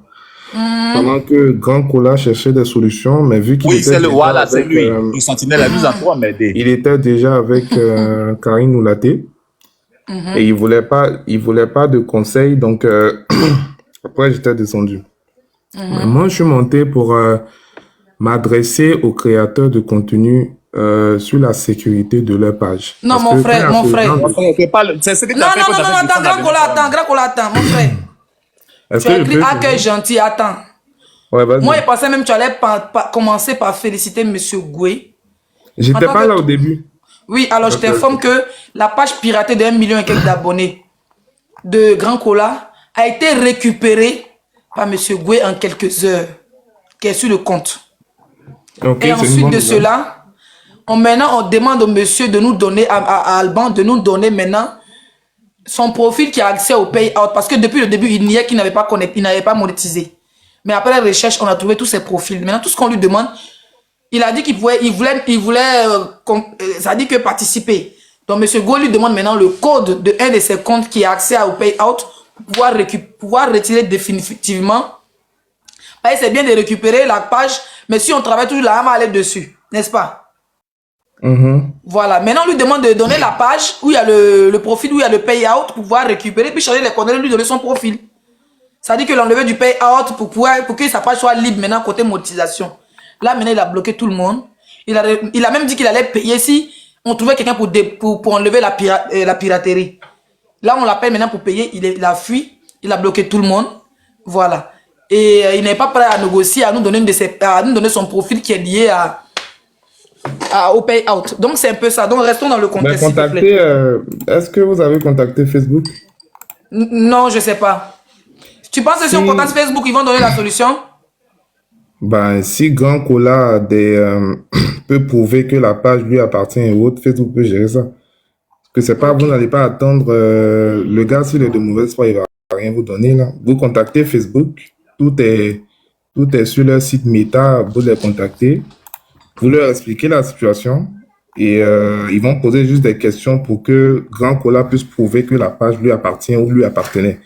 Pendant que Grand Cola cherchait des solutions, mais vu qu'il Oui, était c'est le déjà voilà, c'est avec, lui. Le sentinelle a nous a trop emmerdé. il était déjà avec Karine Oulaté et il voulait pas de conseils, donc après j'étais descendu. Mais moi, je suis monté pour m'adresser aux créateurs de contenu sur la sécurité de leur page. Non, Parce mon que frère, quand mon il y a ce frère. genre de- C'est ce que tu Non, as fait non, quand non, tu as non, fait attends, Grand Cola, attends, mon frère. Est-ce Tu as que je écrit peux accueil gentil, attends. Ouais, vas-y. Moi, je pensais même que tu allais commencer par féliciter Monsieur Goué. J'étais en tant pas que là au début. Oui, alors je t'informe que la page piratée de 1 million et quelques d'abonnés de Grand Cola a été récupérée par Monsieur Goué en quelques heures, qui est sur le compte. Ok, Et c'est une ensuite bonne de nouvelle. cela, maintenant on demande au monsieur de nous donner, à Alban, de nous donner maintenant son profil qui a accès au payout. Parce que depuis le début, il n'y a qui n'avait pas connecté, il n'avait pas monétisé. Mais après la recherche, on a trouvé tous ses profils. Maintenant, tout ce qu'on lui demande, il a dit qu'il voulait, ça dit que participer. Donc, monsieur Go lui demande maintenant le code de un de ses comptes qui a accès au payout pour pouvoir retirer définitivement. C'est bien de récupérer la page, mais si on travaille toujours là, on va aller dessus, n'est-ce pas? Voilà, maintenant on lui demande de donner la page où il y a le profil, où il y a le payout pour pouvoir récupérer, puis changer les coordonnées, lui donner son profil. Ça dit que l'enlever du payout pour que sa page soit libre maintenant côté monétisation. Là maintenant il a bloqué tout le monde. Il a même dit qu'il allait payer si on trouvait quelqu'un pour enlever la piraterie. Là on l'appelle maintenant pour payer, il a fui, il a bloqué tout le monde. Voilà. Et il n'est pas prêt à négocier, à nous donner, son profil qui est lié au payout. Donc c'est un peu ça. Donc restons dans le contexte. Ben, contactez, est-ce que vous avez contacté Facebook? Non, je sais pas. Tu penses que si on contacte Facebook, ils vont donner la solution? Ben, si Grand Cola a peut prouver que la page lui appartient et autres, Facebook peut gérer ça. Parce que c'est pas, vous n'allez pas attendre le gars, s'il est de mauvaise foi, il va rien vous donner là. Vous contactez Facebook, tout est sur leur site Meta, vous les contactez, vous leur expliquez la situation et ils vont poser juste des questions pour que Grand Cola puisse prouver que la page lui appartient ou lui appartenait.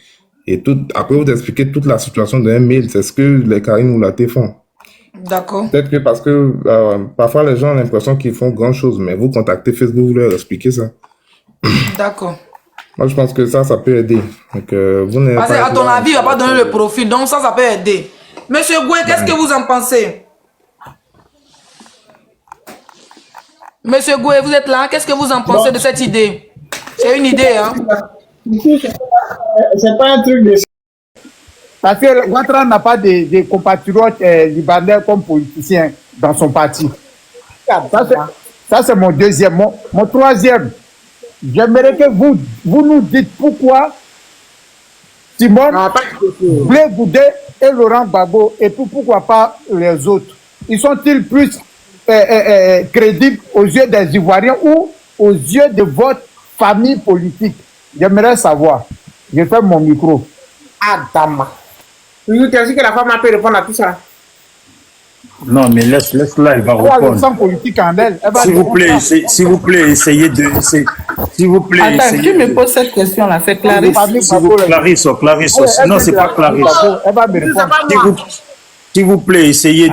Et après vous expliquez toute la situation d'un mail, c'est ce que les Karine Oulaté font. D'accord. Peut-être que parce que parfois les gens ont l'impression qu'ils font grand chose, mais vous contactez Facebook, vous leur expliquez ça. D'accord. Moi je pense que ça peut aider. Donc, vous n'avez Parce pas qu'à ton avis, il va pas donner le profil, donc ça peut aider. Monsieur Goué, qu'est-ce que vous en pensez? Monsieur Goué, vous êtes là, qu'est-ce que vous en pensez de cette idée? C'est une idée, hein? C'est pas un truc de... Parce que Ouattara n'a pas de compatriotes libanais comme politiciens dans son parti. Ça, c'est mon deuxième. Mon troisième, j'aimerais que vous nous dites pourquoi Simone Blé Goudé et Laurent Gbagbo, et puis pourquoi pas les autres? Ils sont-ils plus crédibles aux yeux des Ivoiriens ou aux yeux de votre famille politique? J'aimerais savoir. Je ferme mon micro. Adama. Qu'est-ce que la femme a pu répondre à tout ça? Non, mais laisse-la, elle va Elle a le répondre. sang politique en elle. S'il vous plaît, essayez de... S'il vous plaît, Attends, essayez qui me de... pose cette question-là? C'est Clarisse. Clarisse. Non, c'est pas Clarisse. Elle va me répondre. S'il vous plaît, essayez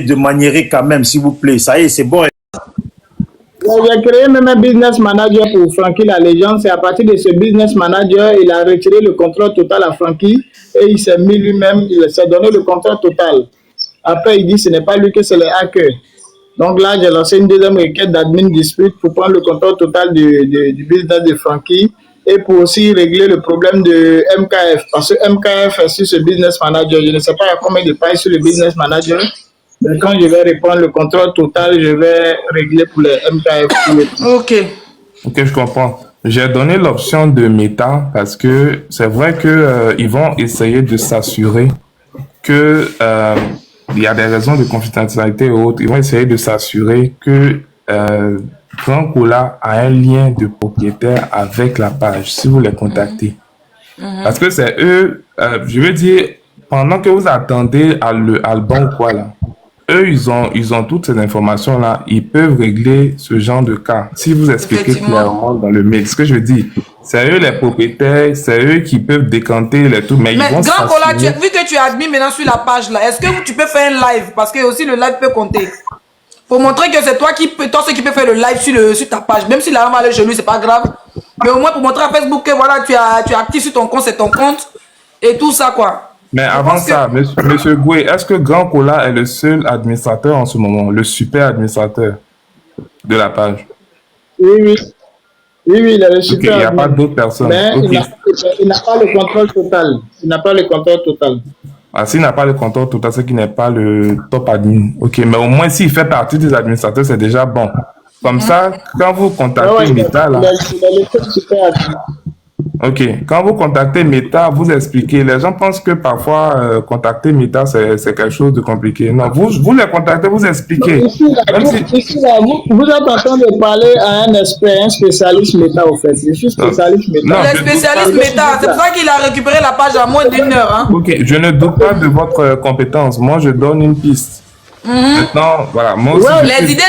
de maniérer quand même, s'il vous plaît. Ça y est, c'est bon. J'ai créé même un business manager pour Francky La Légende. C'est à partir de ce business manager, il a retiré le contrôle total à Francky et il s'est mis lui-même, il s'est donné le contrôle total. Après, il dit que ce n'est pas lui que c'est les hackers. Donc là, j'ai lancé une deuxième requête d'admin dispute pour prendre le contrôle total du business de Francky et pour aussi régler le problème de MKF. Parce que MKF est sur ce business manager. Je ne sais pas combien de pages sur le business manager. Mais quand je vais reprendre le contrôle total, je vais régler pour les MKF. Ok. Ok, je comprends. J'ai donné l'option de méta parce que c'est vrai que ils vont essayer de s'assurer que il y a des raisons de confidentialité et autres. Ils vont essayer de s'assurer que Grand Cola a un lien de propriétaire avec la page si vous les contactez. Parce que c'est eux, je veux dire, pendant que vous attendez à l'album ou quoi là, eux, ils ont toutes ces informations-là. Ils peuvent régler ce genre de cas. Si vous expliquez clairement dans le mail, ce que je veux dire, c'est eux les propriétaires, c'est eux qui peuvent décanter les tout. Mais ils vont Grand Cola, s'assurer- vu que tu es admis maintenant sur la page là, est-ce que tu peux faire un live? Parce que aussi le live peut compter. Pour montrer que c'est toi qui peux faire le live sur ta page. Même si la maman est chez lui, c'est pas grave. Mais au moins pour montrer à Facebook que voilà, tu es actif sur ton compte, c'est ton compte. Et tout ça quoi. Mais avant ça, monsieur Goué, est-ce que Grand Cola est le seul administrateur en ce moment, le super administrateur de la page? Oui, il est le Ok, super. il n'y a admin. pas d'autres personnes. Mais Ok. il n'a pas le contrôle total. Il n'a pas le contrôle total. Ah, s'il n'a pas le contrôle total, c'est qu'il n'est pas le top admin. Ok, mais au moins s'il fait partie des administrateurs, c'est déjà bon. Comme ça, quand vous contactez Meta, là, Il est le seul super admin. ok, quand vous contactez Meta, vous expliquez. Les gens pensent que parfois, contacter Meta, c'est quelque chose de compliqué. Non, vous les contactez, vous expliquez. Ici, là, vous êtes en train de parler à un expert, un spécialiste méta, au fait. Je suis spécialiste méta. Non, Le spécialiste méta, c'est pour ça qu'il a récupéré la page en moins d'1 heure. Hein. Ok, je ne doute pas de votre compétence. Moi, je donne une piste. Maintenant, voilà. Moi aussi, je Les suis- idées,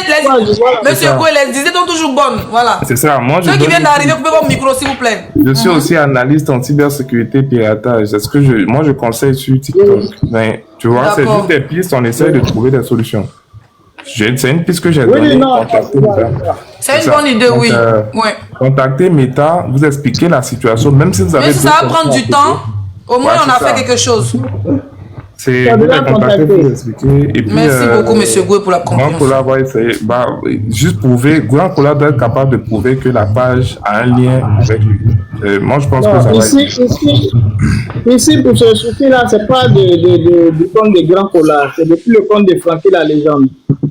monsieur Goué, les idées sont toujours bonnes. Voilà. C'est ça. Moi, je Ceux qui donne viennent une d'arriver, piste. coupez votre micro, s'il vous plaît. Je suis aussi analyste en cybersécurité piratage. C'est ce que moi, je conseille sur TikTok. Mais, tu vois, c'est D'accord. juste des pistes. On essaie de trouver des solutions. C'est une piste que j'ai Oui, donnée. non, Contactez Meta. C'est une ça. bonne idée, Donc, oui. Ouais. Contactez Meta, vous expliquez la situation, même si vous avez Même si ça va d'autres prendre du questions à temps, au moins Ouais, on a c'est fait ça. quelque chose. C'est Ça vous doit les contactez, contacter. vous expliquez. Et puis, Merci beaucoup, monsieur Goué, pour la Grand confiance. Cola va essayer, juste prouver, Grand Cola doit être capable de prouver que la page a un lien avec lui. Moi, je pense que ça Non, va être. ici, pour ce souci-là, ce n'est pas du compte de Grand Cola, c'est depuis le compte de Francky La Légende.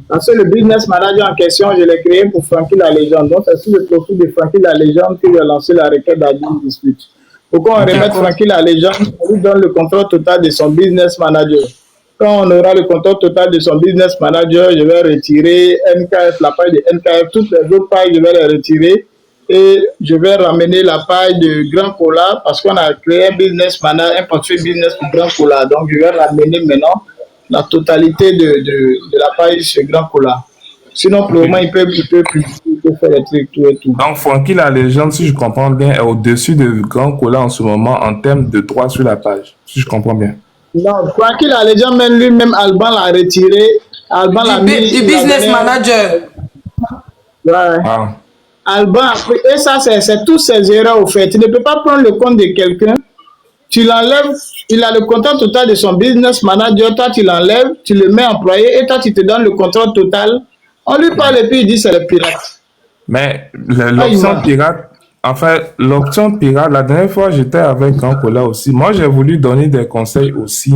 Parce que le business manager en question, je l'ai créé pour Francky La Légende. Donc, c'est sur le profil de Francky La Légende que j'ai lancé la requête d'admin dispute. Pourquoi on remet Francky La Légende, on lui donne le contrôle total de son business manager. Quand on aura le contrôle total de son business manager, je vais retirer MKF, la page de MKF, toutes les autres pages, je vais les retirer. Et je vais ramener la page de Grand Cola parce qu'on a créé un business manager, un portefeuille business pour Grand Cola. Donc, je vais ramener maintenant la totalité de la page sur Grand Cola. Sinon, pour le moment, il peut faire des trucs, tout et tout. Donc, Francky La Légende, si je comprends bien, est au-dessus de Grand Cola en ce moment en termes de droit sur la page. Si je comprends bien. Non, Francky La Légende, même lui-même, Alban l'a retiré. Alban l'a mis. Du business manager. Ouais. Ah. Alban a pris. Et ça, c'est tous ces erreurs au fait. Tu ne peux pas prendre le compte de quelqu'un. Tu l'enlèves, il a le contrôle total de son business manager. Toi, tu l'enlèves, tu le mets employé et toi, tu te donnes le contrôle total. On lui parle et puis il dit c'est le pirate. Mais l'option pirate, enfin, l'option pirate, la dernière fois, j'étais avec Grand Cola aussi. Moi, j'ai voulu donner des conseils aussi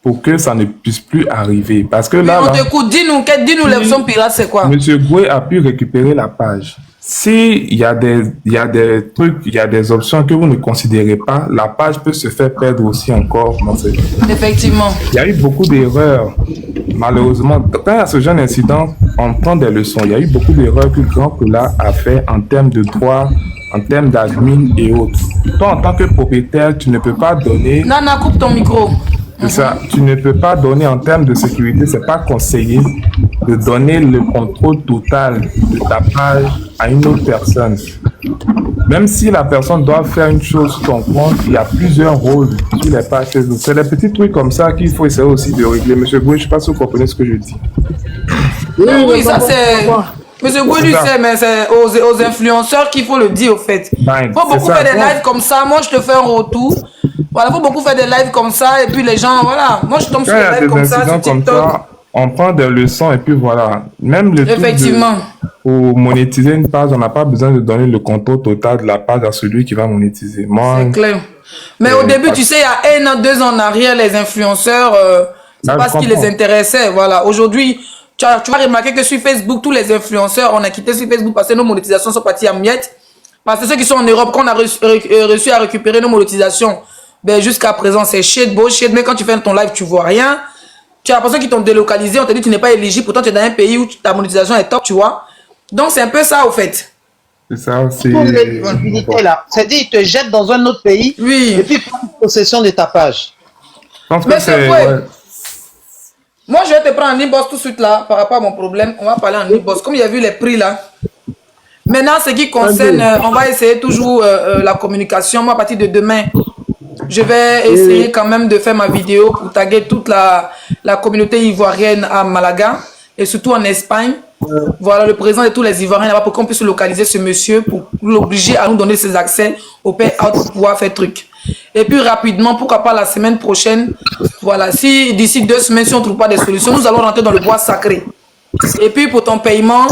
pour que ça ne puisse plus arriver. Parce que là, On t'écoute, dis-nous l'option pirate, c'est quoi? Monsieur Goué a pu récupérer la page. si il y a des trucs, il y a des options que vous ne considérez pas, la page peut se faire perdre aussi encore dans cette... Effectivement. Il y a eu beaucoup d'erreurs. Malheureusement, quand il y a ce genre d'incident, on prend des leçons. Il y a eu beaucoup d'erreurs que Grand Cola a fait en termes de droit, en termes d'admin et autres. Toi, en tant que propriétaire, tu ne peux pas donner... Nana, coupe ton micro. C'est ça. Tu ne peux pas donner en termes de sécurité, c'est pas conseillé de donner le contrôle total de ta page à une autre personne. Même si la personne doit faire une chose sur ton compte, il y a plusieurs rôles sur les pages Facebook. C'est des petits trucs comme ça qu'il faut essayer aussi de régler. Monsieur Goué, je ne sais pas si vous comprenez ce que je dis. Oui, ça c'est... Monsieur Goué, lui sait, mais c'est aux influenceurs qu'il faut le dire au fait. Il faut beaucoup faire des lives comme ça. Moi, je te fais un retour. Voilà, il faut beaucoup faire des lives comme ça. Et puis les gens, voilà. Moi, je tombe sur des lives comme ça sur TikTok. On prend des leçons et puis voilà. Même le Effectivement. Pour monétiser une page, on n'a pas besoin de donner le contrôle total de la page à celui qui va monétiser. C'est clair. Mais au début, tu sais, il y a 1 an, 2 ans en arrière, les influenceurs, c'est pas ce qui les intéressait. Voilà. Aujourd'hui, tu vas remarquer que sur Facebook, tous les influenceurs, on a quitté sur Facebook parce que nos monétisations sont parties en miettes. Parce que ceux qui sont en Europe, quand on a réussi à récupérer nos monétisations, ben jusqu'à présent, c'est shit, bullshit. Mais quand tu fais ton live, tu vois rien. Tu as l'impression qu'ils t'ont délocalisé, on t'a dit que tu n'es pas éligible, pourtant tu es dans un pays où ta monétisation est top, tu vois. Donc c'est un peu ça au fait. C'est ça, c'est... C'est-à-dire, ils te jettent dans un autre pays, oui, et puis ils prennent possession de ta page. Mais c'est vrai. Ouais. Moi, je vais te prendre en inbox tout de suite là, par rapport à mon problème. On va parler en inbox. Comme il y a vu les prix là. Maintenant, ce qui concerne, on va essayer toujours la communication. Moi, à partir de demain, je vais essayer quand même de faire ma vidéo pour taguer toute la communauté ivoirienne à Malaga et surtout en Espagne. Voilà, le président de tous les Ivoiriens là-bas pour qu'on puisse localiser ce monsieur pour l'obliger à nous donner ses accès au payout pour pouvoir faire truc. Et puis rapidement, pourquoi pas la semaine prochaine, voilà, si d'ici 2 semaines, si on ne trouve pas de solution, nous allons rentrer dans le bois sacré. Et puis pour ton paiement,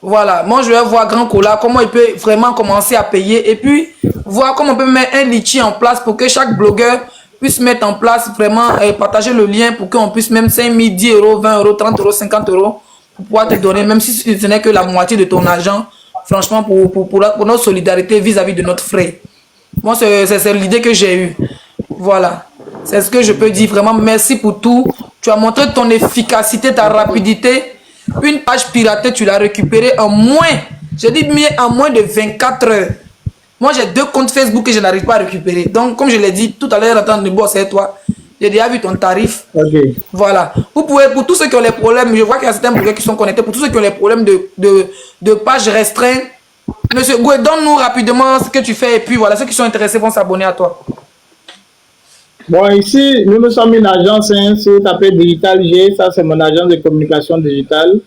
voilà, moi je vais voir Grand Cola, comment il peut vraiment commencer à payer et puis voir comment on peut mettre un litchi en place pour que chaque blogueur puisse mettre en place vraiment et partager le lien pour qu'on puisse même 5 000, 10 euros, 20 euros, 30 euros, 50 euros pour pouvoir te donner, même si ce n'est que la moitié de ton argent, franchement, pour notre solidarité vis-à-vis de notre frère. Moi, c'est l'idée que j'ai eue. Voilà. C'est ce que je peux dire. Vraiment, merci pour tout. Tu as montré ton efficacité, ta rapidité. Une page piratée, tu l'as récupérée en moins. J'ai dit mieux en moins de 24 heures. Moi, j'ai 2 comptes Facebook que je n'arrive pas à récupérer. Donc, comme je l'ai dit tout à l'heure, attends, c'est toi. J'ai déjà vu ton tarif. Okay. Voilà. Vous pouvez, pour tous ceux qui ont les problèmes, je vois qu'il y a certains blogueurs qui sont connectés. Pour tous ceux qui ont les problèmes de pages restreintes, Monsieur Goué, donne-nous rapidement ce que tu fais et puis voilà, ceux qui sont intéressés vont s'abonner à toi. Bon, ici, nous sommes une agence, hein, si vous tapez Digital G, ça c'est mon agence de communication digitale.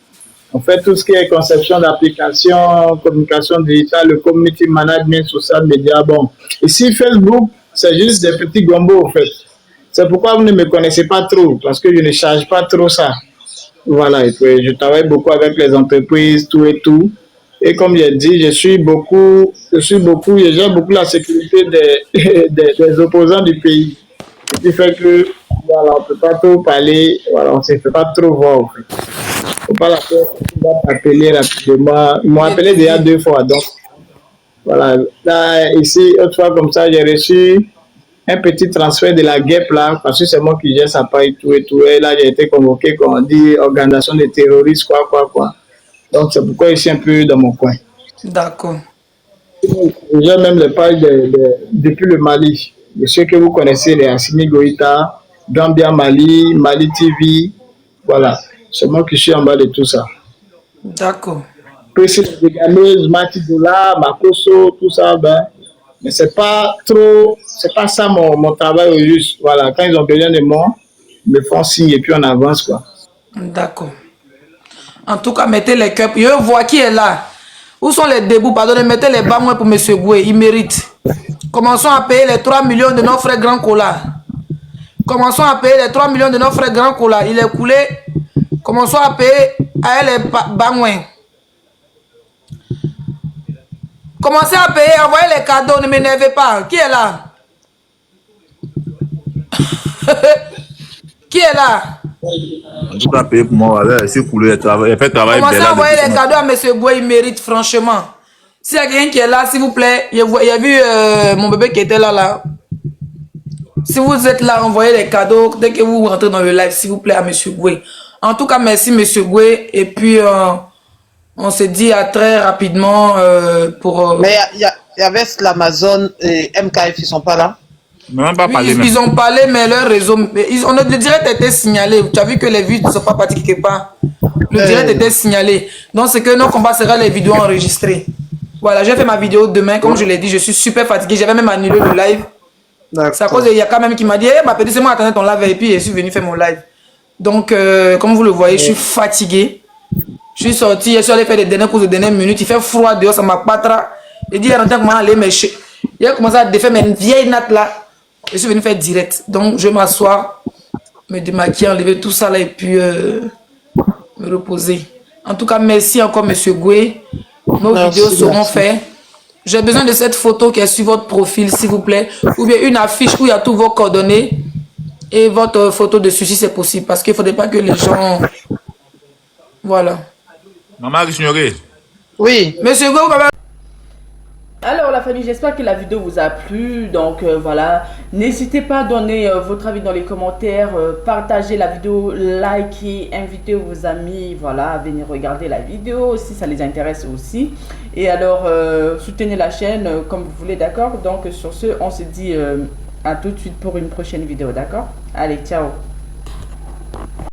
On fait tout ce qui est conception d'applications, communication digitale, le community management, social media. Bon, ici Facebook, c'est juste des petits gombos en fait. C'est pourquoi vous ne me connaissez pas trop, parce que je ne charge pas trop ça. Voilà, et puis je travaille beaucoup avec les entreprises, tout et tout. Et comme j'ai dit, je gère beaucoup la sécurité des opposants du pays. Ce qui fait que, voilà, on ne peut pas trop parler, voilà, on ne se fait pas trop voir, en fait. Faut pas la faire, on va appeler rapidement. Ils m'ont appelé déjà 2 fois, donc, voilà. Là, ici, autre fois comme ça, j'ai reçu un petit transfert de la guêpe, là, parce que c'est moi qui gère sa paille, tout et tout. Et là, j'ai été convoqué, comme on dit, organisation de terroristes, quoi. Donc, c'est pourquoi je suis un peu dans mon coin. D'accord. J'ai même les pages depuis le Mali. Je sais que vous connaissez les Assimi Goïta, Gambia Mali, Mali TV. Voilà. C'est moi qui suis en bas de tout ça. D'accord. Puis c'est les Véganeuses, Matidola, Makoso, tout ça, ben. Mais c'est pas ça mon travail au juste. Voilà. Quand ils ont besoin de moi, ils me font signe et puis on avance, quoi. D'accord. En tout cas, mettez les cœurs. Je vois qui est là. Où sont les débouts? Pardonnez, mettez les bas moins pour M. Goué. Il mérite. Commençons à payer les 3 millions de nos frères Grand Cola. Commençons à payer les 3 millions de nos frères Grand Cola. Il est coulé. Commençons à payer à les bas moins. Commencez à payer, envoyez les cadeaux, ne m'énervez pas. Qui est là? Qui est là? Je dois payer pour moi, c'est cool, il fait travail. Commencez à envoyer les cadeaux à M. Goué, il mérite franchement. S'il y a quelqu'un qui est là, s'il vous plaît, il y a vu mon bébé qui était là. Si vous êtes là, envoyez les cadeaux dès que vous rentrez dans le live, s'il vous plaît, à Monsieur Goué. En tout cas, merci Monsieur Goué. Et puis, on se dit à très rapidement pour... Mais il y avait l'Amazon et MKF, ils sont pas là? Oui, ils ont parlé, mais leur réseau... le direct était signalé. Tu as vu que les vues ne sont pas parties quelque part. Le direct était signalé. Donc, c'est que nos combats seront les vidéos enregistrées. Voilà, j'ai fait ma vidéo demain. Comme je l'ai dit, je suis super fatigué. J'avais même annulé le live. C'est à cause il y a quand même qui m'a dit, ma petite, c'est moi attendais ton live et puis je suis venu faire mon live. Donc, comme vous le voyez, je suis fatigué. Je suis sorti, je suis allé faire des dernières courses de dernière minute. Il fait froid dehors, ça m'a patra. Il dit, il y a longtemps comment aller, mais il a commencé à défaire mes vieilles nattes là. Je suis venu faire direct. Donc, je vais m'asseoir, me démaquiller, enlever tout ça là et puis me reposer. En tout cas, merci encore, Monsieur Goué. Nos vidéos seront faites. J'ai besoin de cette photo qui est sur votre profil, s'il vous plaît. Ou bien une affiche où il y a tous vos coordonnées et votre photo dessus, si c'est possible. Parce qu'il ne faudrait pas que les gens... Voilà. Maman Richignoré. Oui. Monsieur Goué, vous m'avez... Alors la famille, j'espère que la vidéo vous a plu. Donc voilà, n'hésitez pas à donner votre avis dans les commentaires, partagez la vidéo, likez, invitez vos amis, voilà, à venir regarder la vidéo si ça les intéresse aussi. Et alors soutenez la chaîne comme vous voulez, d'accord? Donc sur ce, on se dit à tout de suite pour une prochaine vidéo, d'accord? Allez, ciao.